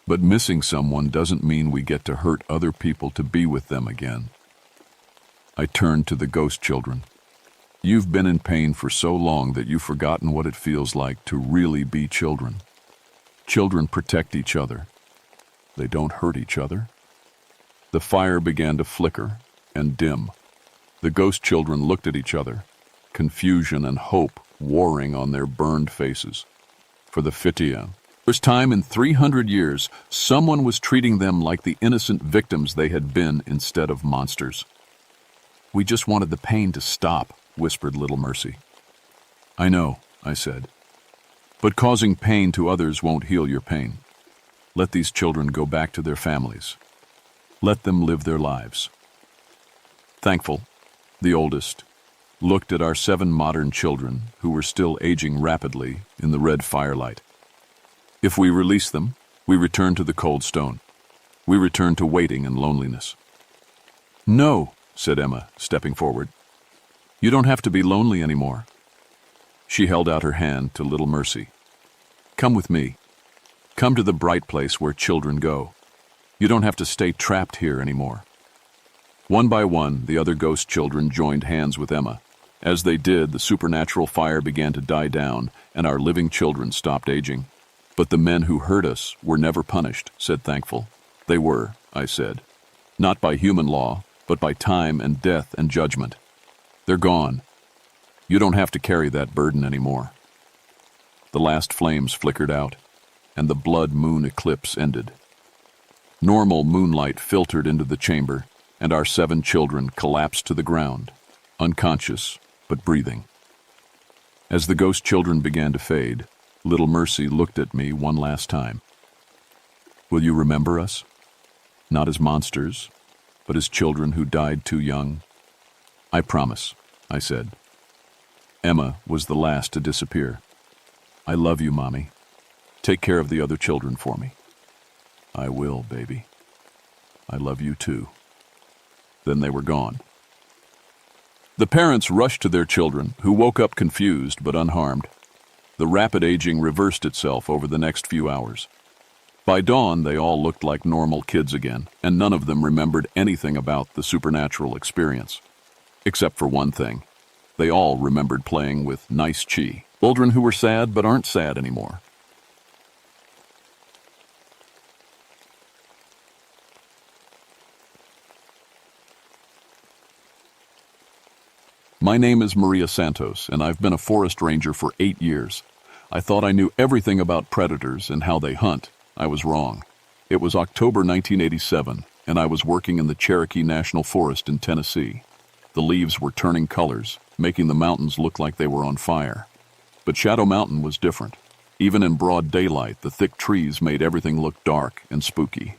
But missing someone doesn't mean we get to hurt other people to be with them again. I turned to the ghost children. You've been in pain for so long that you've forgotten what it feels like to really be children. Children protect each other. They don't hurt each other. The fire began to flicker and dim. The ghost children looked at each other, confusion and hope warring on their burned faces. For the first time in 300 years, someone was treating them like the innocent victims they had been instead of monsters. We just wanted the pain to stop, whispered Little Mercy. I know, I said. But causing pain to others won't heal your pain. Let these children go back to their families. Let them live their lives. Thankful, the oldest, looked at our 7 modern children who were still aging rapidly in the red firelight. If we release them, we return to the cold stone. We return to waiting and loneliness. No, said Emma, stepping forward. You don't have to be lonely anymore. She held out her hand to Little Mercy. Come with me. Come to the bright place where children go. You don't have to stay trapped here anymore. One by one, the other ghost children joined hands with Emma. As they did, the supernatural fire began to die down, and our living children stopped aging. But the men who hurt us were never punished, said Thankful. They were, I said. Not by human law, but by time and death and judgment. They're gone. You don't have to carry that burden anymore. The last flames flickered out, and the blood moon eclipse ended. Normal moonlight filtered into the chamber, and our 7 children collapsed to the ground, unconscious but breathing. As the ghost children began to fade, Little Mercy looked at me one last time. Will you remember us? Not as monsters, but as children who died too young? I promise, I said. Emma was the last to disappear. I love you, Mommy. Take care of the other children for me. I will, baby. I love you too. Then they were gone. The parents rushed to their children, who woke up confused but unharmed. The rapid aging reversed itself over the next few hours. By dawn, they all looked like normal kids again, and none of them remembered anything about the supernatural experience. Except for one thing. They all remembered playing with Nice Chi, children who were sad but aren't sad anymore. My name is Maria Santos, and I've been a forest ranger for 8 years. I thought I knew everything about predators and how they hunt. I was wrong. It was October 1987, and I was working in the Cherokee National Forest in Tennessee. The leaves were turning colors, making the mountains look like they were on fire. But Shadow Mountain was different. Even in broad daylight, the thick trees made everything look dark and spooky.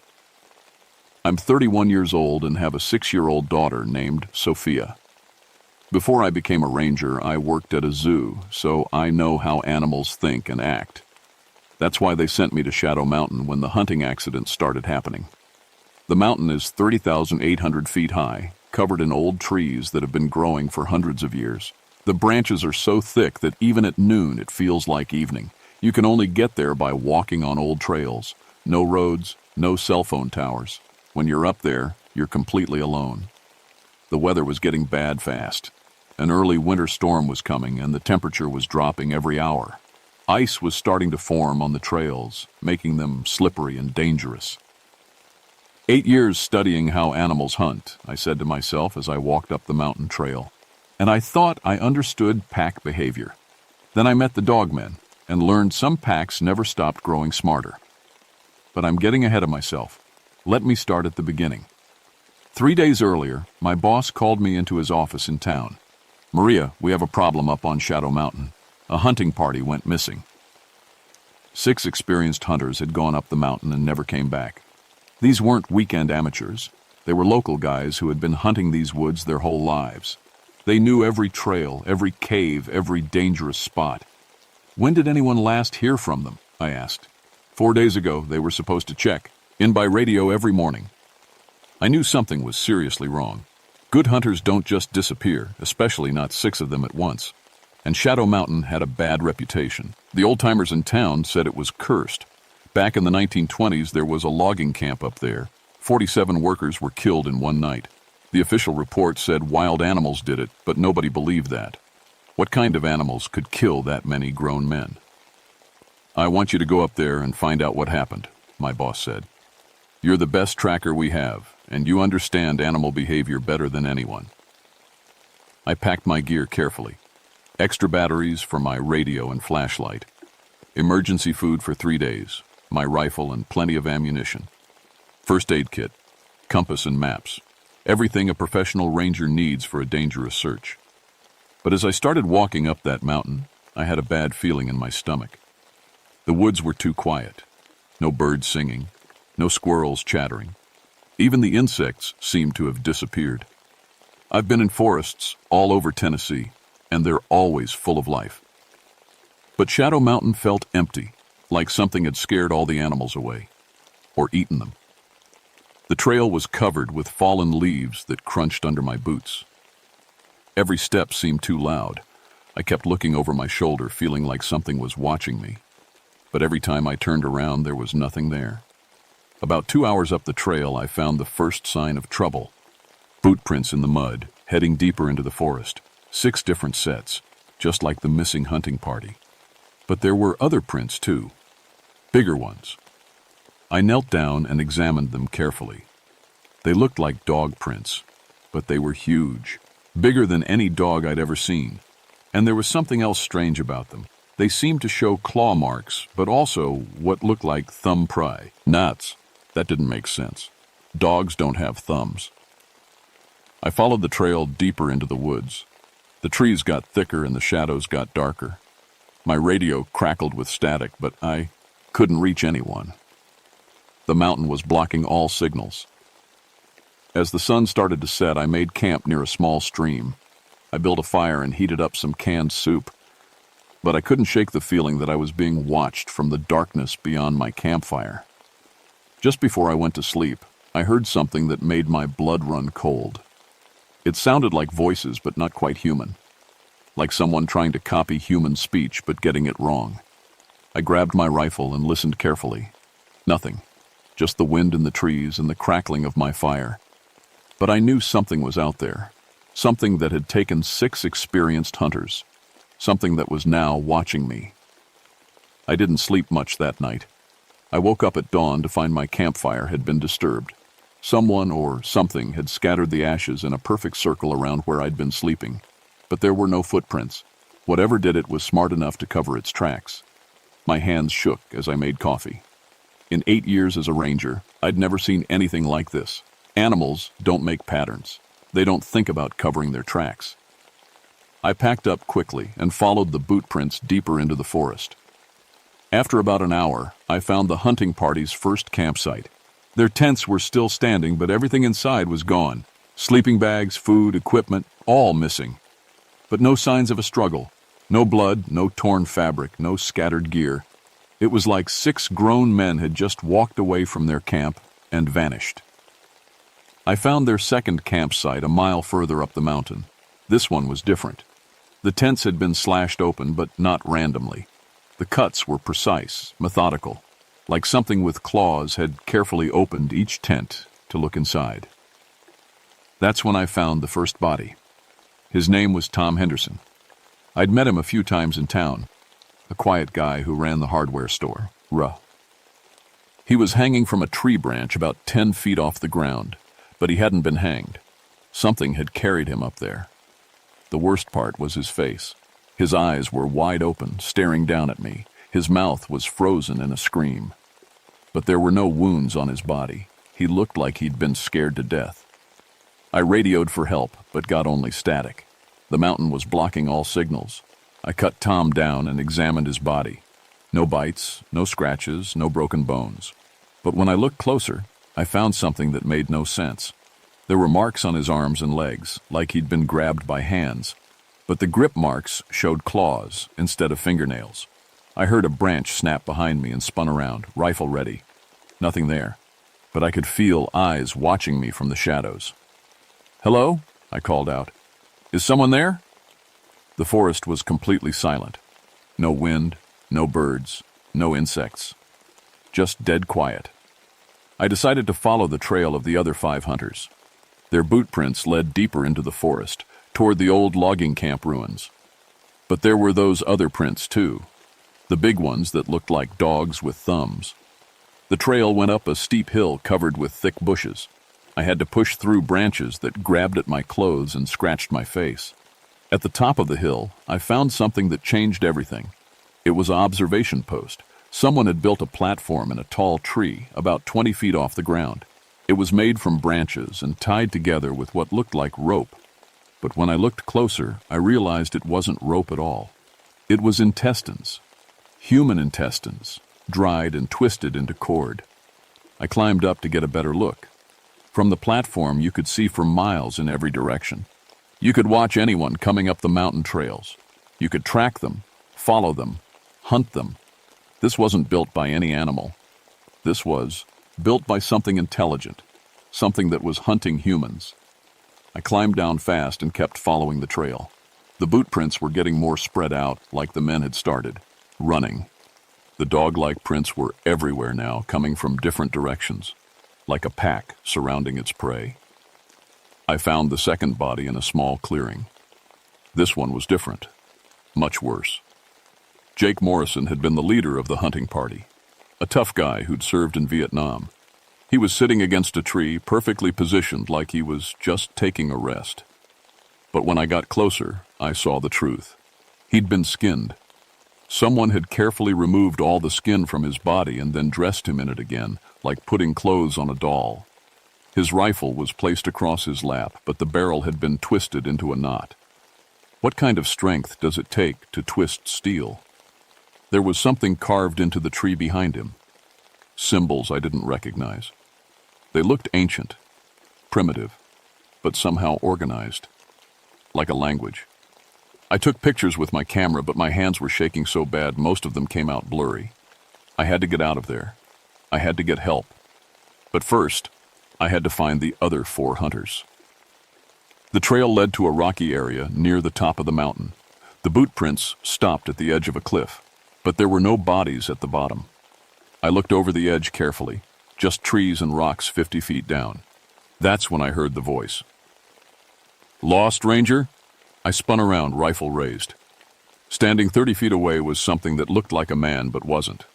I'm 31 years old and have a 6-year-old daughter named Sophia. Before I became a ranger, I worked at a zoo, so I know how animals think and act. That's why they sent me to Shadow Mountain when the hunting accidents started happening. The mountain is 30,800 feet high, covered in old trees that have been growing for hundreds of years. The branches are so thick that even at noon it feels like evening. You can only get there by walking on old trails. No roads, no cell phone towers. When you're up there, you're completely alone. The weather was getting bad fast. An early winter storm was coming and the temperature was dropping every hour. Ice was starting to form on the trails, making them slippery and dangerous. 8 years studying how animals hunt, I said to myself as I walked up the mountain trail. And I thought I understood pack behavior. Then I met the dogmen and learned some packs never stopped growing smarter. But I'm getting ahead of myself. Let me start at the beginning. 3 days earlier, my boss called me into his office in town. "Maria, we have a problem up on Shadow Mountain. A hunting party went missing." 6 experienced hunters had gone up the mountain and never came back. These weren't weekend amateurs. They were local guys who had been hunting these woods their whole lives. They knew every trail, every cave, every dangerous spot. "When did anyone last hear from them?" I asked. 4 days ago, they were supposed to check, in by radio every morning." I knew something was seriously wrong. Good hunters don't just disappear, especially not 6 of them at once. And Shadow Mountain had a bad reputation. The old-timers in town said it was cursed. Back in the 1920s, there was a logging camp up there. 47 workers were killed in one night. The official report said wild animals did it, but nobody believed that. What kind of animals could kill that many grown men? "I want you to go up there and find out what happened," my boss said. "You're the best tracker we have, and you understand animal behavior better than anyone." I packed my gear carefully. Extra batteries for my radio and flashlight. Emergency food for 3 days. My rifle and plenty of ammunition. First aid kit. Compass and maps. Everything a professional ranger needs for a dangerous search. But as I started walking up that mountain, I had a bad feeling in my stomach. The woods were too quiet. No birds singing. No squirrels chattering. Even the insects seemed to have disappeared. I've been in forests all over Tennessee, and they're always full of life. But Shadow Mountain felt empty, like something had scared all the animals away, or eaten them. The trail was covered with fallen leaves that crunched under my boots. Every step seemed too loud. I kept looking over my shoulder, feeling like something was watching me. But every time I turned around, there was nothing there. About 2 hours up the trail, I found the first sign of trouble. Boot prints in the mud, heading deeper into the forest. 6 different sets, just like the missing hunting party. But there were other prints too, bigger ones. I knelt down and examined them carefully. They looked like dog prints, but they were huge, bigger than any dog I'd ever seen. And there was something else strange about them. They seemed to show claw marks, but also what looked like thumb pry. Nuts. That didn't make sense. Dogs don't have thumbs. I followed the trail deeper into the woods. The trees got thicker and the shadows got darker. My radio crackled with static, but I couldn't reach anyone. The mountain was blocking all signals. As the sun started to set, I made camp near a small stream. I built a fire and heated up some canned soup. But I couldn't shake the feeling that I was being watched from the darkness beyond my campfire. Just before I went to sleep, I heard something that made my blood run cold. It sounded like voices, but not quite human. Like someone trying to copy human speech, but getting it wrong. I grabbed my rifle and listened carefully. Nothing. Just the wind in the trees and the crackling of my fire. But I knew something was out there. Something that had taken 6 experienced hunters. Something that was now watching me. I didn't sleep much that night. I woke up at dawn to find my campfire had been disturbed. Someone or something had scattered the ashes in a perfect circle around where I'd been sleeping. But there were no footprints. Whatever did it was smart enough to cover its tracks. My hands shook as I made coffee. In 8 years as a ranger, I'd never seen anything like this. Animals don't make patterns. They don't think about covering their tracks. I packed up quickly and followed the boot prints deeper into the forest. After about an hour, I found the hunting party's first campsite. Their tents were still standing, but everything inside was gone. Sleeping bags, food, equipment, all missing. But no signs of a struggle. No blood, no torn fabric, no scattered gear. It was like 6 grown men had just walked away from their camp and vanished. I found their second campsite a mile further up the mountain. This one was different. The tents had been slashed open, but not randomly. The cuts were precise, methodical, like something with claws had carefully opened each tent to look inside. That's when I found the first body. His name was Tom Henderson. I'd met him a few times in town, a quiet guy who ran the hardware store, He was hanging from a tree branch about 10 feet off the ground, but he hadn't been hanged. Something had carried him up there. The worst part was his face. His eyes were wide open, staring down at me. His mouth was frozen in a scream. But there were no wounds on his body. He looked like he'd been scared to death. I radioed for help, but got only static. The mountain was blocking all signals. I cut Tom down and examined his body. No bites, no scratches, no broken bones. But when I looked closer, I found something that made no sense. There were marks on his arms and legs, like he'd been grabbed by hands. But the grip marks showed claws instead of fingernails. I heard a branch snap behind me and spun around, rifle ready. Nothing there, but I could feel eyes watching me from the shadows. "Hello?" I called out. "Is someone there?" The forest was completely silent. No wind, no birds, no insects. Just dead quiet. I decided to follow the trail of the other 5 hunters. Their boot prints led deeper into the forest, toward the old logging camp ruins. But there were those other prints too, the big ones that looked like dogs with thumbs. The trail went up a steep hill covered with thick bushes. I had to push through branches that grabbed at my clothes and scratched my face. At the top of the hill, I found something that changed everything. It was an observation post. Someone had built a platform in a tall tree, about 20 feet off the ground. It was made from branches and tied together with what looked like rope. But when I looked closer, I realized it wasn't rope at all. It was intestines. Human intestines, dried and twisted into cord. I climbed up to get a better look. From the platform, you could see for miles in every direction. You could watch anyone coming up the mountain trails. You could track them, follow them, hunt them. This wasn't built by any animal. This was built by something intelligent, something that was hunting humans. I climbed down fast and kept following the trail. The boot prints were getting more spread out, like the men had started, running. The dog-like prints were everywhere now, coming from different directions, like a pack surrounding its prey. I found the second body in a small clearing. This one was different, much worse. Jake Morrison had been the leader of the hunting party, a tough guy who'd served in Vietnam. He was sitting against a tree, perfectly positioned like he was just taking a rest. But when I got closer, I saw the truth. He'd been skinned. Someone had carefully removed all the skin from his body and then dressed him in it again, like putting clothes on a doll. His rifle was placed across his lap, but the barrel had been twisted into a knot. What kind of strength does it take to twist steel? There was something carved into the tree behind him. Symbols I didn't recognize. They looked ancient, primitive, but somehow organized, like a language. I took pictures with my camera, but my hands were shaking so bad most of them came out blurry. I had to get out of there. I had to get help. But first, I had to find the other 4 hunters. The trail led to a rocky area near the top of the mountain. The boot prints stopped at the edge of a cliff, but there were no bodies at the bottom. I looked over the edge carefully, just trees and rocks 50 feet down. That's when I heard the voice. "Lost, Ranger?" I spun around, rifle raised. Standing 30 feet away was something that looked like a man but wasn't.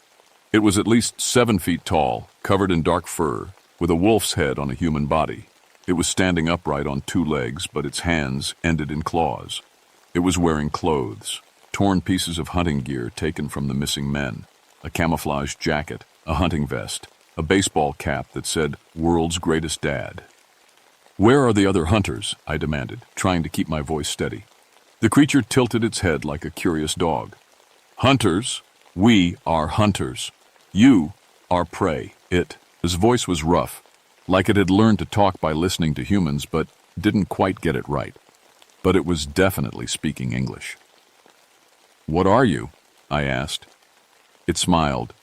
It was at least 7 feet tall, covered in dark fur, with a wolf's head on a human body. It was standing upright on 2 legs, but its hands ended in claws. It was wearing clothes, torn pieces of hunting gear taken from the missing men, a camouflage jacket, a hunting vest, a baseball cap that said, "World's Greatest Dad." "Where are the other hunters?" I demanded, trying to keep my voice steady. The creature tilted its head like a curious dog. "Hunters? We are hunters. You are prey." It His voice was rough, like it had learned to talk by listening to humans but didn't quite get it right. But it was definitely speaking English. "What are you?" I asked. It smiled,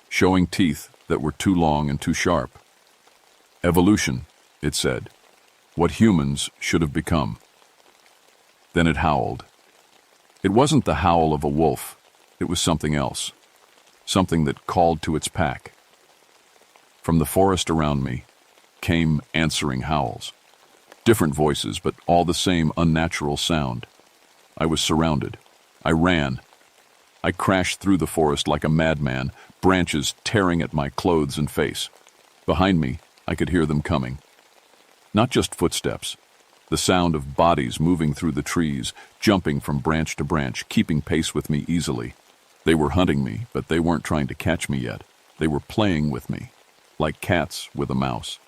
showing teeth that were too long and too sharp. "Evolution," it said. "What humans should have become." Then it howled. It wasn't the howl of a wolf. It was something else. Something that called to its pack. From the forest around me came answering howls. Different voices, but all the same unnatural sound. I was surrounded. I ran. I crashed through the forest like a madman, branches tearing at my clothes and face. Behind me, I could hear them coming. Not just footsteps. The sound of bodies moving through the trees, jumping from branch to branch, keeping pace with me easily. They were hunting me, but they weren't trying to catch me yet. They were playing with me, like cats with a mouse.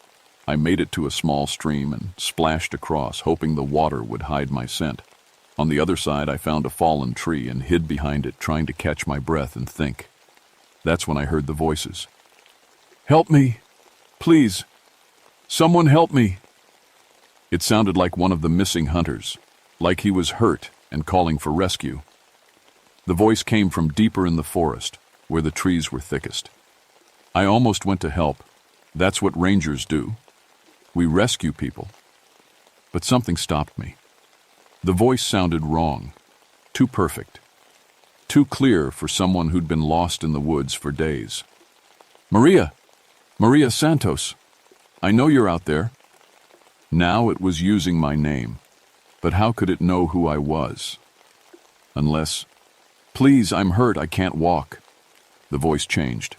I made it to a small stream and splashed across, hoping the water would hide my scent. On the other side, I found a fallen tree and hid behind it, trying to catch my breath and think. That's when I heard the voices. "Help me! Please! Someone help me!" It sounded like one of the missing hunters, like he was hurt and calling for rescue. The voice came from deeper in the forest, where the trees were thickest. I almost went to help. That's what rangers do. We rescue people. But something stopped me. The voice sounded wrong, too perfect, too clear for someone who'd been lost in the woods for days. "Maria! Maria Santos! I know you're out there." Now it was using my name, but how could it know who I was? Unless, "Please, I'm hurt, I can't walk." The voice changed.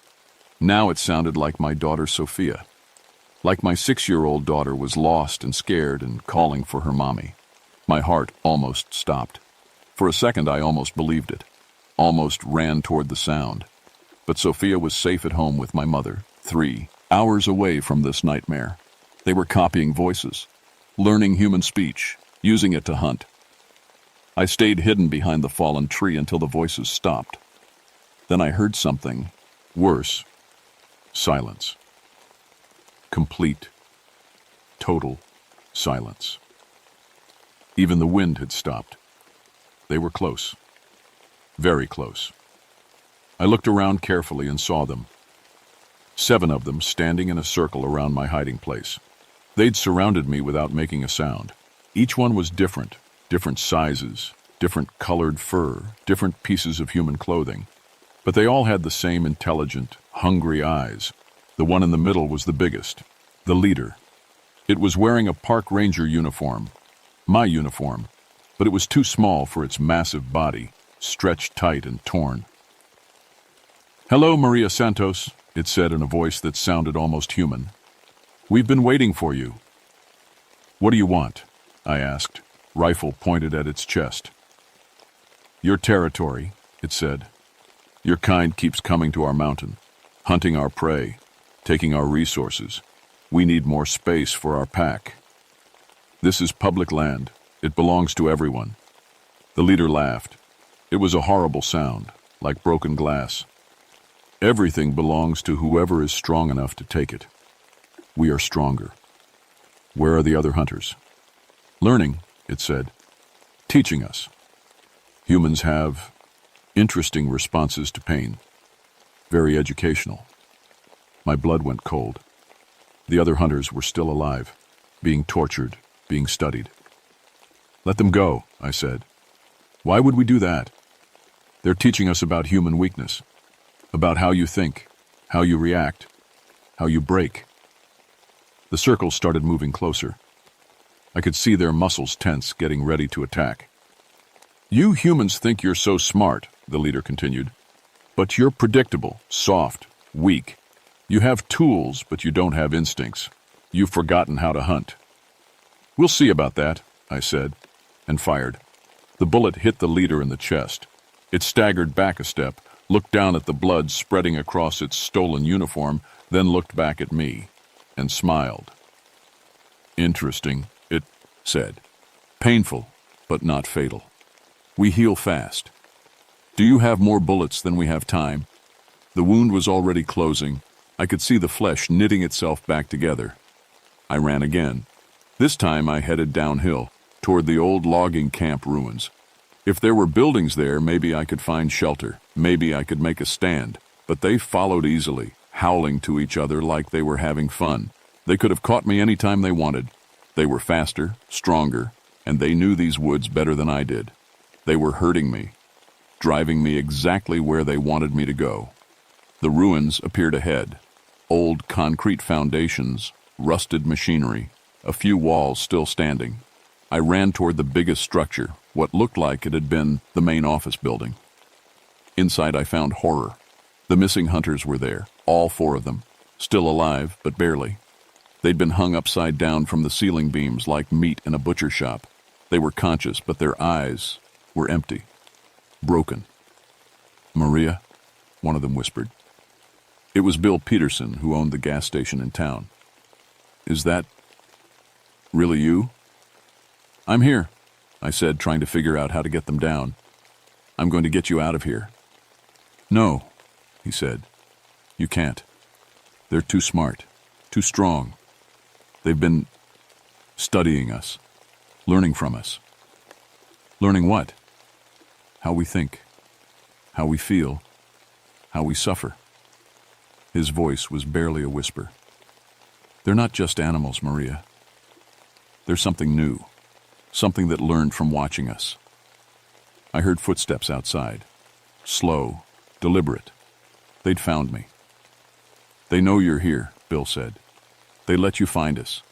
Now it sounded like my daughter Sophia, like my 6-year-old daughter was lost and scared and calling for her mommy. My heart almost stopped. For a second I almost believed it, almost ran toward the sound. But Sophia was safe at home with my mother, 3 hours away from this nightmare. They were copying voices, learning human speech, using it to hunt. I stayed hidden behind the fallen tree until the voices stopped. Then I heard something worse. Silence. Complete, total silence. Even the wind had stopped. They were close. Very close. I looked around carefully and saw them. 7 of them standing in a circle around my hiding place. They'd surrounded me without making a sound. Each one was different, different sizes, different colored fur, different pieces of human clothing. But they all had the same intelligent, hungry eyes. The one in the middle was the biggest, the leader. It was wearing a park ranger uniform, my uniform, but it was too small for its massive body, stretched tight and torn. "Hello, Maria Santos," it said in a voice that sounded almost human. "We've been waiting for you." "What do you want?" I asked, rifle pointed at its chest. "Your territory," it said. "Your kind keeps coming to our mountain, hunting our prey, taking our resources. We need more space for our pack. This is public land. It belongs to everyone." The leader laughed. It was a horrible sound, like broken glass. "Everything belongs to whoever is strong enough to take it. We are stronger." "Where are the other hunters?" "Learning," it said. "Teaching us. Humans have interesting responses to pain. Very educational." My blood went cold. The other hunters were still alive, being tortured, being studied. "Let them go," I said. "Why would we do that? They're teaching us about human weakness, about how you think, how you react, how you break." The circle started moving closer. I could see their muscles tense, getting ready to attack. "You humans think you're so smart," the leader continued. "But you're predictable, soft, weak. You have tools, but you don't have instincts. You've forgotten how to hunt." "We'll see about that," I said, and fired. The bullet hit the leader in the chest. It staggered back a step, looked down at the blood spreading across its stolen uniform, then looked back at me and smiled. "Interesting," it said. "Painful, but not fatal. We heal fast. Do you have more bullets than we have time?" The wound was already closing, I could see the flesh knitting itself back together. I ran again. This time I headed downhill, toward the old logging camp ruins. If there were buildings there, maybe I could find shelter. Maybe I could make a stand. But they followed easily, howling to each other like they were having fun. They could have caught me any time they wanted. They were faster, stronger, and they knew these woods better than I did. They were hurting me, driving me exactly where they wanted me to go. The ruins appeared ahead. Old concrete foundations, rusted machinery, a few walls still standing. I ran toward the biggest structure, what looked like it had been the main office building. Inside I found horror. The missing hunters were there, all 4 of them, still alive, but barely. They'd been hung upside down from the ceiling beams like meat in a butcher shop. They were conscious, but their eyes were empty, broken. "Maria," one of them whispered. It was Bill Peterson, who owned the gas station in town. "Is that really you?" "I'm here," I said, trying to figure out how to get them down. "I'm going to get you out of here." "No," he said. "You can't. They're too smart, too strong. They've been studying us, learning from us." "Learning what?" "How we think, how we feel, how we suffer." His voice was barely a whisper. "They're not just animals, Maria. They're something new, something that learned from watching us." I heard footsteps outside, slow, deliberate. They'd found me. "They know you're here," Bill said. "They let you find us.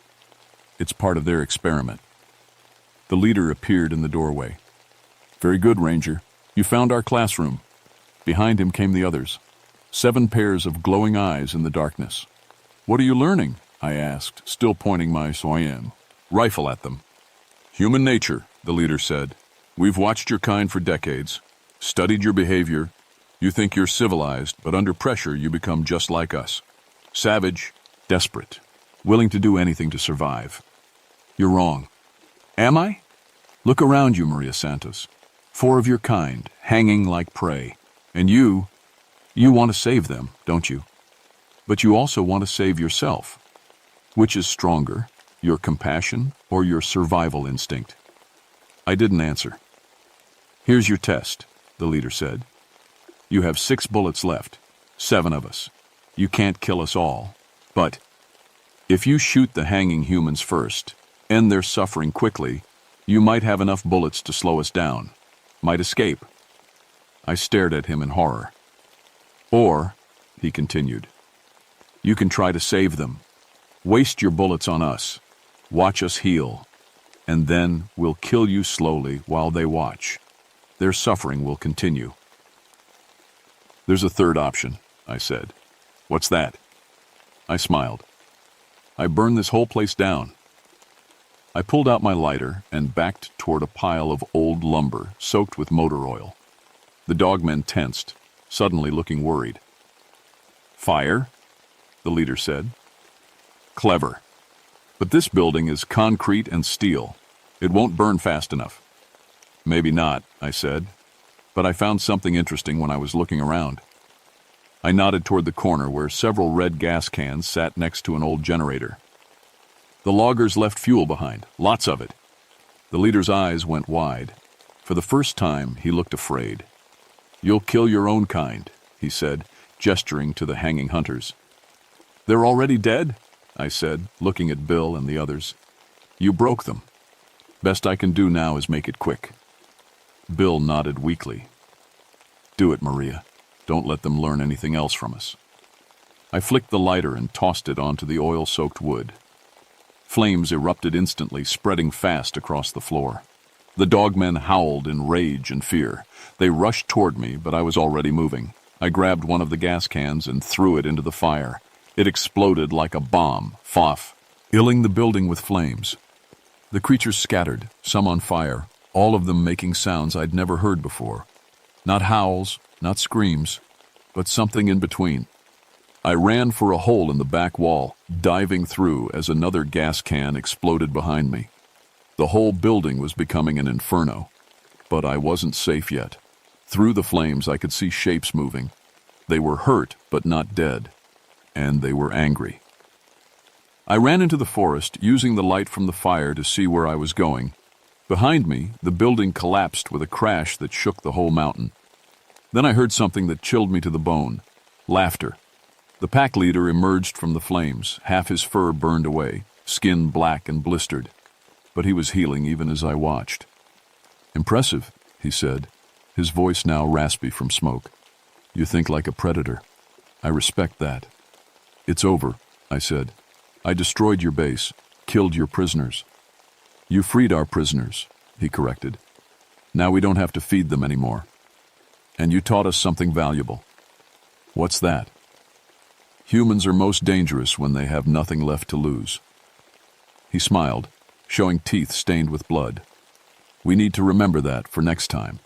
It's part of their experiment." The leader appeared in the doorway. "Very good, Ranger. You found our classroom." Behind him came the others, 7 pairs of glowing eyes in the darkness. "What are you learning?" I asked, still pointing my Soyam rifle at them. "Human nature," the leader said. "We've watched your kind for decades, studied your behavior. You think you're civilized, but under pressure you become just like us. Savage, desperate, willing to do anything to survive." "You're wrong." "Am I? Look around you, Maria Santos. 4 of your kind, hanging like prey. And you want to save them, don't you? But you also want to save yourself. Which is stronger, your compassion or your survival instinct?" I didn't answer. "Here's your test," the leader said. "You have 6 bullets left, 7 of us. You can't kill us all. But if you shoot the hanging humans first, end their suffering quickly, you might have enough bullets to slow us down. Might escape." I stared at him in horror. "Or," he continued, "you can try to save them. Waste your bullets on us. Watch us heal. And then we'll kill you slowly while they watch. Their suffering will continue." "There's a third option," I said. "What's that?" I smiled. "I burn this whole place down." I pulled out my lighter and backed toward a pile of old lumber soaked with motor oil. The dogmen tensed, suddenly looking worried. "Fire?" the leader said. "Clever. But this building is concrete and steel. It won't burn fast enough." "Maybe not," I said, "but I found something interesting when I was looking around." I nodded toward the corner where several red gas cans sat next to an old generator. "The loggers left fuel behind, lots of it." The leader's eyes went wide. For the first time, he looked afraid. "You'll kill your own kind," he said, gesturing to the hanging hunters. "They're already dead?" I said, looking at Bill and the others. "You broke them. Best I can do now is make it quick." Bill nodded weakly. "Do it, Maria. Don't let them learn anything else from us." I flicked the lighter and tossed it onto the oil-soaked wood. Flames erupted instantly, spreading fast across the floor. The dogmen howled in rage and fear. They rushed toward me, but I was already moving. I grabbed one of the gas cans and threw it into the fire. It exploded like a bomb, filling the building with flames. The creatures scattered, some on fire, all of them making sounds I'd never heard before. Not howls, not screams, but something in between. I ran for a hole in the back wall, diving through as another gas can exploded behind me. The whole building was becoming an inferno, but I wasn't safe yet. Through the flames I could see shapes moving. They were hurt, but not dead. and they were angry. I ran into the forest, using the light from the fire to see where I was going. Behind me, the building collapsed with a crash that shook the whole mountain. Then I heard something that chilled me to the bone. Laughter. The pack leader emerged from the flames, half his fur burned away, skin black and blistered. But he was healing even as I watched. "Impressive," he said, his voice now raspy from smoke. "You think like a predator. I respect that." "It's over," I said. "I destroyed your base, killed your prisoners." "You freed our prisoners," he corrected. "Now we don't have to feed them anymore. And you taught us something valuable." "What's that?" "Humans are most dangerous when they have nothing left to lose." He smiled, showing teeth stained with blood. "We need to remember that for next time."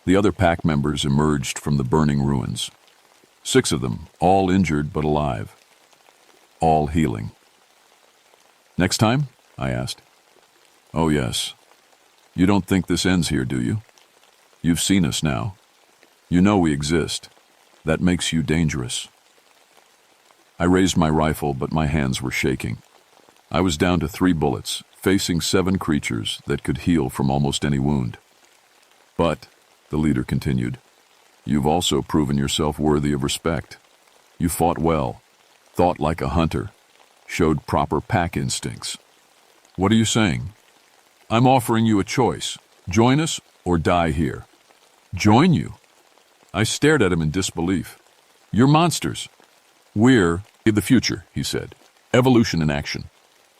The other pack members emerged from the burning ruins. 6 of them, all injured but alive. All healing. "Next time?" I asked. "Oh yes. You don't think this ends here, do you? You've seen us now. You know we exist. That makes you dangerous." I raised my rifle, but my hands were shaking. I was down to 3 bullets, facing 7 creatures that could heal from almost any wound. "But," the leader continued, "you've also proven yourself worthy of respect. You fought well, thought like a hunter, showed proper pack instincts." "What are you saying?" "I'm offering you a choice. Join us or die here." "Join you?" I stared at him in disbelief. "You're monsters." "We're in the future," he said. "Evolution in action.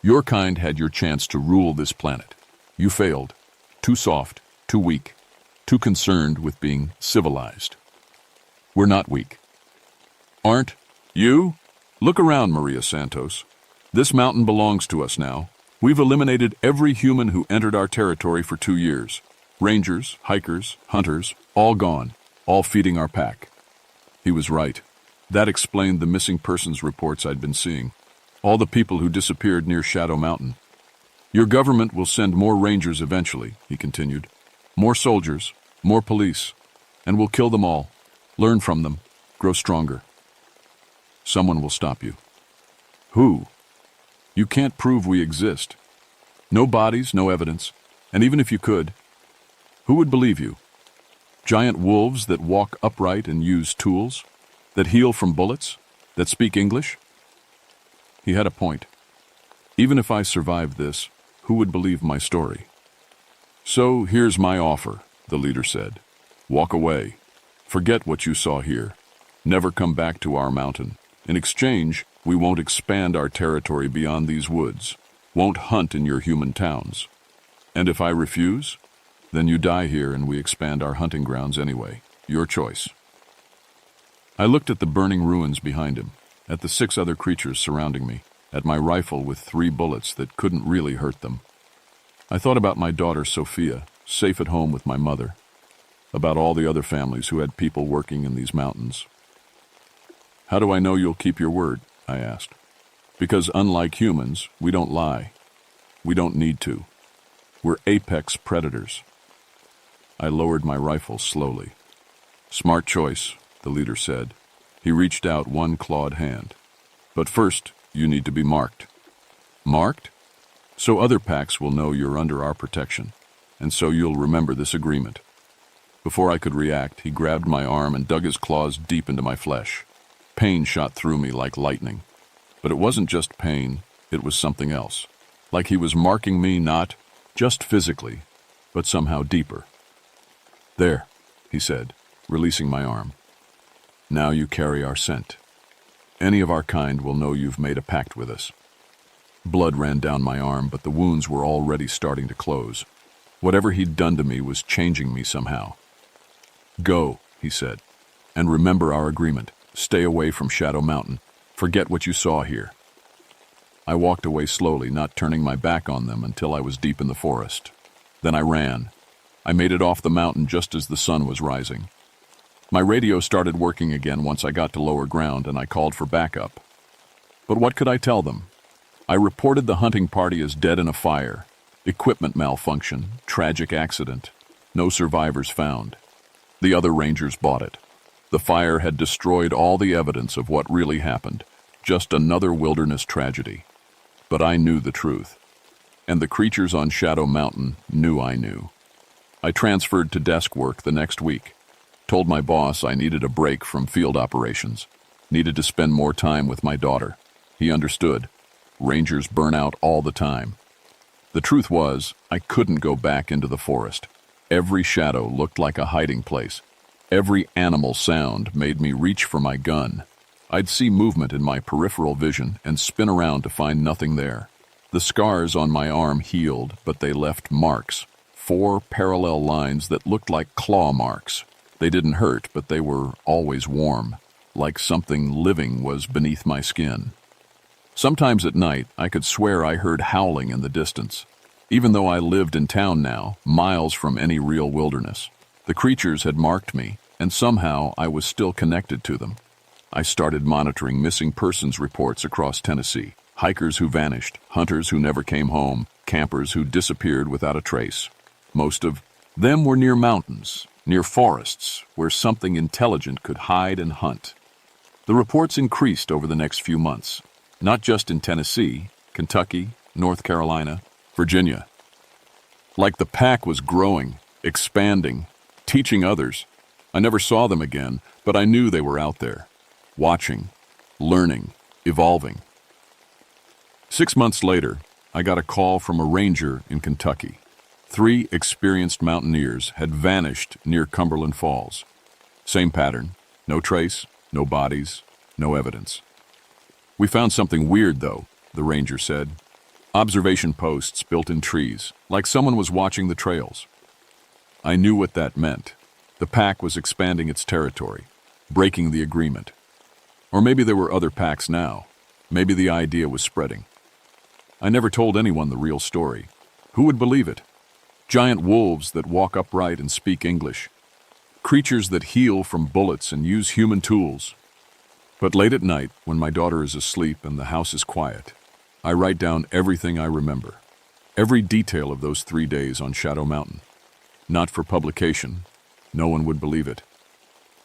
Your kind had your chance to rule this planet. You failed. Too soft, too weak, too concerned with being civilized." "We're not weak." "Aren't you? Look around, Maria Santos. This mountain belongs to us now. We've eliminated every human who entered our territory for 2 years. Rangers, hikers, hunters, all gone, all feeding our pack." He was right. That explained the missing persons reports I'd been seeing. All the people who disappeared near Shadow Mountain. "Your government will send more rangers eventually," he continued. "More soldiers, more police, and we'll kill them all, learn from them, grow stronger. Someone will stop you." "Who?" "You can't prove we exist. No bodies, no evidence, and even if you could, who would believe you? Giant wolves that walk upright and use tools? That heal from bullets? That speak English?" He had a point. Even if I survived this, who would believe my story? "So here's my offer," the leader said. "Walk away. Forget what you saw here. Never come back to our mountain. In exchange, we won't expand our territory beyond these woods, won't hunt in your human towns. And if I refuse, then you die here and we expand our hunting grounds anyway. Your choice." I looked at the burning ruins behind him, at the 6 other creatures surrounding me, at my rifle with 3 bullets that couldn't really hurt them. I thought about my daughter Sophia, safe at home with my mother, about all the other families who had people working in these mountains. "How do I know you'll keep your word?" I asked. "Because unlike humans, we don't lie. We don't need to. We're apex predators." I lowered my rifle slowly. "Smart choice," the leader said. He reached out one clawed hand. "But first, you need to be marked." "Marked?" "So other packs will know you're under our protection, and so you'll remember this agreement." Before I could react, he grabbed my arm and dug his claws deep into my flesh. Pain shot through me like lightning. But it wasn't just pain, it was something else. Like he was marking me not just physically, but somehow deeper. "There," he said, releasing my arm. "Now you carry our scent. Any of our kind will know you've made a pact with us." Blood ran down my arm, but the wounds were already starting to close. Whatever he'd done to me was changing me somehow. "Go," he said, "and remember our agreement. Stay away from Shadow Mountain. Forget what you saw here." I walked away slowly, not turning my back on them until I was deep in the forest. Then I ran. I made it off the mountain just as the sun was rising. My radio started working again once I got to lower ground, and I called for backup. But what could I tell them? I reported the hunting party as dead in a fire. Equipment malfunction, tragic accident. No survivors found. The other rangers bought it. The fire had destroyed all the evidence of what really happened, just another wilderness tragedy. But I knew the truth, and the creatures on Shadow Mountain knew I knew. I transferred to desk work the next week, told my boss I needed a break from field operations, needed to spend more time with my daughter. He understood. Rangers burn out all the time. The truth was, I couldn't go back into the forest. Every shadow looked like a hiding place. Every animal sound made me reach for my gun. I'd see movement in my peripheral vision and spin around to find nothing there. The scars on my arm healed, but they left marks. 4 parallel lines that looked like claw marks. They didn't hurt, but they were always warm, like something living was beneath my skin. Sometimes at night, I could swear I heard howling in the distance. Even though I lived in town now, miles from any real wilderness, the creatures had marked me, and somehow I was still connected to them. I started monitoring missing persons reports across Tennessee. Hikers who vanished, hunters who never came home, campers who disappeared without a trace. Most of them were near mountains, near forests, where something intelligent could hide and hunt. The reports increased over the next few months, not just in Tennessee, Kentucky, North Carolina, Virginia. Like the pack was growing, expanding, teaching others. I never saw them again, but I knew they were out there, watching, learning, evolving. 6 months later, I got a call from a ranger in Kentucky. 3 experienced mountaineers had vanished near Cumberland Falls. Same pattern, no trace, no bodies, no evidence. We found something weird, though, the ranger said. Observation posts built in trees, like someone was watching the trails. I knew what that meant. The pack was expanding its territory, breaking the agreement. Or maybe there were other packs now. Maybe the idea was spreading. I never told anyone the real story. Who would believe it? Giant wolves that walk upright and speak English. Creatures that heal from bullets and use human tools. But late at night, when my daughter is asleep and the house is quiet, I write down everything I remember. Every detail of those 3 days on Shadow Mountain. Not for publication, no one would believe it,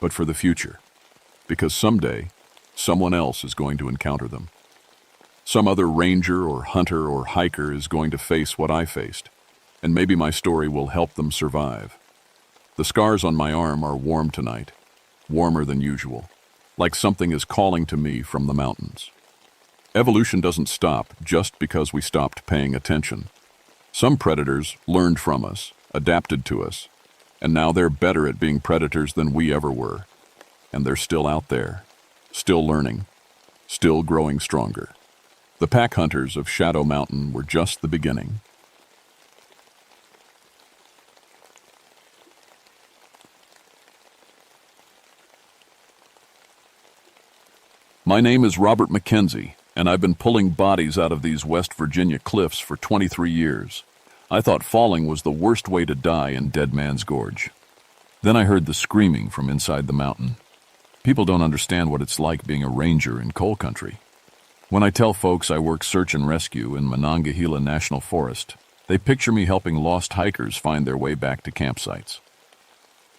but for the future. Because someday, someone else is going to encounter them. Some other ranger or hunter or hiker is going to face what I faced, and maybe my story will help them survive. The scars on my arm are warm tonight, warmer than usual, like something is calling to me from the mountains. Evolution doesn't stop just because we stopped paying attention. Some predators learned from us, adapted to us, and now they're better at being predators than we ever were. And they're still out there, still learning, still growing stronger. The pack hunters of Shadow Mountain were just the beginning. My name is Robert Mackenzie, and I've been pulling bodies out of these West Virginia cliffs for 23 years. I thought falling was the worst way to die in Dead Man's Gorge. Then I heard the screaming from inside the mountain. People don't understand what it's like being a ranger in coal country. When I tell folks I work search and rescue in Monongahela National Forest, they picture me helping lost hikers find their way back to campsites.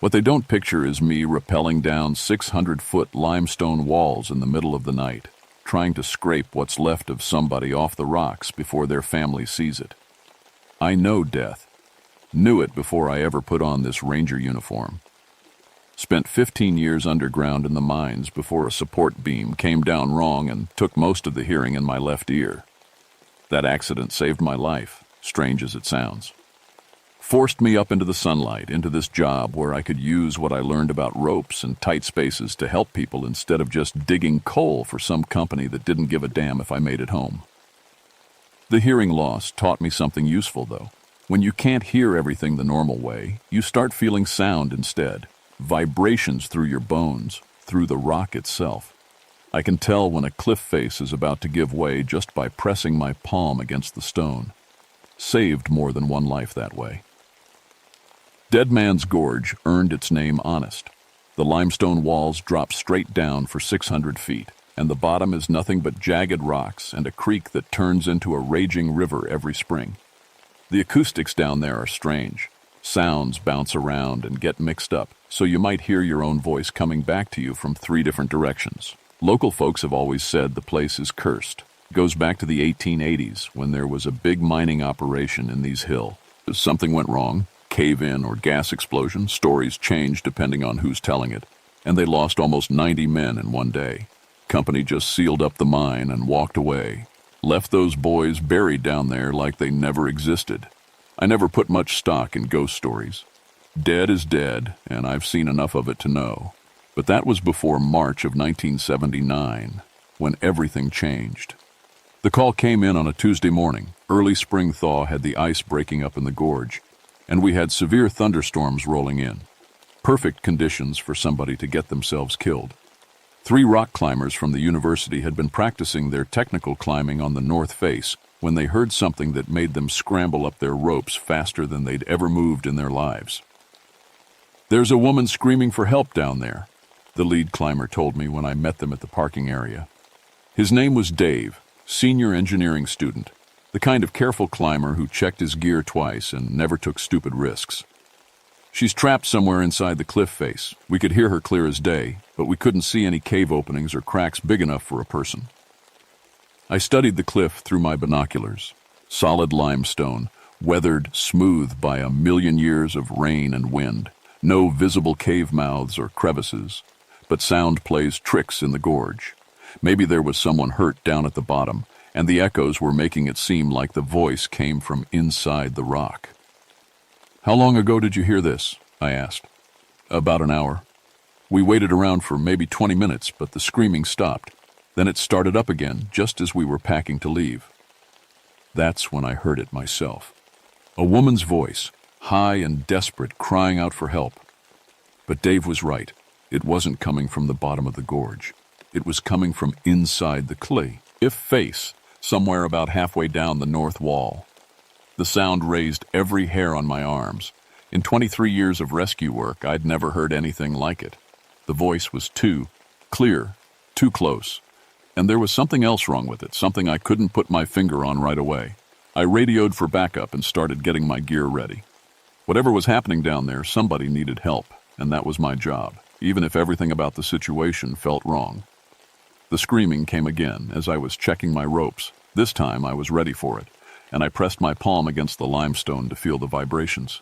What they don't picture is me rappelling down 600-foot limestone walls in the middle of the night, trying to scrape what's left of somebody off the rocks before their family sees it. I know death. Knew it before I ever put on this ranger uniform. Spent 15 years underground in the mines before a support beam came down wrong and took most of the hearing in my left ear. That accident saved my life, strange as it sounds. Forced me up into the sunlight, into this job where I could use what I learned about ropes and tight spaces to help people instead of just digging coal for some company that didn't give a damn if I made it home. The hearing loss taught me something useful, though. When you can't hear everything the normal way, you start feeling sound instead. Vibrations through your bones, through the rock itself. I can tell when a cliff face is about to give way just by pressing my palm against the stone. Saved more than one life that way. Dead Man's Gorge earned its name honest. The limestone walls drop straight down for 600 feet, and the bottom is nothing but jagged rocks and a creek that turns into a raging river every spring. The acoustics down there are strange. Sounds bounce around and get mixed up, so you might hear your own voice coming back to you from 3 different directions. Local folks have always said the place is cursed. It goes back to the 1880s when there was a big mining operation in these hills. Something went wrong, cave-in or gas explosion, stories change depending on who's telling it, and they lost almost 90 men in one day. Company just sealed up the mine and walked away. Left those boys buried down there like they never existed. I never put much stock in ghost stories. Dead is dead, and I've seen enough of it to know. But that was before March of 1979, when everything changed. The call came in on a Tuesday morning. Early spring thaw had the ice breaking up in the gorge, and we had severe thunderstorms rolling in. Perfect conditions for somebody to get themselves killed. 3 rock climbers from the university had been practicing their technical climbing on the north face when they heard something that made them scramble up their ropes faster than they'd ever moved in their lives. "There's a woman screaming for help down there," the lead climber told me when I met them at the parking area. His name was Dave, senior engineering student, the kind of careful climber who checked his gear twice and never took stupid risks. "She's trapped somewhere inside the cliff face. We could hear her clear as day, but we couldn't see any cave openings or cracks big enough for a person." I studied the cliff through my binoculars. Solid limestone, weathered smooth by a million years of rain and wind. No visible cave mouths or crevices, but sound plays tricks in the gorge. Maybe there was someone hurt down at the bottom, and the echoes were making it seem like the voice came from inside the rock. "How long ago did you hear this?" I asked. "About an hour. We waited around for maybe 20 minutes, but the screaming stopped. Then it started up again, just as we were packing to leave." That's when I heard it myself. A woman's voice, high and desperate, crying out for help. But Dave was right. It wasn't coming from the bottom of the gorge. It was coming from inside the cliff face, somewhere about halfway down the north wall. The sound raised every hair on my arms. In 23 years of rescue work, I'd never heard anything like it. The voice was too clear, too close. And there was something else wrong with it, something I couldn't put my finger on right away. I radioed for backup and started getting my gear ready. Whatever was happening down there, somebody needed help, and that was my job, even if everything about the situation felt wrong. The screaming came again as I was checking my ropes. This time I was ready for it, and I pressed my palm against the limestone to feel the vibrations.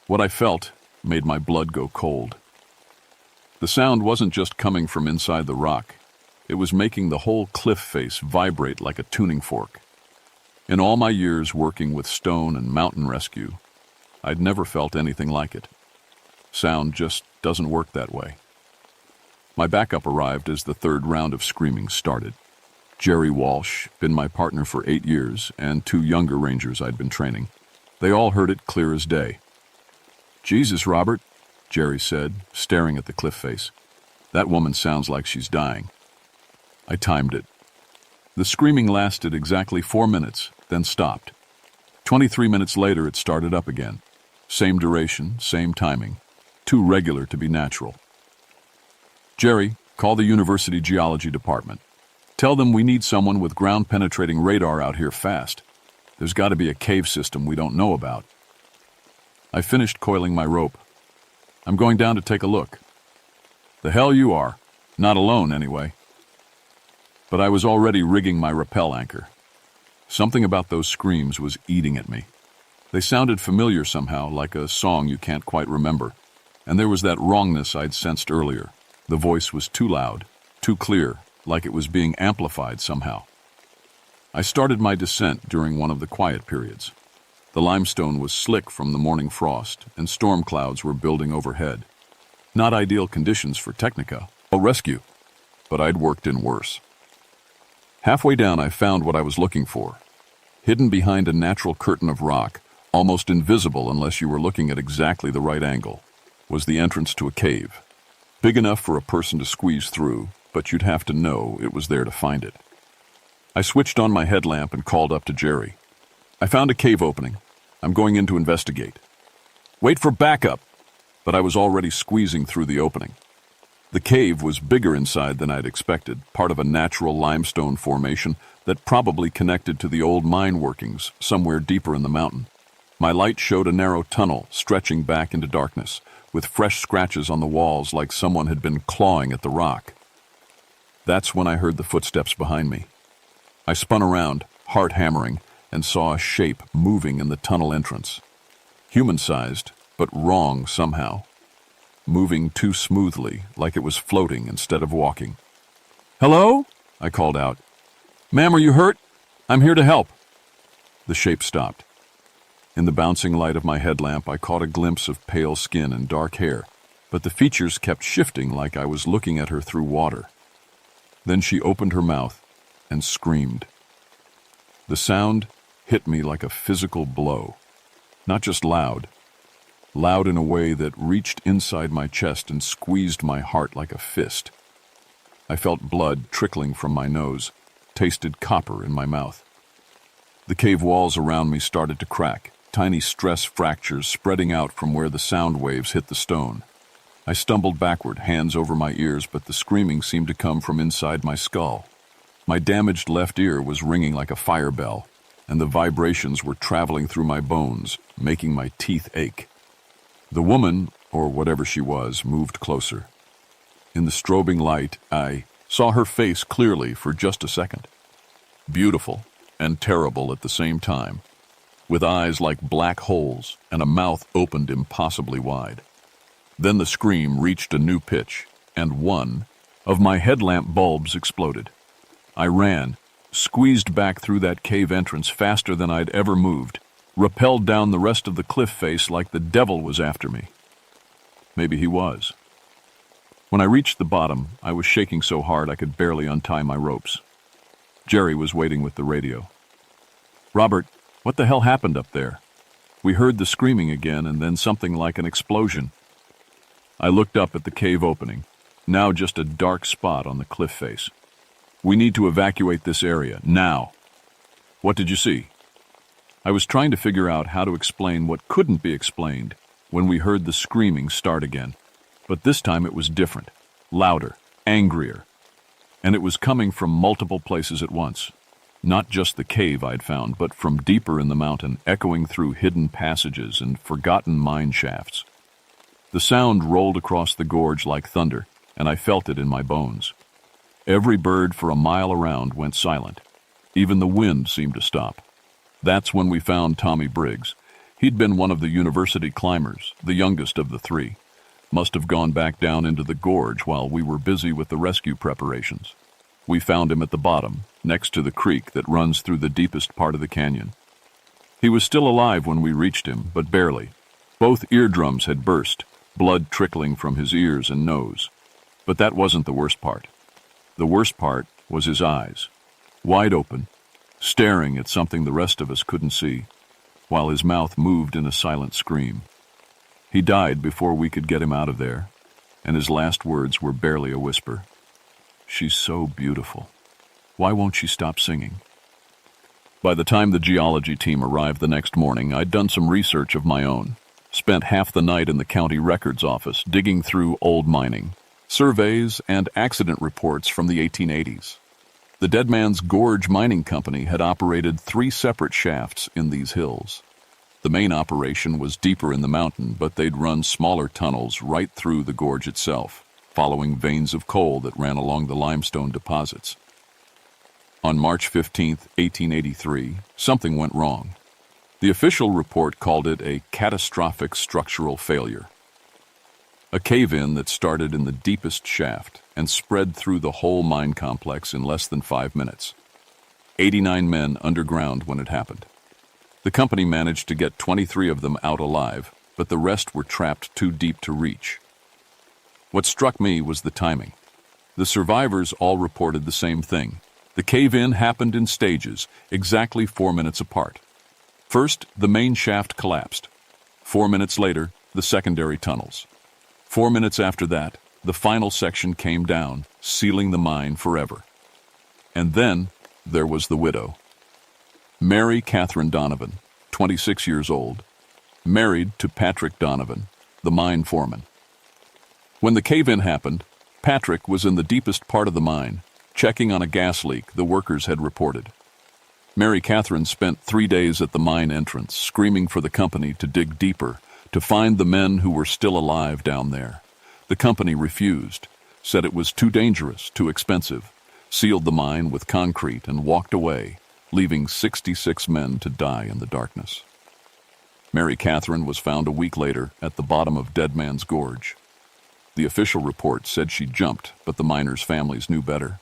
What I felt made my blood go cold. The sound wasn't just coming from inside the rock. It was making the whole cliff face vibrate like a tuning fork. In all my years working with stone and mountain rescue, I'd never felt anything like it. Sound just doesn't work that way. My backup arrived as the 3rd round of screaming started. Jerry Walsh, been my partner for 8 years, and 2 younger rangers I'd been training. They all heard it clear as day. "Jesus, Robert," Jerry said, staring at the cliff face. "That woman sounds like she's dying." I timed it. The screaming lasted exactly 4 minutes, then stopped. 23 minutes later, it started up again. Same duration, same timing. Too regular to be natural. "Jerry, call the university geology department. Tell them we need someone with ground-penetrating radar out here fast. There's got to be a cave system we don't know about." I finished coiling my rope. "I'm going down to take a look." "The hell you are. Not alone, anyway." But I was already rigging my rappel anchor. Something about those screams was eating at me. They sounded familiar somehow, like a song you can't quite remember. And there was that wrongness I'd sensed earlier. The voice was too loud, too clear, like it was being amplified somehow. I started my descent during one of the quiet periods. The limestone was slick from the morning frost, and storm clouds were building overhead. Not ideal conditions for Technica or rescue, but I'd worked in worse. Halfway down, I found what I was looking for. Hidden behind a natural curtain of rock, almost invisible unless you were looking at exactly the right angle, was the entrance to a cave. Big enough for a person to squeeze through, but you'd have to know it was there to find it. I switched on my headlamp and called up to Jerry. "I found a cave opening. I'm going in to investigate." "Wait for backup!" But I was already squeezing through the opening. The cave was bigger inside than I'd expected, part of a natural limestone formation that probably connected to the old mine workings somewhere deeper in the mountain. My light showed a narrow tunnel stretching back into darkness, with fresh scratches on the walls like someone had been clawing at the rock. That's when I heard the footsteps behind me. I spun around, heart hammering, and saw a shape moving in the tunnel entrance. Human-sized, but wrong somehow. Moving too smoothly, like it was floating instead of walking. "Hello?" I called out. "Ma'am, are you hurt? I'm here to help." The shape stopped. In the bouncing light of my headlamp, I caught a glimpse of pale skin and dark hair, but the features kept shifting like I was looking at her through water. Then she opened her mouth and screamed. The sound hit me like a physical blow. Not just loud in a way that reached inside my chest and squeezed my heart like a fist. I felt blood trickling from my nose, tasted copper in my mouth. The cave walls around me started to crack, tiny stress fractures spreading out from where the sound waves hit the stone. I stumbled backward, hands over my ears, but the screaming seemed to come from inside my skull. My damaged left ear was ringing like a fire bell, and the vibrations were traveling through my bones, making my teeth ache. The woman, or whatever she was, moved closer. In the strobing light, I saw her face clearly for just a second. Beautiful and terrible at the same time, with eyes like black holes and a mouth opened impossibly wide. Then the scream reached a new pitch, and one of my headlamp bulbs exploded. I ran, squeezed back through that cave entrance faster than I'd ever moved, rappelled down the rest of the cliff face like the devil was after me. Maybe he was. When I reached the bottom, I was shaking so hard I could barely untie my ropes. Jerry was waiting with the radio. "Robert, what the hell happened up there? We heard the screaming again and then something like an explosion." I looked up at the cave opening, now just a dark spot on the cliff face. "We need to evacuate this area, now." "What did you see?" I was trying to figure out how to explain what couldn't be explained when we heard the screaming start again. But this time it was different, louder, angrier. And it was coming from multiple places at once. Not just the cave I'd found, but from deeper in the mountain, echoing through hidden passages and forgotten mine shafts. The sound rolled across the gorge like thunder, and I felt it in my bones. Every bird for a mile around went silent. Even the wind seemed to stop. That's when we found Tommy Briggs. He'd been one of the university climbers, the youngest of the three. Must have gone back down into the gorge while we were busy with the rescue preparations. We found him at the bottom, next to the creek that runs through the deepest part of the canyon. He was still alive when we reached him, but barely. Both eardrums had burst, blood trickling from his ears and nose. But that wasn't the worst part. The worst part was his eyes, wide open, staring at something the rest of us couldn't see, while his mouth moved in a silent scream. He died before we could get him out of there, and his last words were barely a whisper. "She's so beautiful. Why won't she stop singing?" By the time the geology team arrived the next morning, I'd done some research of my own. Spent half the night in the county records office digging through old mining, surveys, and accident reports from the 1880s. The Dead Man's Gorge Mining Company had operated 3 separate shafts in these hills. The main operation was deeper in the mountain, but they'd run smaller tunnels right through the gorge itself, following veins of coal that ran along the limestone deposits. On March 15, 1883, something went wrong. The official report called it a catastrophic structural failure. A cave-in that started in the deepest shaft and spread through the whole mine complex in less than 5 minutes. 89 men underground when it happened. The company managed to get 23 of them out alive, but the rest were trapped too deep to reach. What struck me was the timing. The survivors all reported the same thing. The cave-in happened in stages, exactly 4 minutes apart. First, the main shaft collapsed. 4 minutes later, the secondary tunnels. 4 minutes after that, the final section came down, sealing the mine forever. And then there was the widow. Mary Catherine Donovan, 26 years old, married to Patrick Donovan, the mine foreman. When the cave-in happened, Patrick was in the deepest part of the mine, checking on a gas leak the workers had reported. Mary Catherine spent 3 days at the mine entrance, screaming for the company to dig deeper, to find the men who were still alive down there. The company refused, said it was too dangerous, too expensive, sealed the mine with concrete and walked away, leaving 66 men to die in the darkness. Mary Catherine was found a week later at the bottom of Dead Man's Gorge. The official report said she jumped, but the miners' families knew better.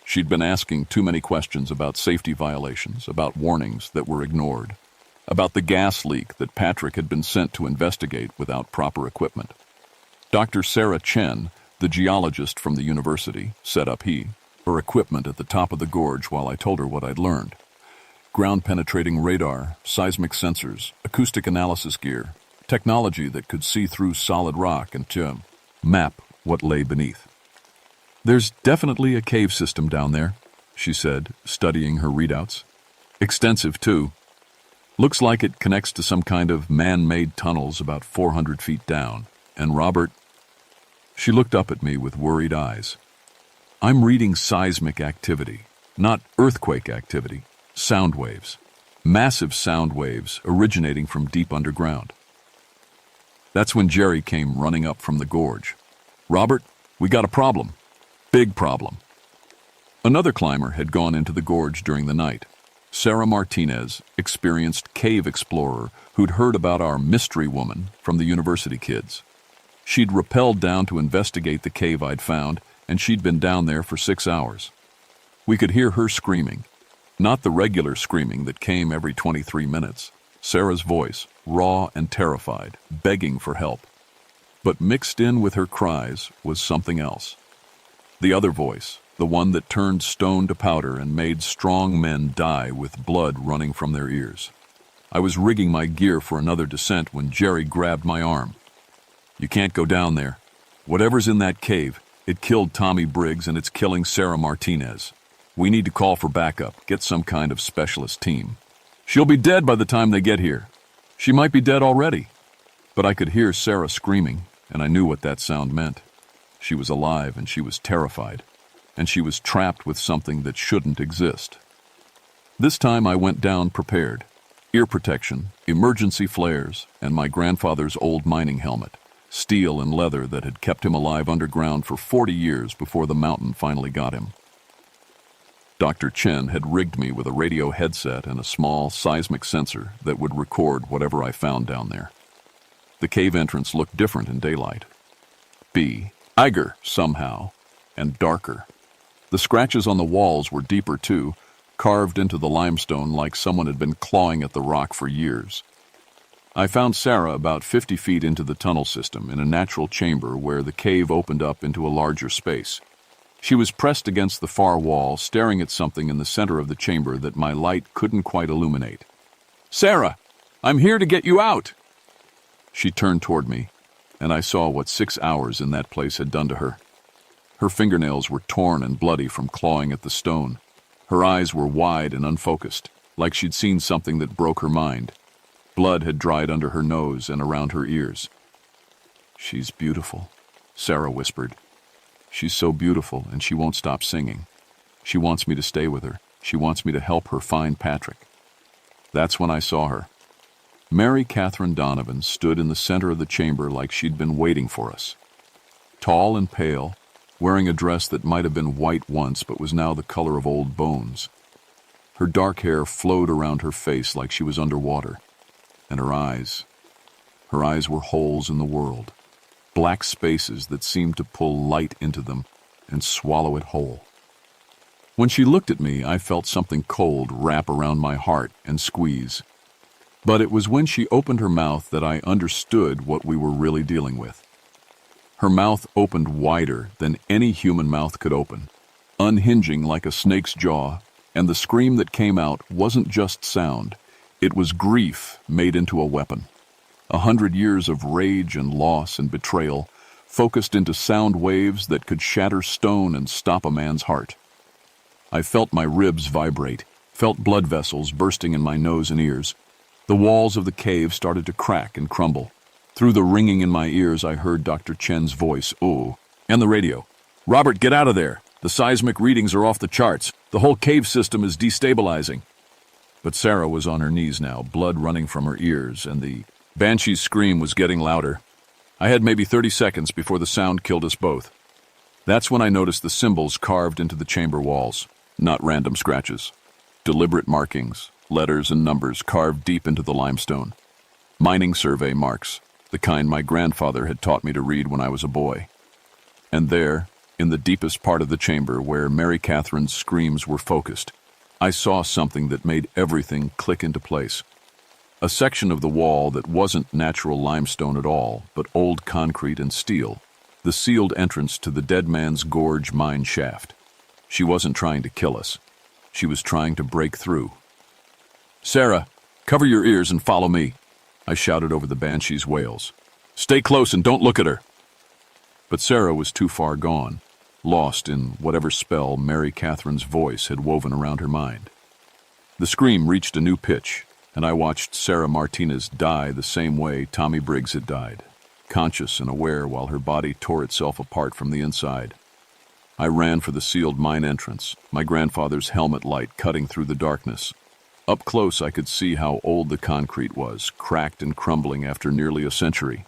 She'd been asking too many questions about safety violations, about warnings that were ignored, about the gas leak that Patrick had been sent to investigate without proper equipment. Dr. Sarah Chen, the geologist from the university, set up her equipment at the top of the gorge while I told her what I'd learned. Ground-penetrating radar, seismic sensors, acoustic analysis gear, technology that could see through solid rock and to map what lay beneath. "There's definitely a cave system down there," she said, studying her readouts. "Extensive, too. Looks like it connects to some kind of man-made tunnels about 400 feet down. And Robert..." She looked up at me with worried eyes. "I'm reading seismic activity, not earthquake activity. Sound waves. Massive sound waves originating from deep underground." That's when Jerry came running up from the gorge. "Robert, we got a problem. Big problem." Another climber had gone into the gorge during the night. Sarah Martinez, experienced cave explorer who'd heard about our mystery woman from the university kids. She'd rappelled down to investigate the cave I'd found, and she'd been down there for 6 hours. We could hear her screaming. Not the regular screaming that came every 23 minutes. Sarah's voice, raw and terrified, begging for help. But mixed in with her cries was something else. The other voice, the one that turned stone to powder and made strong men die with blood running from their ears. I was rigging my gear for another descent when Jerry grabbed my arm. "You can't go down there. Whatever's in that cave, it killed Tommy Briggs and it's killing Sarah Martinez. We need to call for backup, get some kind of specialist team. She'll be dead by the time they get here. She might be dead already." But I could hear Sarah screaming, and I knew what that sound meant. She was alive and she was terrified, and she was trapped with something that shouldn't exist. This time I went down prepared. Ear protection, emergency flares, and my grandfather's old mining helmet, steel and leather that had kept him alive underground for 40 years before the mountain finally got him. Dr. Chen had rigged me with a radio headset and a small seismic sensor that would record whatever I found down there. The cave entrance looked different in daylight. Bigger, somehow, and darker. The scratches on the walls were deeper, too, carved into the limestone like someone had been clawing at the rock for years. I found Sarah about 50 feet into the tunnel system in a natural chamber where the cave opened up into a larger space. She was pressed against the far wall, staring at something in the center of the chamber that my light couldn't quite illuminate. "Sarah, I'm here to get you out!" She turned toward me, and I saw what 6 hours in that place had done to her. Her fingernails were torn and bloody from clawing at the stone. Her eyes were wide and unfocused, like she'd seen something that broke her mind. Blood had dried under her nose and around her ears. "She's beautiful," Sarah whispered. "She's so beautiful, and she won't stop singing. She wants me to stay with her. She wants me to help her find Patrick." That's when I saw her. Mary Catherine Donovan stood in the center of the chamber like she'd been waiting for us. Tall and pale, wearing a dress that might have been white once but was now the color of old bones. Her dark hair flowed around her face like she was underwater. And her eyes were holes in the world. Black spaces that seemed to pull light into them and swallow it whole. When she looked at me, I felt something cold wrap around my heart and squeeze. But it was when she opened her mouth that I understood what we were really dealing with. Her mouth opened wider than any human mouth could open, unhinging like a snake's jaw, and the scream that came out wasn't just sound. It was grief made into a weapon. 100 years of rage and loss and betrayal focused into sound waves that could shatter stone and stop a man's heart. I felt my ribs vibrate, felt blood vessels bursting in my nose and ears. The walls of the cave started to crack and crumble. Through the ringing in my ears, I heard Dr. Chen's voice, and the radio. "Robert, get out of there. The seismic readings are off the charts. The whole cave system is destabilizing." But Sarah was on her knees now, blood running from her ears, and the banshee's scream was getting louder. I had maybe 30 seconds before the sound killed us both. That's when I noticed the symbols carved into the chamber walls, not random scratches. Deliberate markings, letters and numbers carved deep into the limestone. Mining survey marks, the kind my grandfather had taught me to read when I was a boy. And there, in the deepest part of the chamber where Mary Catherine's screams were focused, I saw something that made everything click into place. A section of the wall that wasn't natural limestone at all, but old concrete and steel, the sealed entrance to the Dead Man's Gorge mine shaft. She wasn't trying to kill us. She was trying to break through. "Sarah, cover your ears and follow me," I shouted over the banshee's wails. "Stay close and don't look at her." But Sarah was too far gone, lost in whatever spell Mary Catherine's voice had woven around her mind. The scream reached a new pitch, and I watched Sarah Martinez die the same way Tommy Briggs had died, conscious and aware while her body tore itself apart from the inside. I ran for the sealed mine entrance, my grandfather's helmet light cutting through the darkness. Up close I could see how old the concrete was, cracked and crumbling after nearly a century.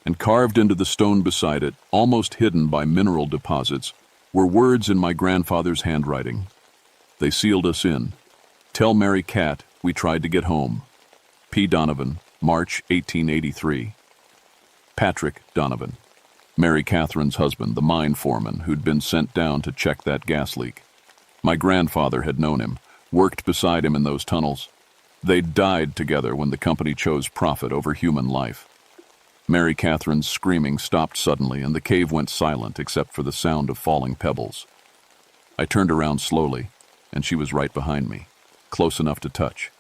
And carved into the stone beside it, almost hidden by mineral deposits, were words in my grandfather's handwriting. They sealed us in. "Tell Mary Cat we tried to get home. P. Donovan, March 1883. Patrick Donovan, Mary Catherine's husband, the mine foreman who'd been sent down to check that gas leak. My grandfather had known him, worked beside him in those tunnels. They'd died together when the company chose profit over human life." Mary Catherine's screaming stopped suddenly, and the cave went silent except for the sound of falling pebbles. I turned around slowly, and she was right behind me, close enough to touch.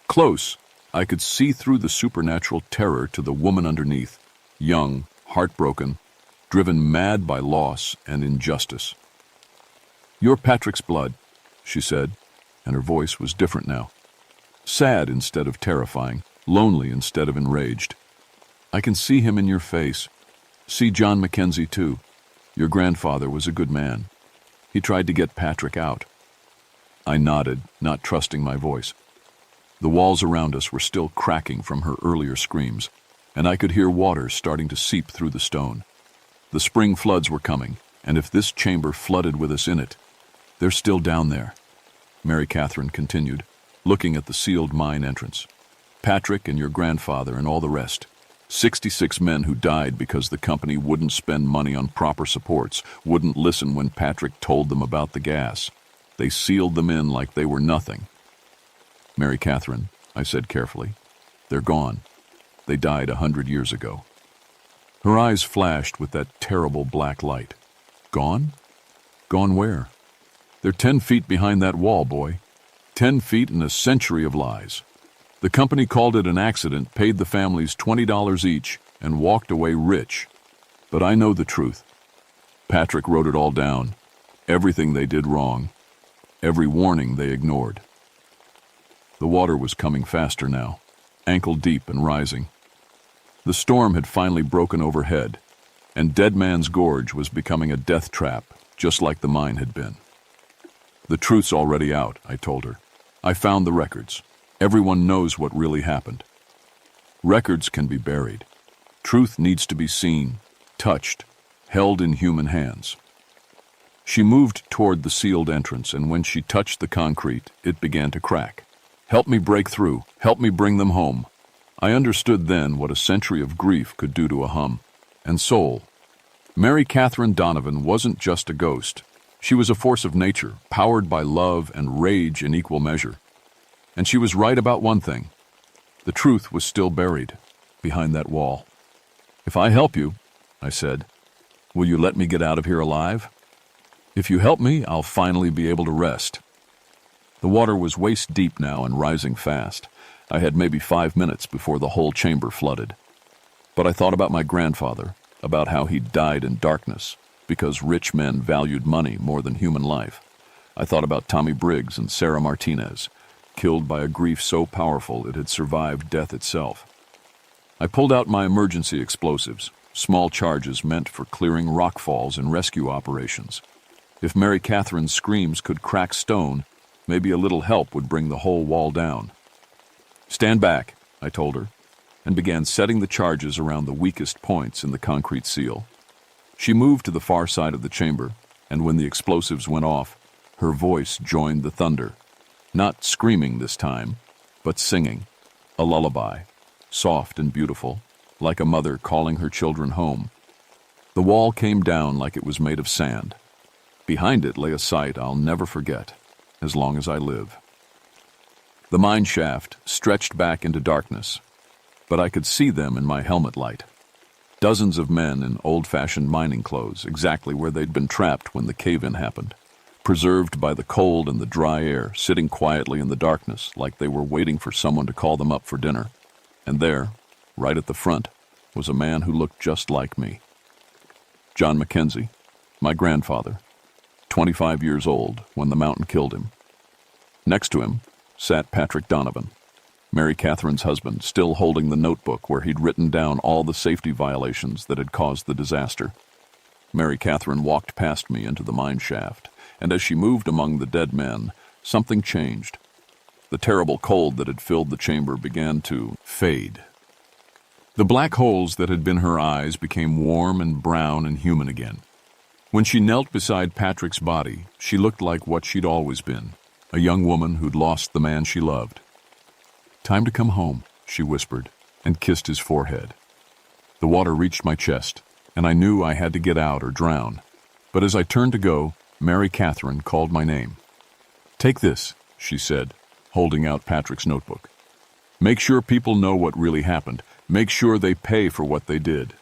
Close, I could see through the supernatural terror to the woman underneath, young, heartbroken, driven mad by loss and injustice. "You're Patrick's blood," she said, and her voice was different now. Sad instead of terrifying, lonely instead of enraged. "I can see him in your face. See John Mackenzie, too. Your grandfather was a good man. He tried to get Patrick out." I nodded, not trusting my voice. The walls around us were still cracking from her earlier screams, and I could hear water starting to seep through the stone. The spring floods were coming, and if this chamber flooded with us in it, they're still down there, Mary Catherine continued, looking at the sealed mine entrance. "Patrick and your grandfather and all the rest. 66 men who died because the company wouldn't spend money on proper supports, wouldn't listen when Patrick told them about the gas. They sealed them in like they were nothing." "Mary Catherine," I said carefully, "they're gone. They died 100 years ago." Her eyes flashed with that terrible black light. "Gone? Gone where?" "They're 10 feet behind that wall, boy. 10 feet and a century of lies. The company called it an accident, paid the families $20 each, and walked away rich. But I know the truth. Patrick wrote it all down. Everything they did wrong. Every warning they ignored." The water was coming faster now, ankle deep and rising. The storm had finally broken overhead, and Dead Man's Gorge was becoming a death trap, just like the mine had been. "The truth's already out," I told her. "I found the records. Everyone knows what really happened. Records can be buried. Truth needs to be seen, touched, held in human hands." She moved toward the sealed entrance, and when she touched the concrete, it began to crack. "Help me break through. Help me bring them home." I understood then what a century of grief could do to a hum and soul. Mary Catherine Donovan wasn't just a ghost. She was a force of nature, powered by love and rage in equal measure. And she was right about one thing. The truth was still buried behind that wall. "If I help you," I said, "will you let me get out of here alive? If you help me, I'll finally be able to rest." The water was waist deep now and rising fast. I had maybe 5 minutes before the whole chamber flooded. But I thought about my grandfather, about how he died in darkness, because rich men valued money more than human life. I thought about Tommy Briggs and Sarah Martinez, killed by a grief so powerful it had survived death itself. I pulled out my emergency explosives, small charges meant for clearing rock falls and rescue operations. If Mary Catherine's screams could crack stone, Maybe a little help would bring the whole wall down. "Stand back," I told her, and began setting the charges around the weakest points in the concrete seal. She moved to the far side of the chamber, and when the explosives went off, her voice joined the thunder. Not screaming this time, but singing, a lullaby, soft and beautiful, like a mother calling her children home. The wall came down like it was made of sand. Behind it lay a sight I'll never forget, as long as I live. The mine shaft stretched back into darkness, but I could see them in my helmet light. Dozens of men in old-fashioned mining clothes, exactly where they'd been trapped when the cave-in happened, preserved by the cold and the dry air, sitting quietly in the darkness like they were waiting for someone to call them up for dinner. And there, right at the front, was a man who looked just like me. John Mackenzie, my grandfather, 25 years old when the mountain killed him. Next to him sat Patrick Donovan, Mary Catherine's husband, still holding the notebook where he'd written down all the safety violations that had caused the disaster. Mary Catherine walked past me into the mine shaft, and as she moved among the dead men, something changed. The terrible cold that had filled the chamber began to fade. The black holes that had been her eyes became warm and brown and human again. When she knelt beside Patrick's body, she looked like what she'd always been, a young woman who'd lost the man she loved. "Time to come home," she whispered, and kissed his forehead. The water reached my chest, and I knew I had to get out or drown. But as I turned to go, Mary Catherine called my name. "Take this," she said, holding out Patrick's notebook. "Make sure people know what really happened. Make sure they pay for what they did."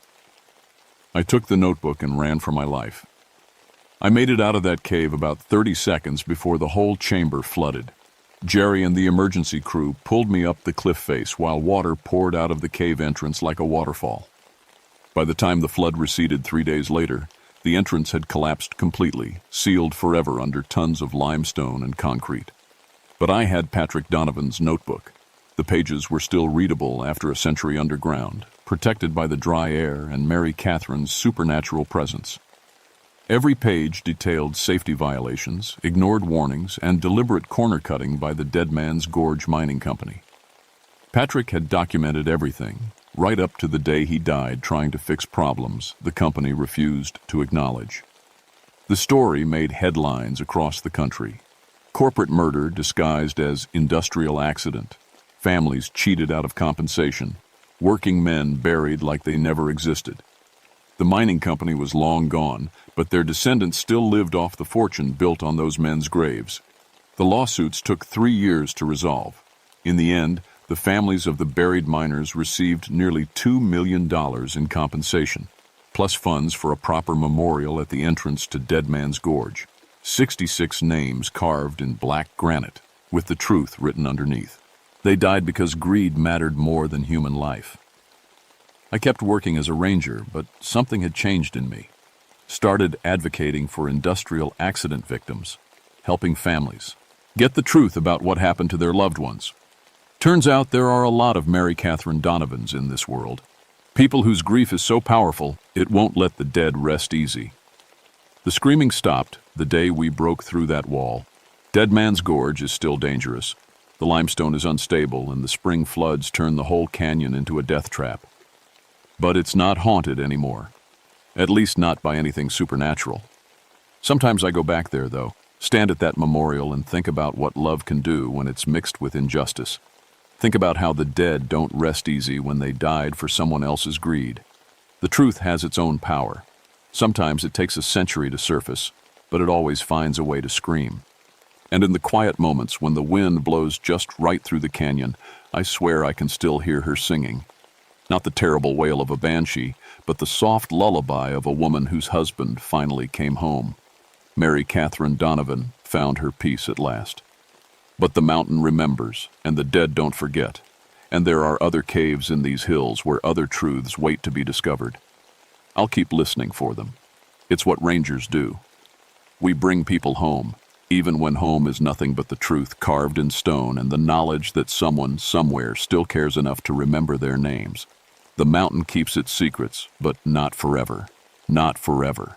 I took the notebook and ran for my life. I made it out of that cave about 30 seconds before the whole chamber flooded. Jerry and the emergency crew pulled me up the cliff face while water poured out of the cave entrance like a waterfall. By the time the flood receded 3 days later, the entrance had collapsed completely, sealed forever under tons of limestone and concrete. But I had Patrick Donovan's notebook. The pages were still readable after a century underground, protected by the dry air and Mary Catherine's supernatural presence. Every page detailed safety violations, ignored warnings, and deliberate corner-cutting by the Dead Man's Gorge Mining Company. Patrick had documented everything, right up to the day he died trying to fix problems the company refused to acknowledge. The story made headlines across the country. Corporate murder disguised as industrial accident, families cheated out of compensation, working men buried like they never existed. The mining company was long gone, but their descendants still lived off the fortune built on those men's graves. The lawsuits took 3 years to resolve. In the end, the families of the buried miners received nearly $2 million in compensation, plus funds for a proper memorial at the entrance to Dead Man's Gorge. 66 names carved in black granite, with the truth written underneath. They died because greed mattered more than human life. I kept working as a ranger, but something had changed in me. Started advocating for industrial accident victims, helping families get the truth about what happened to their loved ones. Turns out there are a lot of Mary Catherine Donovans in this world. People whose grief is so powerful, it won't let the dead rest easy. The screaming stopped the day we broke through that wall. Dead Man's Gorge is still dangerous. The limestone is unstable, and the spring floods turn the whole canyon into a death trap. But it's not haunted anymore. At least not by anything supernatural. Sometimes I go back there, though, stand at that memorial and think about what love can do when it's mixed with injustice. Think about how the dead don't rest easy when they died for someone else's greed. The truth has its own power. Sometimes it takes a century to surface, but it always finds a way to scream. And in the quiet moments when the wind blows just right through the canyon, I swear I can still hear her singing. Not the terrible wail of a banshee, but the soft lullaby of a woman whose husband finally came home. Mary Catherine Donovan found her peace at last. But the mountain remembers, and the dead don't forget. And there are other caves in these hills where other truths wait to be discovered. I'll keep listening for them. It's what rangers do. We bring people home, even when home is nothing but the truth carved in stone and the knowledge that someone somewhere still cares enough to remember their names. The mountain keeps its secrets, but not forever. Not forever.